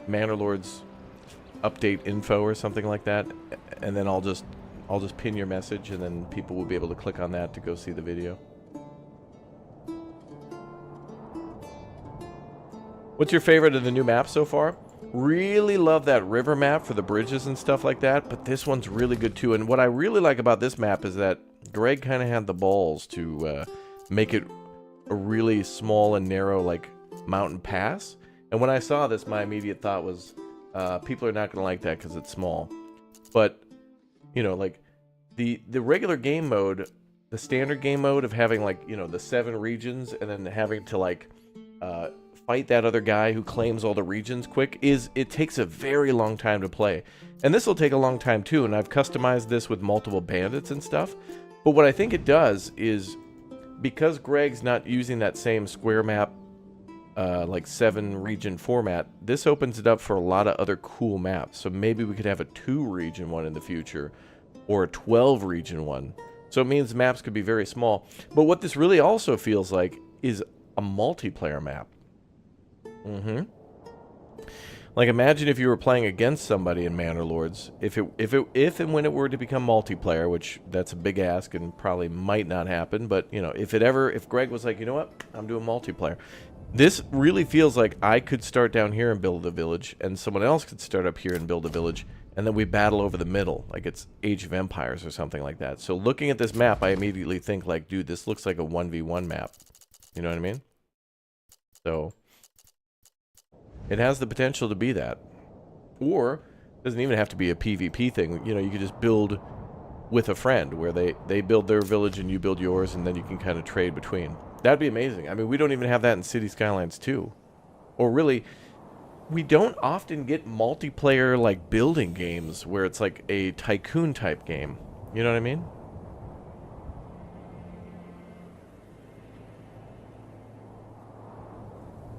Manor Lords update info or something like that, and then I'll just pin your message, and then people will be able to click on that to go see the video. What's your favorite of the new map so far? Really love that river map for the bridges and stuff like that, but this one's really good too. And what I really like about this map is that Greg kind of had the balls to make it a really small and narrow, like, mountain pass. And when I saw this, my immediate thought was, people are not going to like that because it's small. But, you know, like, the regular game mode, the standard game mode of having, like, you know, the 7 regions and then having to, like, fight that other guy who claims all the regions quick, it takes a very long time to play. And this will take a long time too, and I've customized this with multiple bandits and stuff. But what I think it does is, because Greg's not using that same square map, like 7 region format, this opens it up for a lot of other cool maps. So maybe we could have a 2 region one in the future, or a 12 region one. So it means maps could be very small. But what this really also feels like is a multiplayer map. Like, imagine if you were playing against somebody in Manor Lords, if and when it were to become multiplayer, which that's a big ask and probably might not happen, but you know, if Greg was like, you know what, I'm doing multiplayer, this really feels like I could start down here and build a village, and someone else could start up here and build a village, and then we battle over the middle, like it's Age of Empires or something like that. So looking at this map, I immediately think like, dude, this looks like a 1v1 map. You know what I mean? So it has the potential to be that. Or it doesn't even have to be a PvP thing. You know, you could just build with a friend where they build their village and you build yours, and then you can kind of trade between. That'd be amazing. I mean, we don't even have that in City Skylines 2. Or really, we don't often get multiplayer like building games where it's like a tycoon type game. You know what I mean?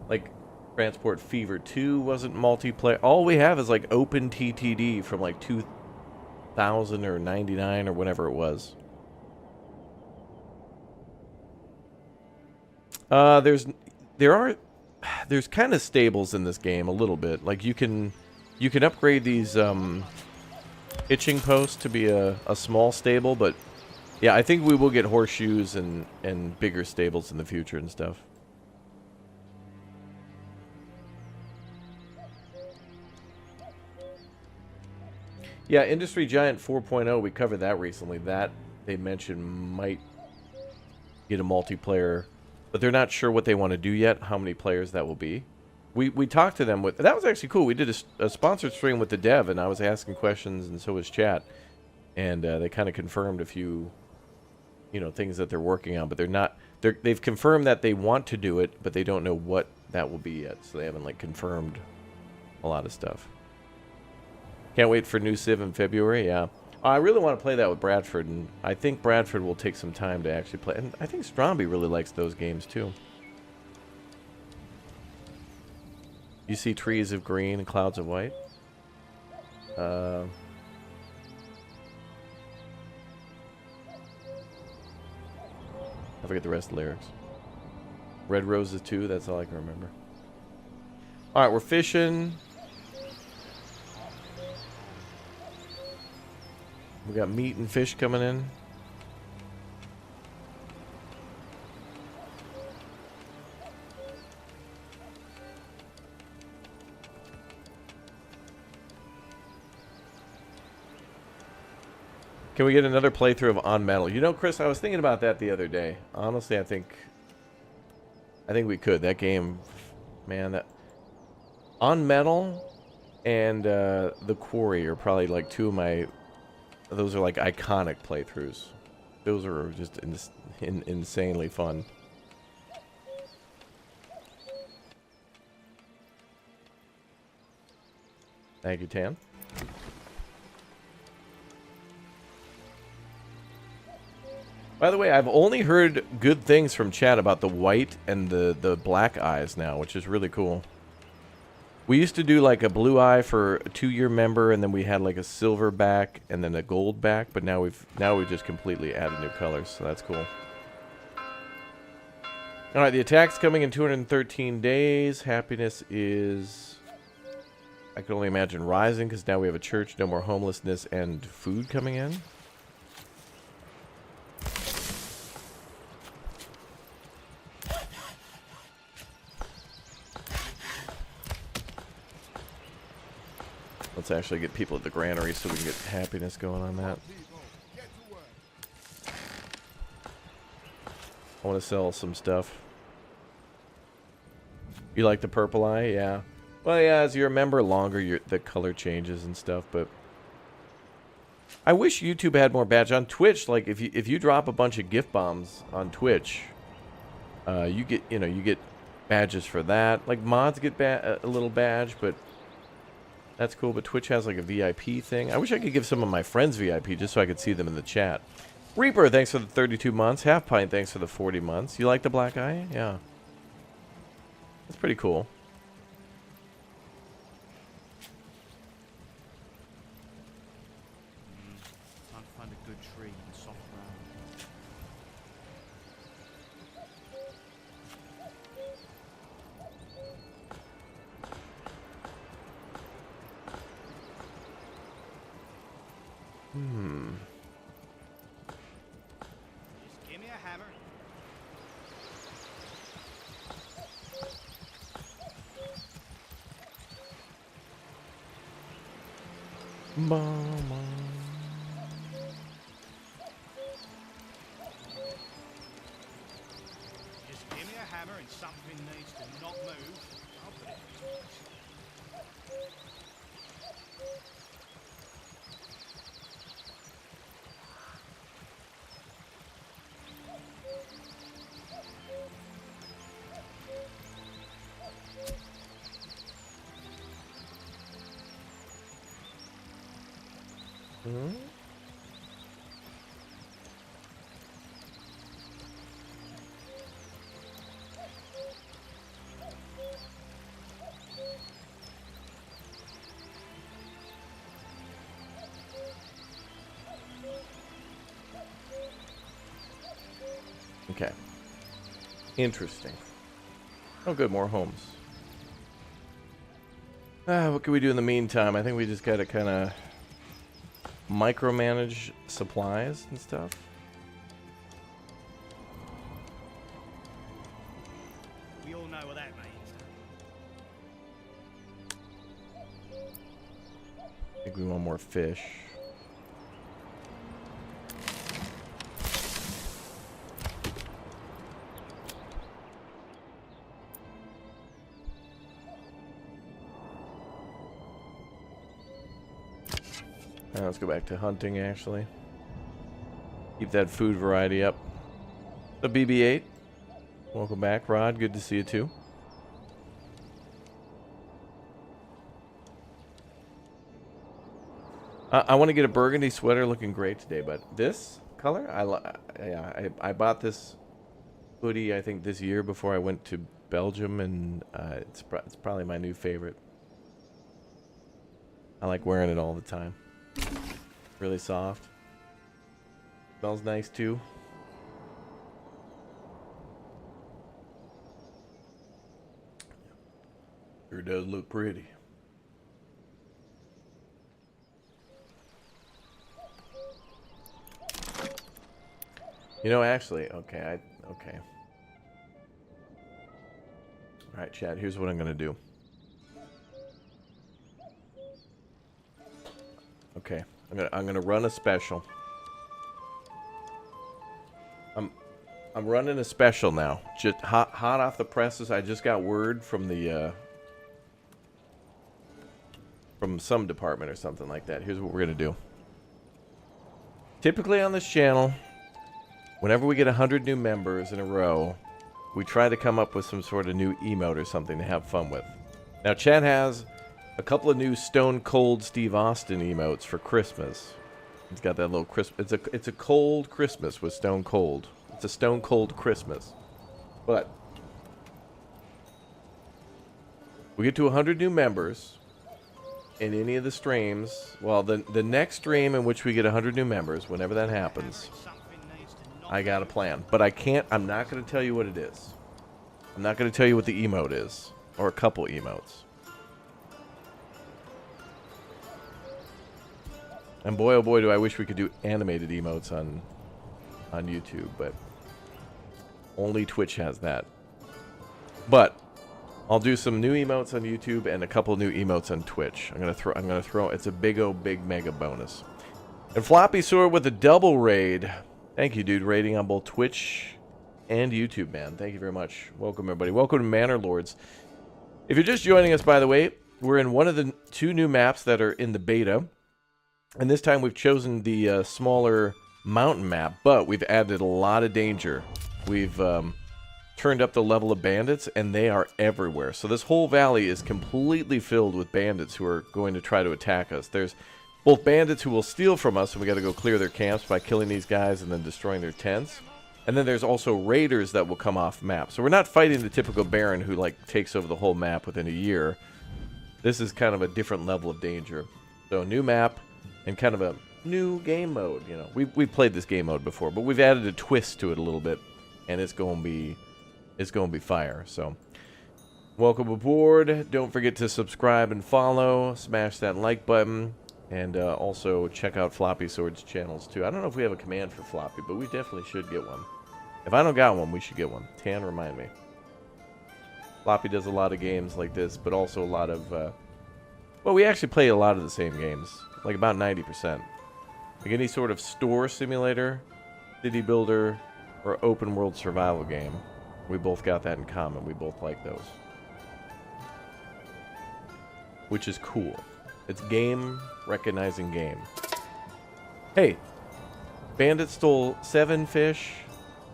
Like Transport Fever 2 wasn't multiplayer. All we have is like open TTD from like 2000 or 99 or whenever it was. There's kind of stables in this game a little bit. Like you can upgrade these hitching posts to be a small stable, but yeah, I think we will get horseshoes and bigger stables in the future and stuff. Yeah, Industry Giant 4.0, we covered that recently. That, they mentioned, might get a multiplayer, but they're not sure what they want to do yet, how many players that will be. We talked to them with... That was actually cool. We did a sponsored stream with the dev, and I was asking questions, and so was chat. And they kind of confirmed a few, you know, things that they're working on, but they're not... They've confirmed that they want to do it, but they don't know what that will be yet, so they haven't, like, confirmed a lot of stuff. Can't wait for new Civ in February, yeah. I really want to play that with Bradford, and I think Bradford will take some time to actually play. And I think Stromby really likes those games, too. You see trees of green and clouds of white? I forget the rest of the lyrics. Red roses too, that's all I can remember. Alright, we're fishing. We got meat and fish coming in. Can we get another playthrough of On Metal? You know, Chris, I was thinking about that the other day. Honestly, I think we could. That game, man, that On Metal and The Quarry are probably like two of my. Those are like iconic playthroughs. Those are just insanely fun. Thank you, Tan. By the way, I've only heard good things from chat about the white and the black eyes now, which is really cool. We used to do like a blue eye for a 2-year member, and then we had like a silver back and then a gold back, but now we've just completely added new colors, so that's cool. All right, the attack's coming in 213 days. Happiness is, I can only imagine, rising because now we have a church, no more homelessness, and food coming in. Let's actually get people at the granary so we can get happiness going on that. I want to sell some stuff. You like the purple eye? Yeah. Well, yeah, as you remember longer, the color changes and stuff, but I wish YouTube had more badge on Twitch. Like if you drop a bunch of gift bombs on Twitch, you get badges for that. Like mods get a little badge, but that's cool. But Twitch has like a VIP thing. I wish I could give some of my friends VIP just so I could see them in the chat. Reaper, thanks for the 32 months. Half Pint, thanks for the 40 months. You like the black eye? Yeah. That's pretty cool. Time to find a good tree and soft ground. Just give me a hammer. Mama. Just give me a hammer and something needs to not move. I'll put it in its place. Okay. Interesting. Oh, good. More homes. What can we do in the meantime? I think we just gotta kind of micromanage supplies and stuff. We all know what that means. I think we want more fish. Let's go back to hunting, actually. Keep that food variety up. The BB-8. Welcome back, Rod. Good to see you, too. I want to get a burgundy sweater looking great today, but this color, I bought this hoodie, I think, this year before I went to Belgium, and it's probably my new favorite. I like wearing it all the time. Really soft. Smells nice too. Sure does look pretty. You know, actually, okay. All right, Chad, here's what I'm going to do. Okay, I'm gonna run a special. I'm running a special now. Just hot off the presses. I just got word from the from some department or something like that. Here's what we're gonna do. Typically on this channel, whenever we get 100 new members in a row, we try to come up with some sort of new emote or something to have fun with. Now, Chad has a couple of new Stone Cold Steve Austin emotes for Christmas. He's got that little Christmas. It's a cold Christmas with Stone Cold. It's a Stone Cold Christmas. But we get to 100 new members in any of the streams. Well, the next stream in which we get 100 new members, whenever that happens, I got a plan. But I'm not going to tell you what it is. I'm not going to tell you what the emote is. Or a couple emotes. And boy, oh boy, do I wish we could do animated emotes on YouTube, but only Twitch has that. But I'll do some new emotes on YouTube and a couple new emotes on Twitch. I'm gonna throw. It's a big mega bonus. And Floppy Sword with a double raid. Thank you, dude. Raiding on both Twitch and YouTube, man. Thank you very much. Welcome, everybody. Welcome to Manor Lords. If you're just joining us, by the way, we're in one of the 2 new maps that are in the beta. And this time we've chosen the smaller mountain map, but we've added a lot of danger. We've turned up the level of bandits, and they are everywhere. So this whole valley is completely filled with bandits who are going to try to attack us. There's both bandits who will steal from us, and we got to go clear their camps by killing these guys and then destroying their tents. And then there's also raiders that will come off map. So we're not fighting the typical Baron who like takes over the whole map within a year. This is kind of a different level of danger. So new map. And kind of a new game mode, you know. We've played this game mode before, but we've added a twist to it a little bit, and it's going to be fire. So, welcome aboard. Don't forget to subscribe and follow. Smash that like button, and also check out Floppy Sword's channels too. I don't know if we have a command for Floppy, but we definitely should get one. If I don't got one, we should get one. Tan, remind me. Floppy does a lot of games like this, but also a lot of. Well, we actually play a lot of the same games. Like about 90%. Like any sort of store simulator, city builder, or open world survival game. We both got that in common. We both like those. Which is cool. It's game recognizing game. Hey, bandit stole 7 fish.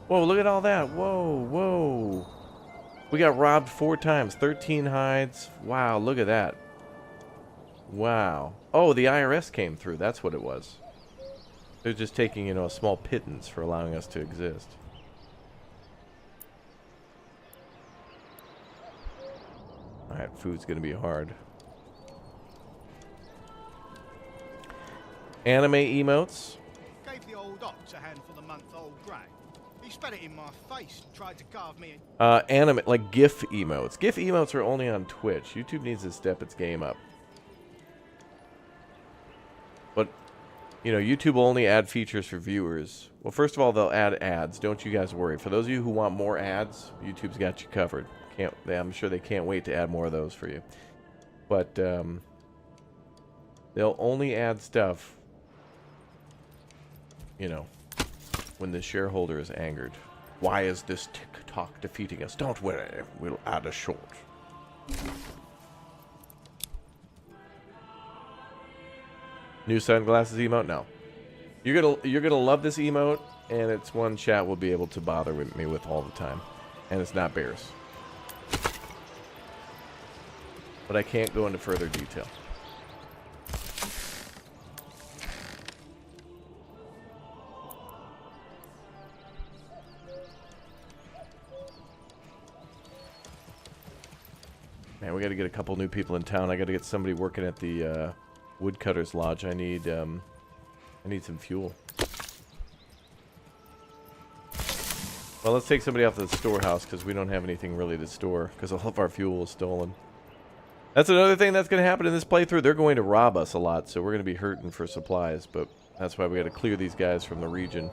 Whoa, look at all that. Whoa. We got robbed 4 times. 13 hides. Wow, look at that. Wow. Oh, the IRS came through. That's what it was. They're just taking, a small pittance for allowing us to exist. Alright, food's gonna be hard. Anime emotes. Gave the old ox a handful of month-old grey. He spat it in my face and tried to carve me. Anime, like GIF emotes. GIF emotes are only on Twitch. YouTube needs to step its game up. But, YouTube will only add features for viewers. Well, first of all, they'll add ads. Don't you guys worry. For those of you who want more ads, YouTube's got you covered. I'm sure they can't wait to add more of those for you. But, they'll only add stuff, when the shareholder is angered. Why is this TikTok defeating us? Don't worry. We'll add a short. New sunglasses emote? No. You're gonna love this emote, and it's one chat will be able to bother me with all the time. And it's not bears. But I can't go into further detail. Man, we gotta get a couple new people in town. I gotta get somebody working at the Woodcutter's Lodge. I need some fuel. Well, let's take somebody off to the storehouse because we don't have anything really to store because all of our fuel is stolen. That's another thing that's going to happen in this playthrough. They're going to rob us a lot, so we're going to be hurting for supplies, but that's why we got to clear these guys from the region.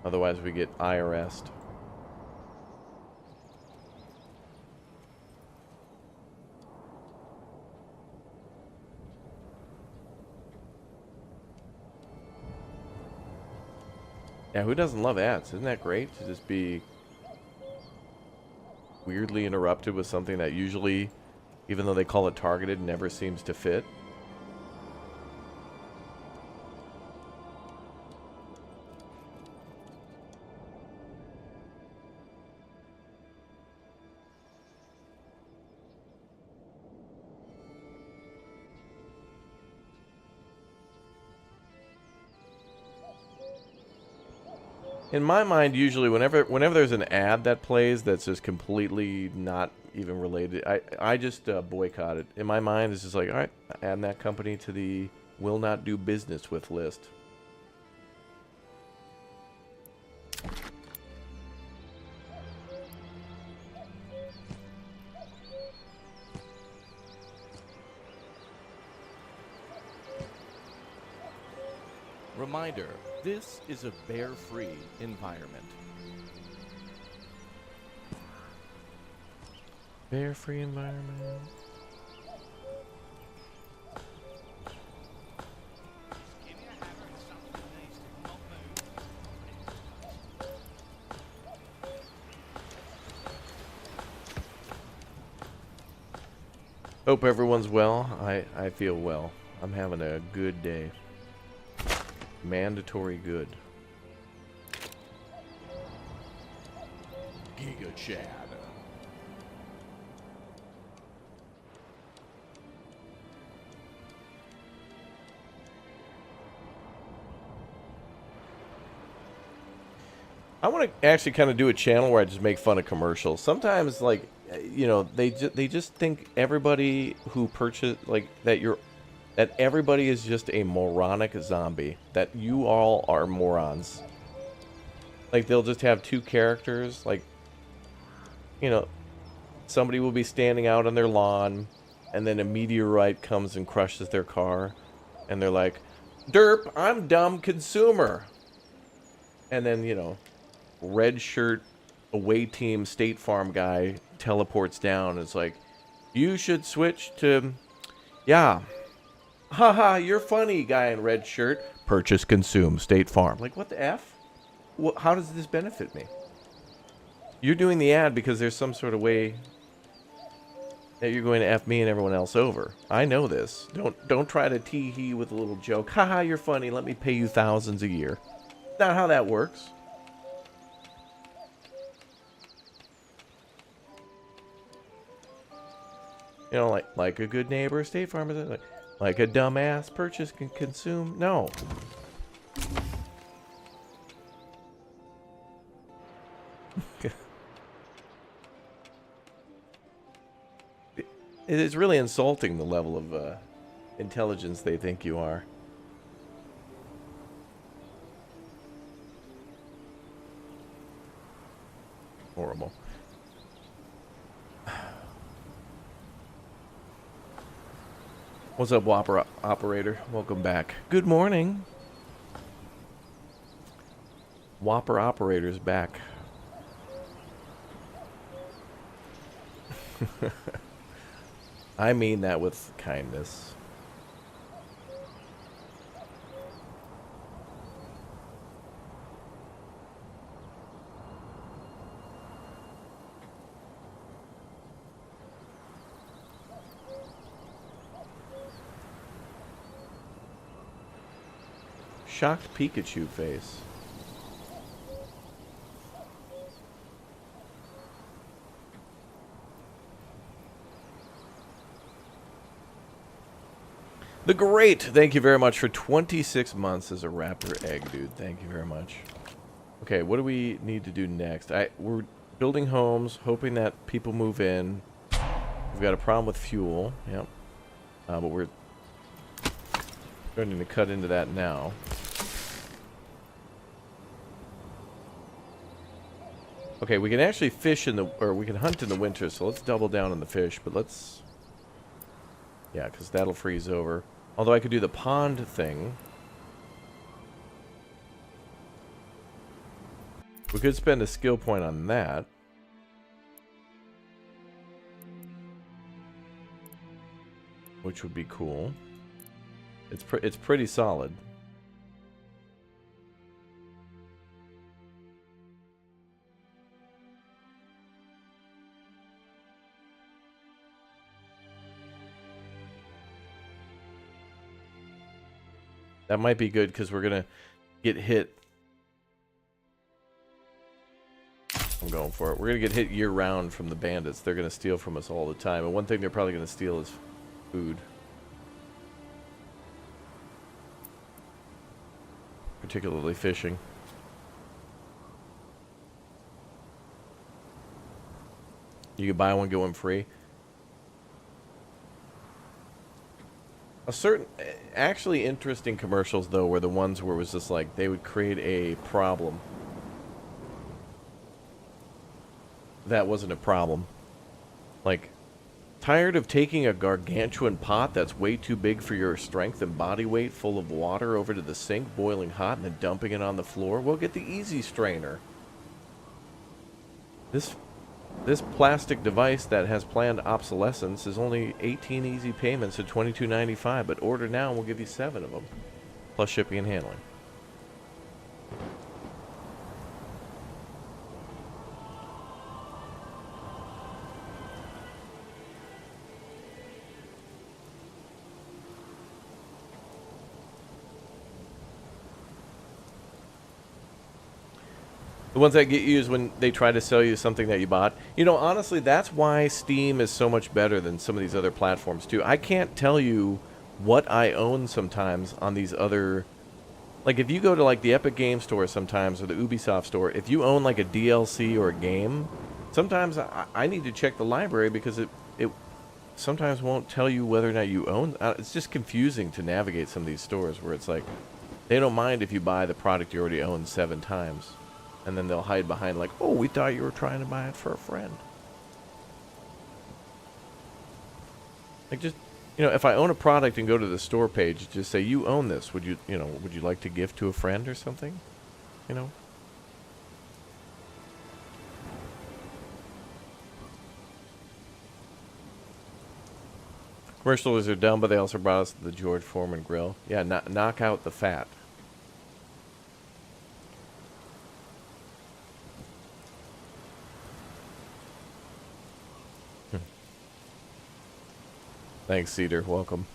Otherwise, we get IRS'd. Yeah, who doesn't love ads? Isn't that great to just be weirdly interrupted with something that usually, even though they call it targeted, never seems to fit? In my mind, usually, whenever there's an ad that plays that's just completely not even related, I just boycott it. In my mind, it's just like, all right, add that company to the will not do business with list. Reminder, this is a bear-free environment. Bear-free environment. Give me a hammer and something needs to not move. Hope everyone's well. I feel well. I'm having a good day. Mandatory good. Giga Chad. I want to actually kind of do a channel where I just make fun of commercials. Sometimes, like, you know, they just think everybody who purchase, like, that everybody is just a moronic zombie. That you all are morons. Like, they'll just have two characters. Like, you know, somebody will be standing out on their lawn, and then a meteorite comes and crushes their car, and they're like, "Derp, I'm dumb consumer." And then, you know, red shirt away team State Farm guy teleports down and is like, "You should switch to, yeah. Haha, you're funny, guy in red shirt. Purchase, consume, State Farm." Like, what the F? How does this benefit me? You're doing the ad because there's some sort of way that you're going to F me and everyone else over. I know this. Don't try to tee-hee with a little joke. Haha, you're funny. Let me pay you thousands a year. Not how that works. You know, like a good neighbor, State Farm is like a dumbass, purchase can consume. No. It is really insulting, the level of intelligence they think you are. Horrible. What's up, Whopper Operator? Welcome back. Good morning. Whopper Operator's back. I mean that with kindness. Shocked Pikachu face. The Great, thank you very much for 26 months as a raptor egg, dude. Thank you very much. Okay, what do we need to do next? We're building homes, hoping that people move in. We've got a problem with fuel, yep. But we're starting to cut into that now. Okay, we can actually fish in the, or we can hunt in the winter, so let's double down on the fish, but let's, yeah, because that'll freeze over. Although I could do the pond thing. We could spend a skill point on that. Which would be cool. It's pretty solid. That might be good because we're gonna get hit. I'm going for it. We're gonna get hit year round from the bandits. They're gonna steal from us all the time, and one thing they're probably gonna steal is food. Particularly fishing. You could buy one, get one free. A certain, actually interesting commercials though were the ones where it was just like they would create a problem that wasn't a problem. Like, tired of taking a gargantuan pot that's way too big for your strength and body weight full of water over to the sink, boiling hot, and then dumping it on the floor? Well, get the easy strainer. This plastic device that has planned obsolescence is only 18 easy payments at $22.95, but order now and we'll give you 7 of them, plus shipping and handling. The ones that get you is when they try to sell you something that you bought. You know, honestly, that's why Steam is so much better than some of these other platforms, too. I can't tell you what I own sometimes on these other... Like, if you go to, like, the Epic Game Store sometimes, or the Ubisoft Store, if you own, like, a DLC or a game, sometimes I need to check the library because it sometimes won't tell you whether or not you own... it's just confusing to navigate some of these stores where it's like, they don't mind if you buy the product you already own 7 times. And then they'll hide behind like, oh, we thought you were trying to buy it for a friend. Like, just, you know, if I own a product and go to the store page, just say, you own this. Would you, would you like to gift to a friend or something? You know? Commercials are dumb, but they also brought us the George Foreman grill. Yeah, knock out the fat. Thanks, Cedar. Welcome.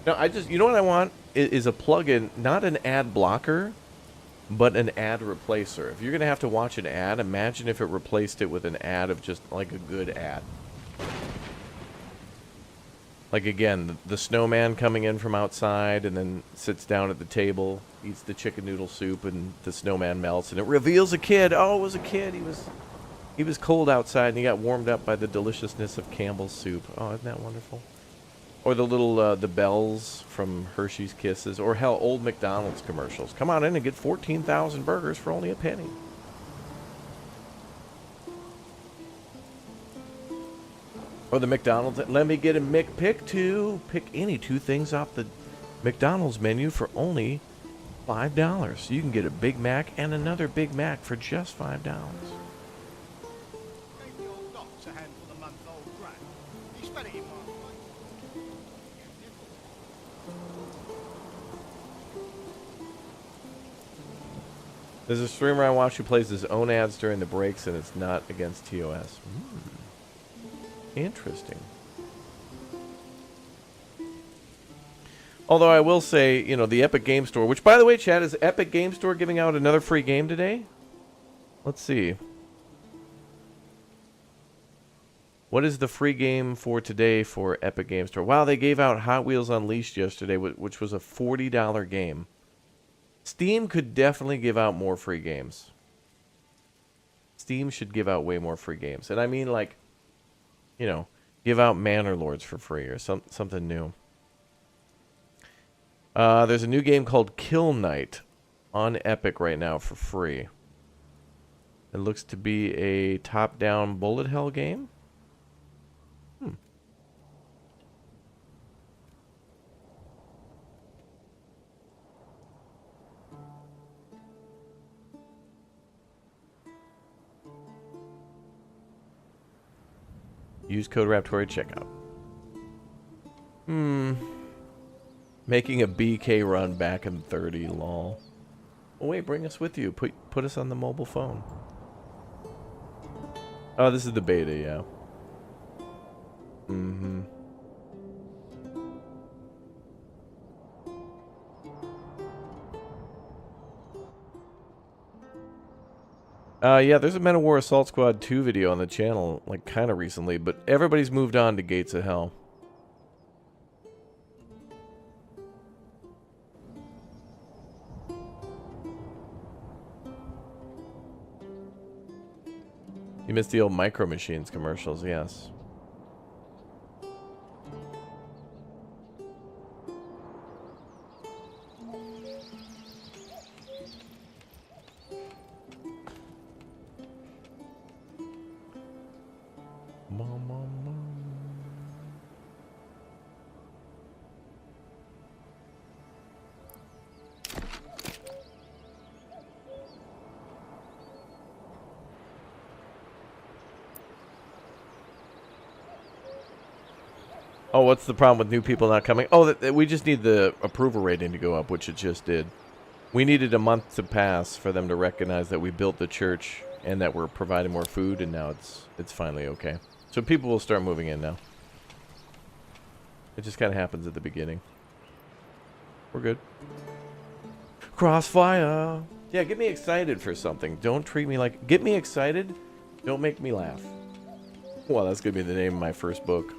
No, you know what I want is a plugin, not an ad blocker, but an ad replacer. If you're going to have to watch an ad, imagine if it replaced it with an ad of just like a good ad. Like, again, the snowman coming in from outside and then sits down at the table, eats the chicken noodle soup, and the snowman melts, and it reveals a kid. Oh, it was a kid. He was cold outside, and he got warmed up by the deliciousness of Campbell's soup. Oh, isn't that wonderful? Or the little, the bells from Hershey's Kisses. Or, hell, old McDonald's commercials. Come on in and get 14,000 burgers for only a penny. Or the McDonald's, let me get a McPick 2. Pick any 2 things off the McDonald's menu for only $5. You can get a Big Mac and another Big Mac for just $5. A handful of month-old grey. He spat it in my face. There's a streamer I watch who plays his own ads during the breaks, and it's not against TOS. Interesting. Although I will say, you know, the Epic Game Store, which, by the way, Chad, is Epic Game Store giving out another free game today? Let's see. What is the free game for today for Epic Game Store? Wow, they gave out Hot Wheels Unleashed yesterday, which was a $40 game. Steam could definitely give out more free games. Steam should give out way more free games. And I mean, like, you know, give out Manor Lords for free or something new. There's a new game called Kill Knight. on Epic right now for free. It looks to be a top-down bullet hell game. Use code Raptori at checkout. Making a BK run back in 30, lol. Oh wait, bring us with you. Put us on the mobile phone. Oh, this is the beta, yeah. Yeah, there's a Men of War Assault Squad 2 video on the channel, like, kind of recently, but everybody's moved on to Gates of Hell. You missed the old Micro Machines commercials, yes. Oh, what's the problem with new people not coming? Oh, we just need the approval rating to go up, which it just did. We needed a month to pass for them to recognize that we built the church and that we're providing more food, and now it's finally okay. So people will start moving in now. It just kind of happens at the beginning. We're good. Crossfire! Yeah, get me excited for something. Don't treat me like... Get me excited, don't make me laugh. Well, that's going to be the name of my first book.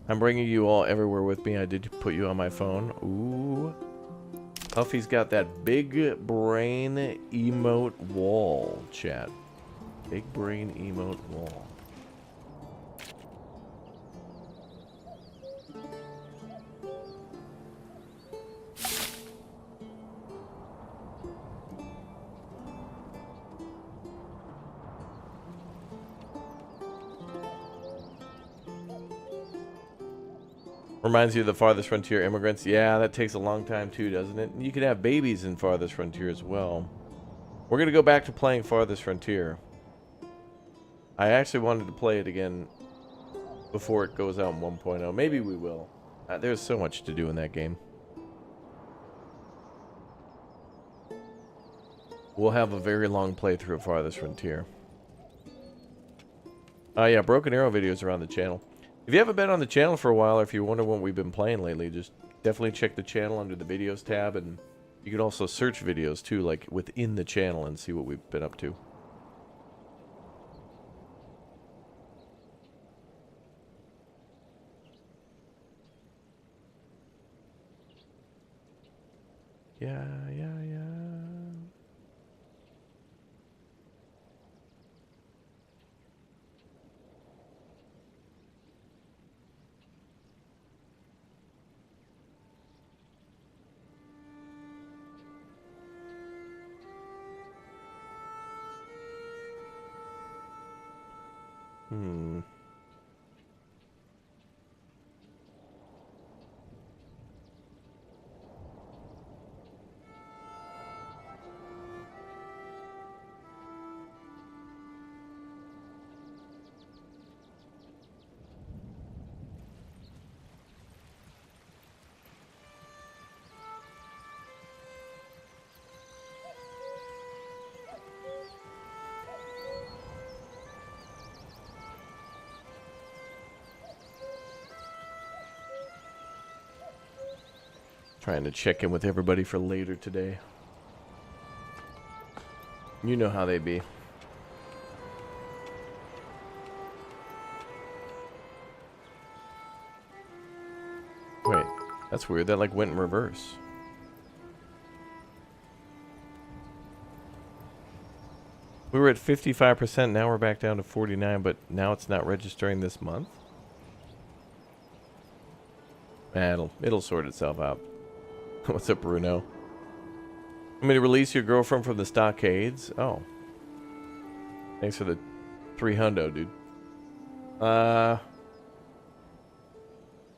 I'm bringing you all everywhere with me. I did put you on my phone. Ooh. Huffy's got that big brain emote wall, chat. Big brain emote wall. Reminds you of the Farthest Frontier Immigrants. Yeah, that takes a long time too, doesn't it? You can have babies in Farthest Frontier as well. We're going to go back to playing Farthest Frontier. I actually wanted to play it again before it goes out in 1.0. Maybe we will. There's so much to do in that game. We'll have a very long playthrough of Farthest Frontier. Yeah, Broken Arrow videos are on the channel. If you haven't been on the channel for a while, or if you wonder what we've been playing lately, just definitely check the channel under the videos tab, and you can also search videos too, like within the channel, and see what we've been up to. Yeah. Trying to check in with everybody for later today. You know how they be. Wait, that's weird. That like went in reverse. We were at 55%. Now we're back down to 49, but now it's not registering this month. It'll sort itself out. What's up, Bruno? I'm gonna release your girlfriend from the stockades. Oh, thanks for the 300, dude.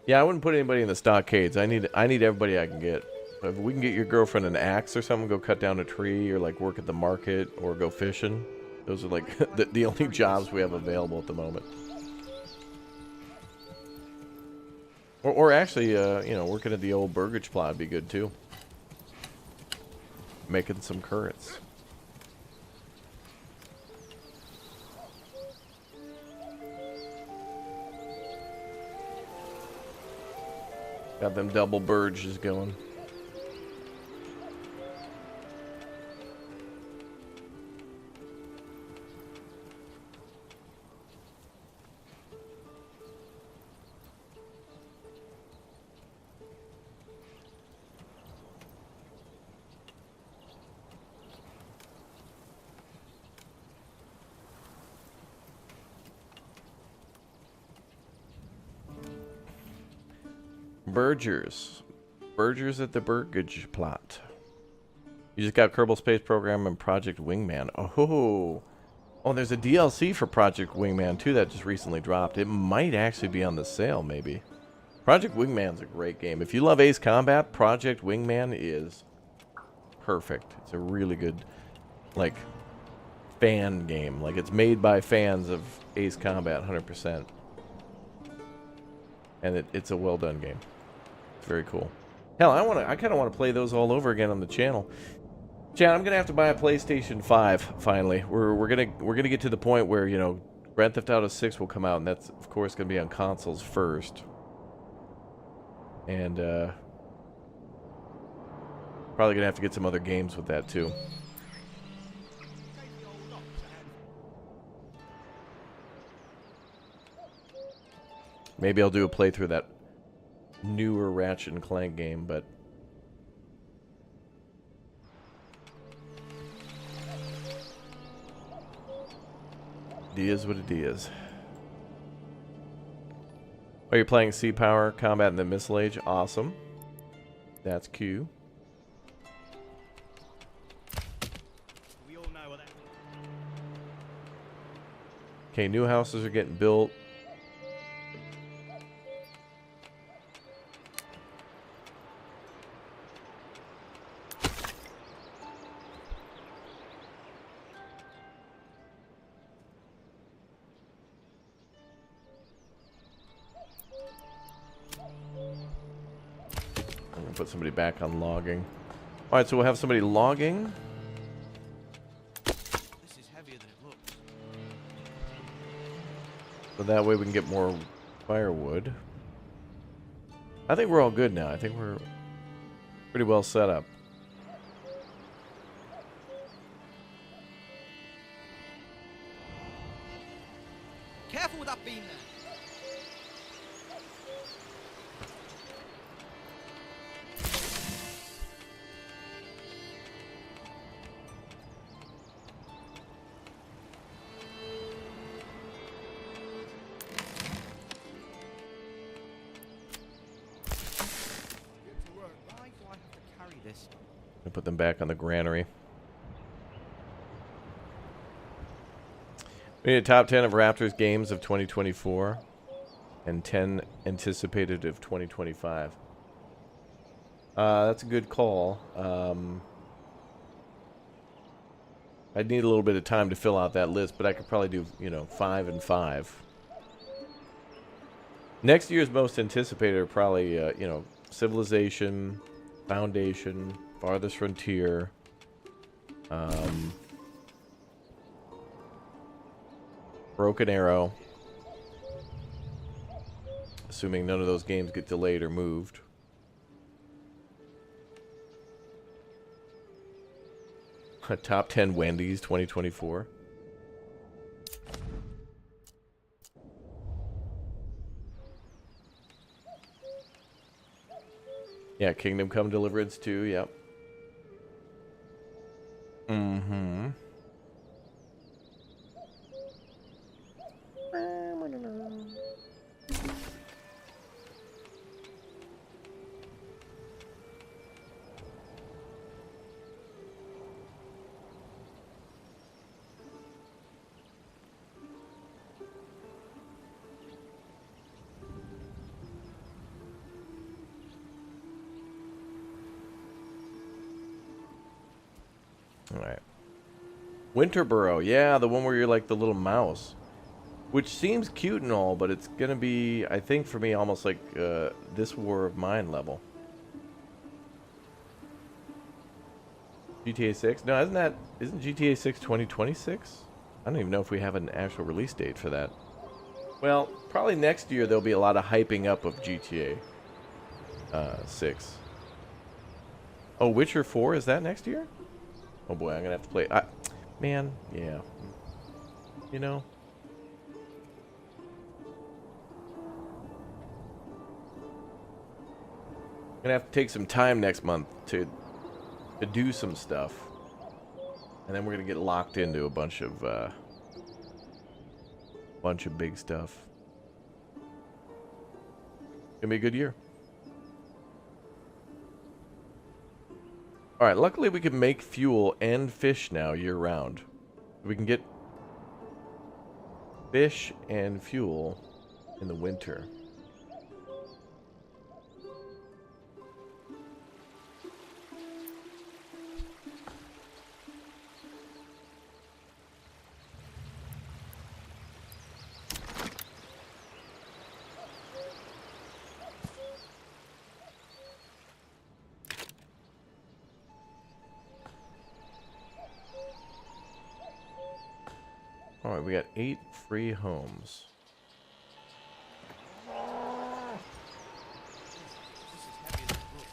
Yeah, I wouldn't put anybody in the stockades. I need everybody I can get. If we can get your girlfriend an axe or something, go cut down a tree, or like work at the market, or go fishing. Those are like the only jobs we have available at the moment. Or actually, you know, working at the old burgage plot would be good too. Making some currents. Got them double burges going. Burgers at the Burgage plot. You just got Kerbal Space Program and Project Wingman. Oh, there's a DLC for Project Wingman too that just recently dropped. It might actually be on the sale, maybe. Project Wingman's a great game. If you love Ace Combat, Project Wingman is perfect. It's a really good, like, fan game. Like, it's made by fans of Ace Combat, 100%. And it's a well done game. It's very cool. Hell, I kind of want to play those all over again on the channel. Chad, I'm gonna have to buy a PlayStation 5 finally. We're gonna get to the point where, you know, Grand Theft Auto 6 will come out, and that's of course gonna be on consoles first. And probably gonna have to get some other games with that too. Maybe I'll do a playthrough of that newer Ratchet and Clank game, but it is what it is. Oh, you're playing Sea Power Combat in the Missile Age? Awesome. That's Q. We all know what that. Okay, new houses are getting built. I'm gonna put somebody back on logging. All right, so we'll have somebody logging. This is heavier than it looks. So that way we can get more firewood. I think we're all good now. I think we're pretty well set up. Careful with that beam there. Why do I have to carry this? And put them back on the granary. We need a top 10 of Raptors games of 2024 and 10 anticipated of 2025. That's a good call. I'd need a little bit of time to fill out that list, but I could probably do, you know, 5 and 5. Next year's most anticipated are probably, you know, Civilization, Foundation, Farthest Frontier, Broken Arrow, assuming none of those games get delayed or moved. Top 10 Wendy's 2024. Yeah, Kingdom Come Deliverance 2, yep. Mm-hmm. All right. Winterboro, yeah, the one where you're like the little mouse, which seems cute and all, but it's gonna be, I think, for me, almost like this War of Mine level. GTA 6? No, isn't GTA 6 2026? I don't even know if we have an actual release date for that. Well, probably next year there'll be a lot of hyping up of GTA 6. Oh, Witcher 4, is that next year? Oh boy, I'm gonna have to play. Man, yeah. You know? I'm gonna have to take some time next month to do some stuff. And then we're gonna get locked into a bunch of big stuff. Gonna be a good year. Alright, luckily we can make fuel and fish now year-round. We can get fish and fuel in the winter. Alright, we got 8 free homes. This is heavy as it looks.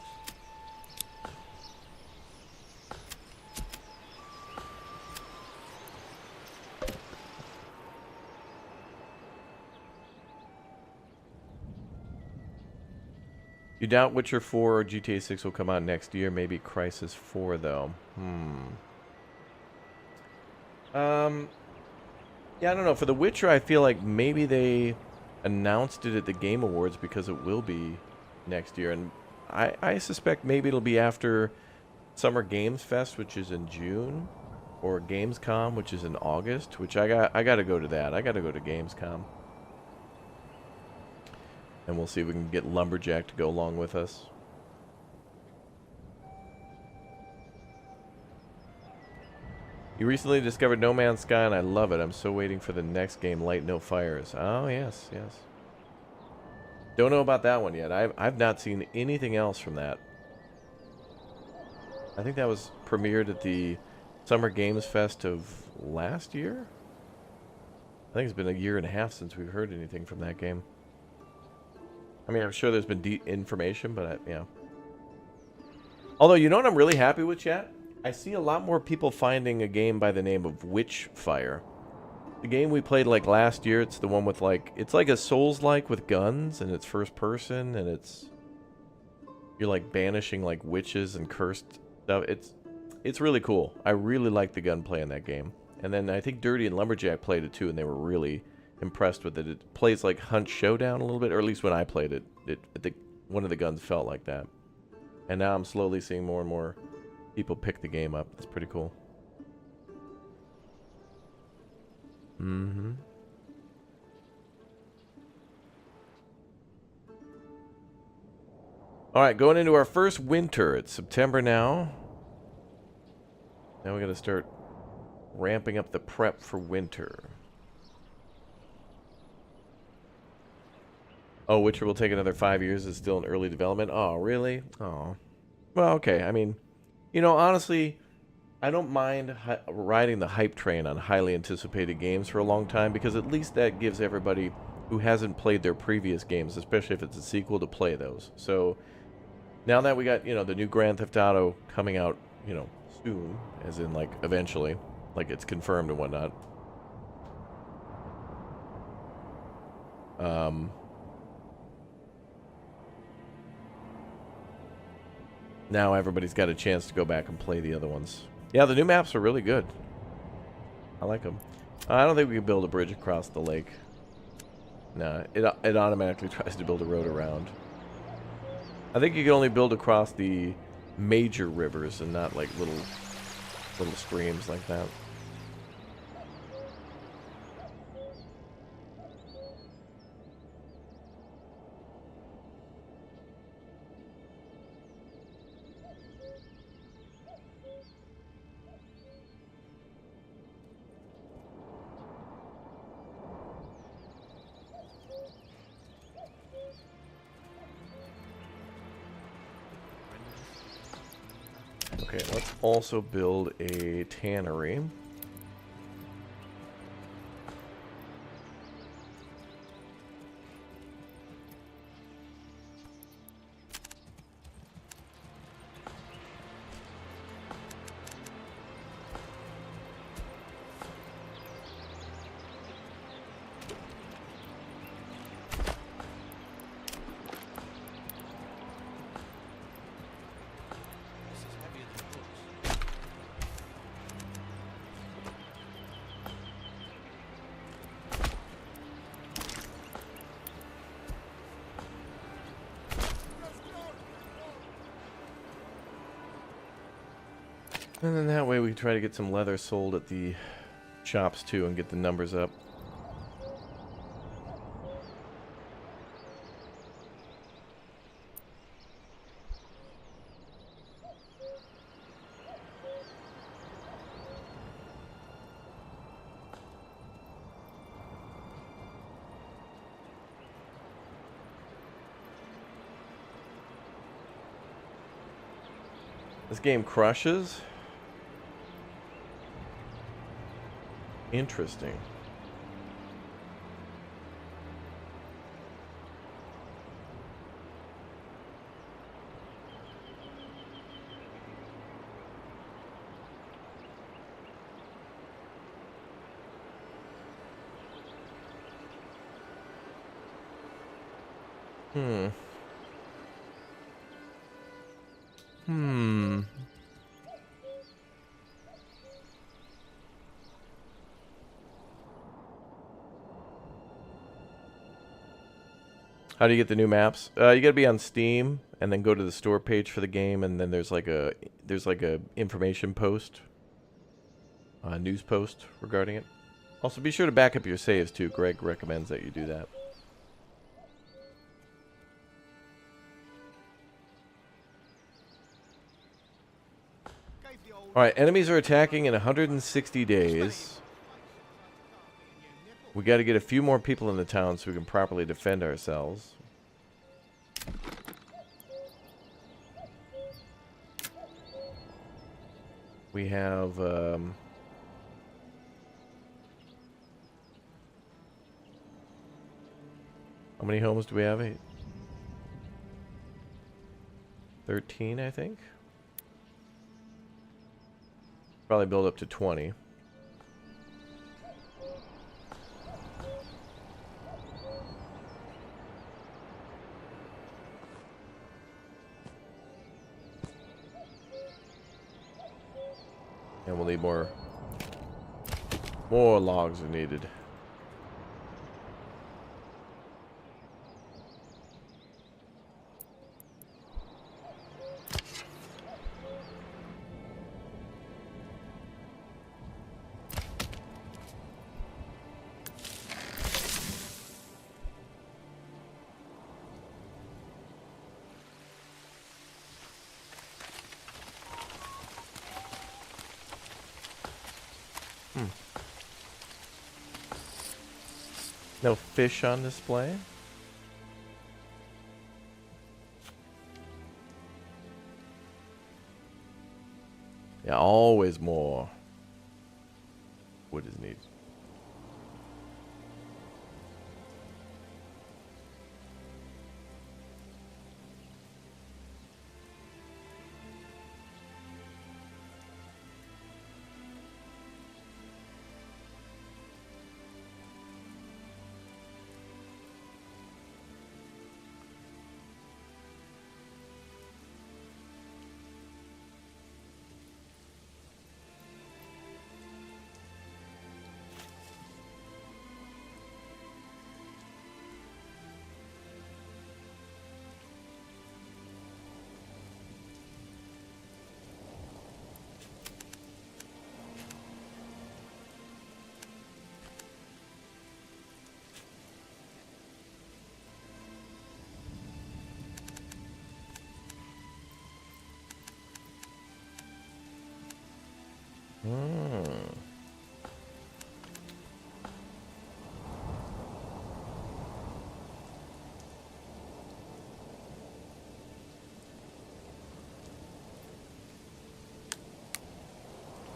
You doubt Witcher 4 or GTA 6 will come out next year? Maybe Crisis 4, though. Yeah, I don't know. For The Witcher, I feel like maybe they announced it at the Game Awards because it will be next year. And I suspect maybe it'll be after Summer Games Fest, which is in June, or Gamescom, which is in August, which I got to go to that. I got to go to Gamescom. And we'll see if we can get Lumberjack to go along with us. You recently discovered No Man's Sky, and I love it. I'm so waiting for the next game, Light No Fires. Oh, yes, yes. Don't know about that one yet. I've not seen anything else from that. I think that was premiered at the Summer Games Fest of last year? I think it's been a year and a half since we've heard anything from that game. I mean, I'm sure there's been information, but yeah. Although, you know what I'm really happy with, chat? I see a lot more people finding a game by the name of Witchfire. The game we played like last year, it's the one with like, it's like a Souls-like with guns, and it's first person, and you're like banishing like witches and cursed stuff. It's really cool. I really like the gunplay in that game. And then I think Dirty and Lumberjack played it too, and they were really impressed with it. It plays like Hunt Showdown a little bit, or at least when I played it, one of the guns felt like that. And now I'm slowly seeing more and more people pick the game up. It's pretty cool. Alright, going into our first winter. It's September now. Now we're going to start ramping up the prep for winter. Oh, Witcher will take another 5 years. It's still in early development. Oh, really? Oh. Well, okay. I mean, you know, honestly, I don't mind riding the hype train on highly anticipated games for a long time, because at least that gives everybody who hasn't played their previous games, especially if it's a sequel, to play those. So now that we got, you know, the new Grand Theft Auto coming out, you know, soon, as in like eventually, like it's confirmed and whatnot. Now everybody's got a chance to go back and play the other ones. Yeah, the new maps are really good. I like them. I don't think we can build a bridge across the lake. Nah, it automatically tries to build a road around. I think you can only build across the major rivers and not like little streams like that. Okay, let's also build a tannery. This is heavier than it looks. And then that way we can try to get some leather sold at the shops too and get the numbers up. This game crushes. Interesting. Hmm. How do you get the new maps? You gotta be on Steam and then go to the store page for the game, and then there's like a information post, news post regarding it. Also, be sure to back up your saves too. Greg recommends that you do that. Gave the old All right, enemies are attacking in 160 days. We got to get a few more people in the town so we can properly defend ourselves. We have how many homes do we have? 13, I think. Probably build up to 20. And we'll need more logs are needed. No fish on display? Yeah, always more wood is needed.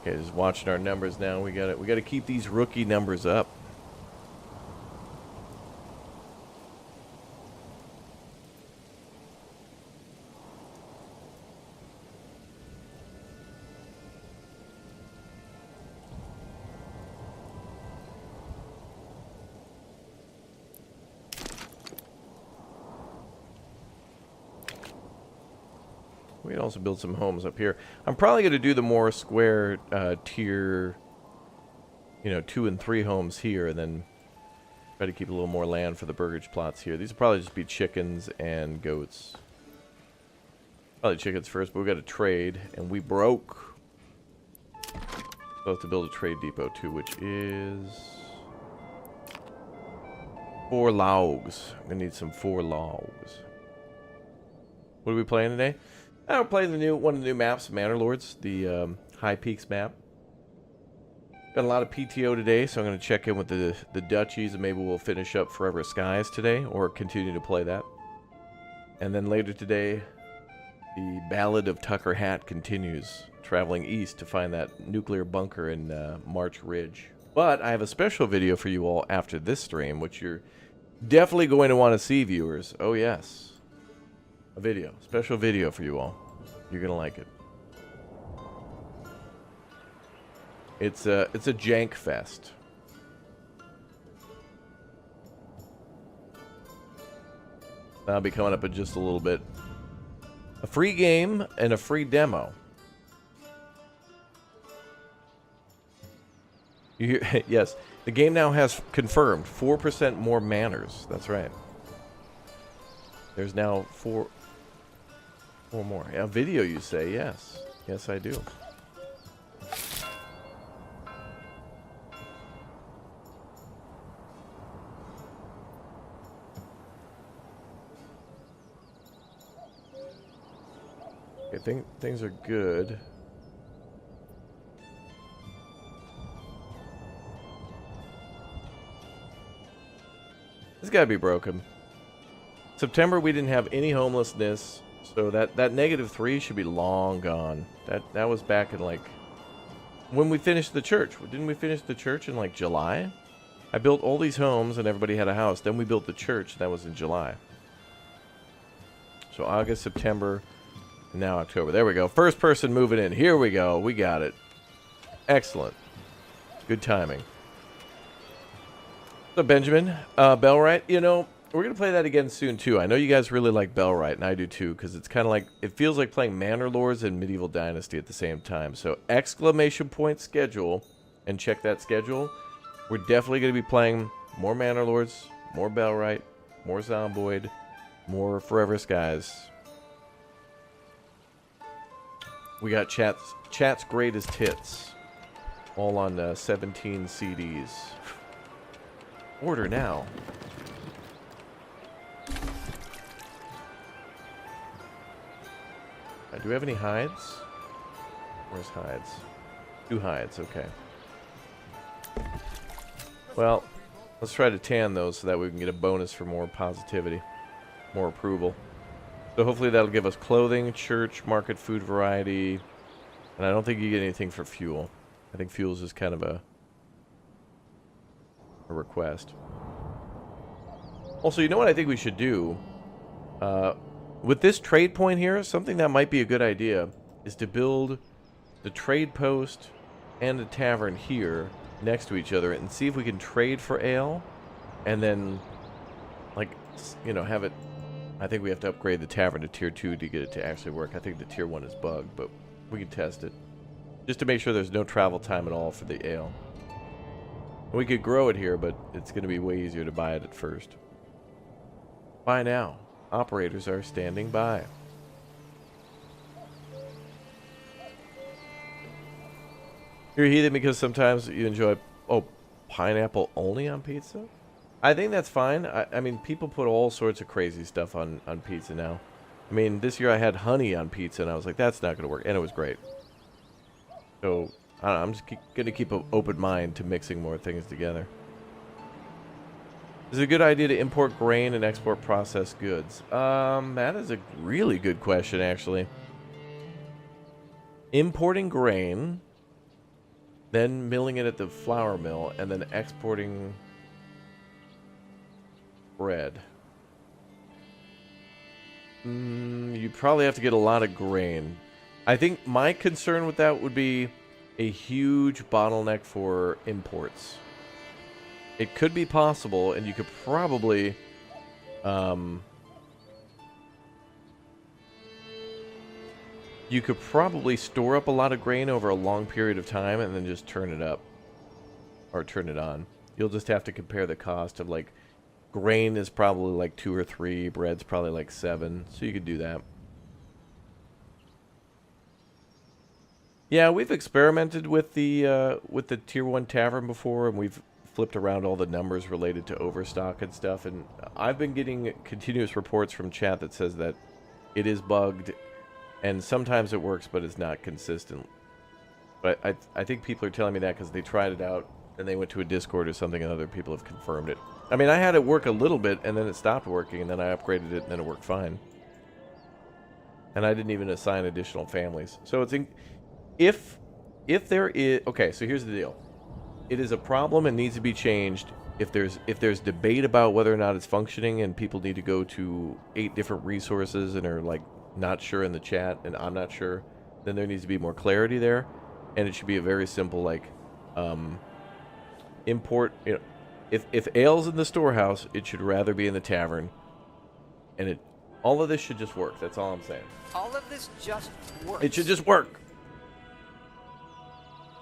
Okay, just watching our numbers now. We got to keep these rookie numbers up. We can also build some homes up here. I'm probably going to do the more square tier, 2 and 3 homes here, and then try to keep a little more land for the burgage plots here. These will probably just be chickens and goats. Probably chickens first, but we got to trade, and we broke. So have to build a trade depot too, which is 4 logs. I'm gonna need some 4 logs. What are we playing today? I'm playing one of the new maps, Manor Lords, the High Peaks map. Got a lot of PTO today, so I'm going to check in with the Duchies, and maybe we'll finish up Forever Skies today, or continue to play that. And then later today, the Ballad of Tucker Hat continues, traveling east to find that nuclear bunker in March Ridge. But I have a special video for you all after this stream, which you're definitely going to want to see, viewers. Oh yes. A video. Special video for you all. You're going to like it. It's a jank fest. That'll be coming up in just a little bit. A free game and a free demo. You hear, yes, the game now has confirmed 4% more manors. That's right. There's now 4 more. A video, you say? Yes. Yes, I do. Okay, things are good. This gotta be broken. September, we didn't have any homelessness, so that -3 should be long gone. That was back in, like, when we finished the church. Didn't we finish the church in, like, July? I built all these homes and everybody had a house. Then we built the church, and that was in July. So August, September, and now October. There we go. First person moving in. Here we go. We got it. Excellent. Good timing. So Benjamin, Bellwright, we're going to play that again soon, too. I know you guys really like Bellwright, and I do, too, because it's kind of like, it feels like playing Manor Lords and Medieval Dynasty at the same time. So, exclamation point schedule, and check that schedule. We're definitely going to be playing more Manor Lords, more Bellwright, more Zomboid, more Forever Skies. We got chat's greatest hits, all on 17 CDs. Order now. Do we have any hides? Where's hides? 2 hides, okay. Well, let's try to tan those so that we can get a bonus for more positivity, more approval. So hopefully that'll give us clothing, church, market, food variety, and I don't think you get anything for fuel. I think fuel is just kind of a request. Also, you know what I think we should do? With this trade point here, something that might be a good idea is to build the trade post and the tavern here next to each other and see if we can trade for ale and then, like, have it. I think we have to upgrade the tavern to tier 2 to get it to actually work. I think the tier 1 is bugged, but we can test it just to make sure there's no travel time at all for the ale. We could grow it here, but it's going to be way easier to buy it at first. Buy now. Operators are standing by. You're a heathen because sometimes you enjoy, pineapple only on pizza? I think that's fine. I mean, people put all sorts of crazy stuff on pizza now. I mean, this year I had honey on pizza, and I was like, that's not going to work. And it was great. So, I don't know, I'm just going to keep an open mind to mixing more things together. Is it a good idea to import grain and export processed goods? That is a really good question, actually. Importing grain then milling it at the flour mill, and then exporting bread. You'd probably have to get a lot of grain. I think my concern with that would be a huge bottleneck for imports. It could be possible, and you could probably store up a lot of grain over a long period of time and then just turn it up or turn it on. You'll just have to compare the cost of, like, grain is probably like 2 or 3, bread's probably like 7, so you could do that. Yeah, we've experimented with the Tier 1 tavern before, and we've flipped around all the numbers related to overstock and stuff, and I've been getting continuous reports from chat that says that it is bugged, and sometimes it works, but it's not consistent. But I think people are telling me that because they tried it out, and they went to a Discord or something, and other people have confirmed it. I mean, I had it work a little bit, and then it stopped working, and then I upgraded it, and then it worked fine. And I didn't even assign additional families. So it's if there is... Okay, so here's the deal. It is a problem and needs to be changed if there's debate about whether or not it's functioning, and people need to go to 8 different resources and are, like, not sure in the chat, and I'm not sure, then there needs to be more clarity there, and it should be a very simple, like, import, you know, if ale's in the storehouse, it should rather be in the tavern, and all of this should just work. That's all I'm saying. All of this just works. It should just work.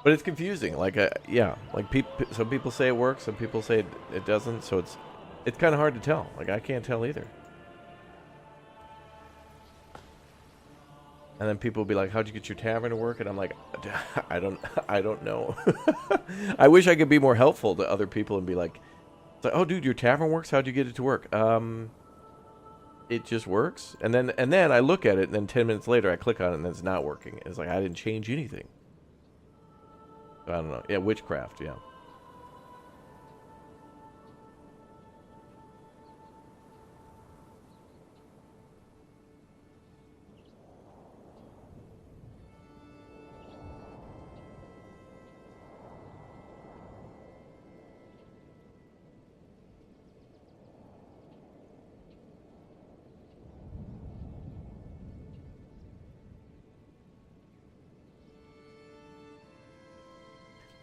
But it's confusing. Like, yeah, like some people say it works, some people say it doesn't. So it's kind of hard to tell. Like, I can't tell either. And then people will be like, "How'd you get your tavern to work?" And I'm like, I don't know. I wish I could be more helpful to other people and be like, "Oh, dude, your tavern works. How'd you get it to work?" It just works. And then I look at it, and then 10 minutes later I click on it, and it's not working. It's like I didn't change anything. I don't know. Yeah, witchcraft. Yeah.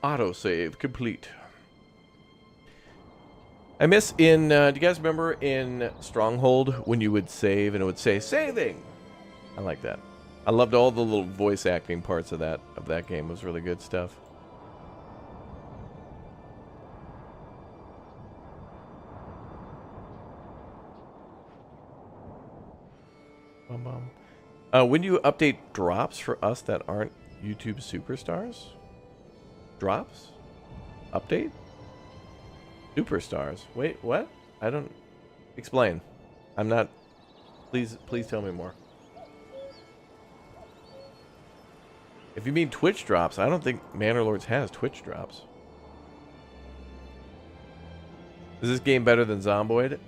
Autosave complete. I miss in, do you guys remember in Stronghold when you would save and it would say saving? I like that. I loved all the little voice acting parts of that game. It was really good stuff. When do you update drops for us that aren't YouTube superstars? Drops? Update? Superstars. Wait, what? I don't... Explain. I'm not... Please tell me more. If you mean Twitch drops, I don't think Manor Lords has Twitch drops. Is this game better than Zomboid?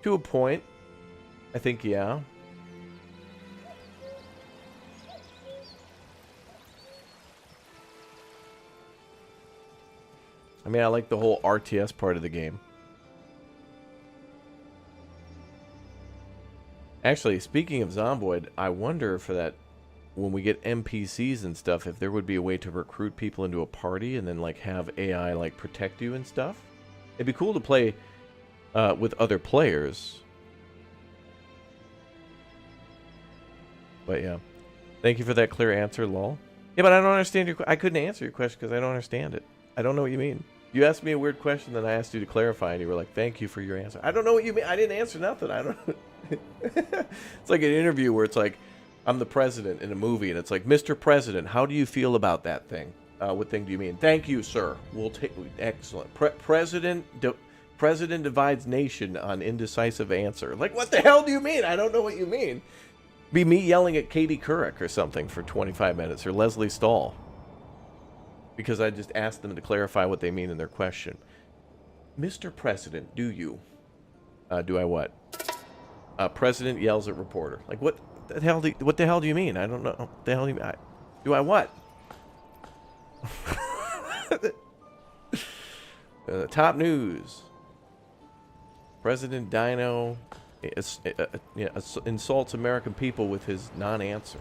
To a point. I think, yeah. I mean, I like the whole RTS part of the game. Actually, speaking of Zomboid, I wonder for that, when we get NPCs and stuff, if there would be a way to recruit people into a party and then, like, have AI, like, protect you and stuff. It'd be cool to play with other players. But yeah, thank you for that clear answer, lol. Yeah, but I don't understand your. I couldn't answer your question because I don't understand it. I don't know what you mean. You asked me a weird question, then I asked you to clarify, and you were like, "Thank you for your answer." I don't know what you mean. I didn't answer nothing. I don't. It's like an interview where it's like, I'm the president in a movie, and it's like, "Mr. President, how do you feel about that thing? What thing do you mean?" "Thank you, sir. We'll take." Excellent. President divides nation on indecisive answer. Like, what the hell do you mean? I don't know what you mean. Be me yelling at Katie Couric or something for 25 minutes, or Leslie Stahl. Because I just asked them to clarify what they mean in their question. Mr. President, do you? Do I what? President yells at reporter. Like, what the hell do you mean? I don't know. What the hell do you mean? Do I what? Top news. President Dino insults American people with his non-answer.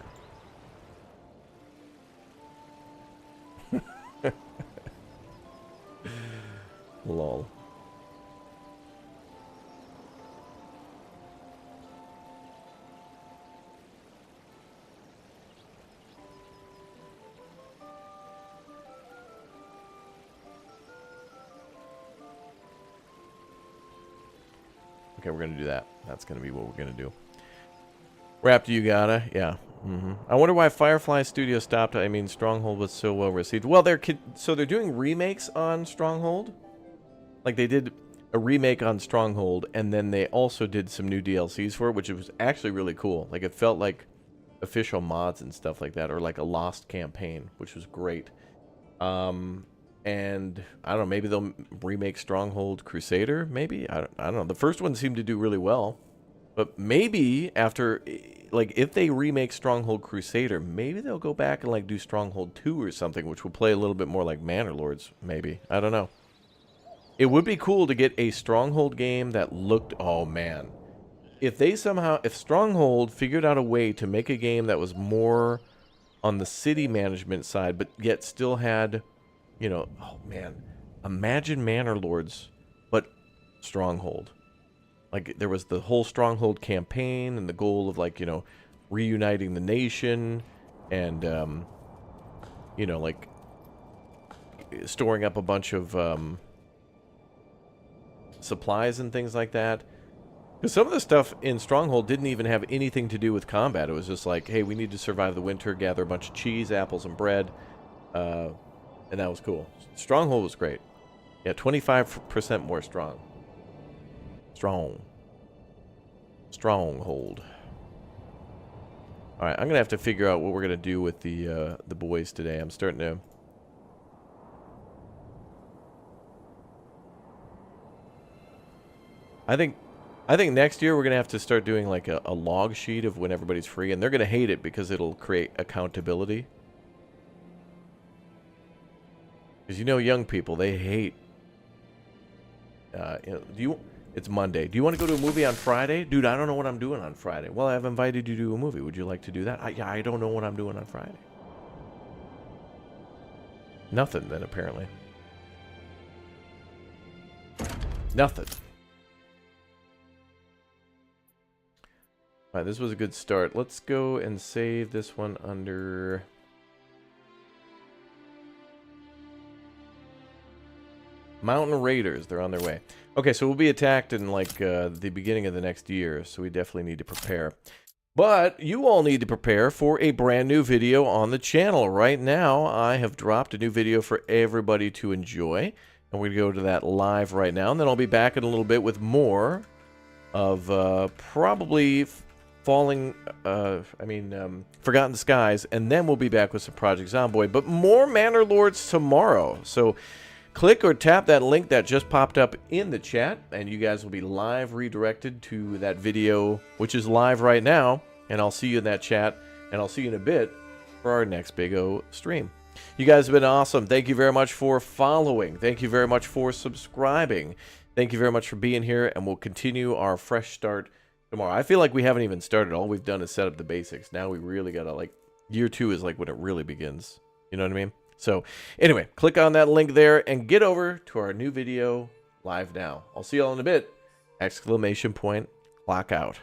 Lol. Okay, we're gonna do that. That's gonna be what we're gonna do. Raptor, you gotta, yeah. I wonder why Firefly Studio stopped. I mean, Stronghold was so well received. Well, they're doing remakes on Stronghold. Like they did a remake on Stronghold, and then they also did some new DLCs for it, which was actually really cool. Like it felt like official mods and stuff like that, or like a lost campaign, which was great. And I don't know, maybe they'll remake Stronghold Crusader. Maybe I don't know. The first one seemed to do really well, but maybe after, like, if they remake Stronghold Crusader, maybe they'll go back and like do Stronghold 2 or something, which will play a little bit more like Manor Lords. Maybe, I don't know. It would be cool to get a Stronghold game that looked, oh man, if Stronghold figured out a way to make a game that was more on the city management side, but yet still had, you know, oh man, imagine Manor Lords, but Stronghold. Like there was the whole Stronghold campaign and the goal of, like, you know, reuniting the nation and, you know, like storing up a bunch of supplies and things like that. Because some of the stuff in Stronghold didn't even have anything to do with combat. It was just like, hey, we need to survive the winter, gather a bunch of cheese, apples, and bread. And that was cool. Stronghold was great. Yeah, 25% more strong. Stronghold. Alright, I'm going to have to figure out what we're going to do with the boys today. I'm starting to... I think next year we're going to have to start doing like a log sheet of when everybody's free, and they're going to hate it because it'll create accountability. Because, you know, young people, they hate... you know, it's Monday. Do you want to go to a movie on Friday? Dude, I don't know what I'm doing on Friday. Well, I've invited you to a movie. Would you like to do that? Yeah, I don't know what I'm doing on Friday. Nothing, then, apparently. Nothing. Alright, this was a good start. Let's go and save this one under... Mountain Raiders. They're on their way. Okay, so we'll be attacked in, like, the beginning of the next year, so we definitely need to prepare. But you all need to prepare for a brand new video on the channel. Right now, I have dropped a new video for everybody to enjoy. And we're going to go to that live right now. And then I'll be back in a little bit with more of probably Forgotten Skies. And then we'll be back with some Project Zomboid. But more Manor Lords tomorrow. So click or tap that link that just popped up in the chat, and you guys will be live redirected to that video, which is live right now. And I'll see you in that chat, and I'll see you in a bit for our next Big O stream. You guys have been awesome. Thank you very much for following. Thank you very much for subscribing. Thank you very much for being here, and we'll continue our fresh start tomorrow. I feel like we haven't even started. All we've done is set up the basics. Now we really gotta, like, year 2 is like when it really begins. You know what I mean? So, anyway, click on that link there and get over to our new video live now. I'll see y'all in a bit. ! Clock out.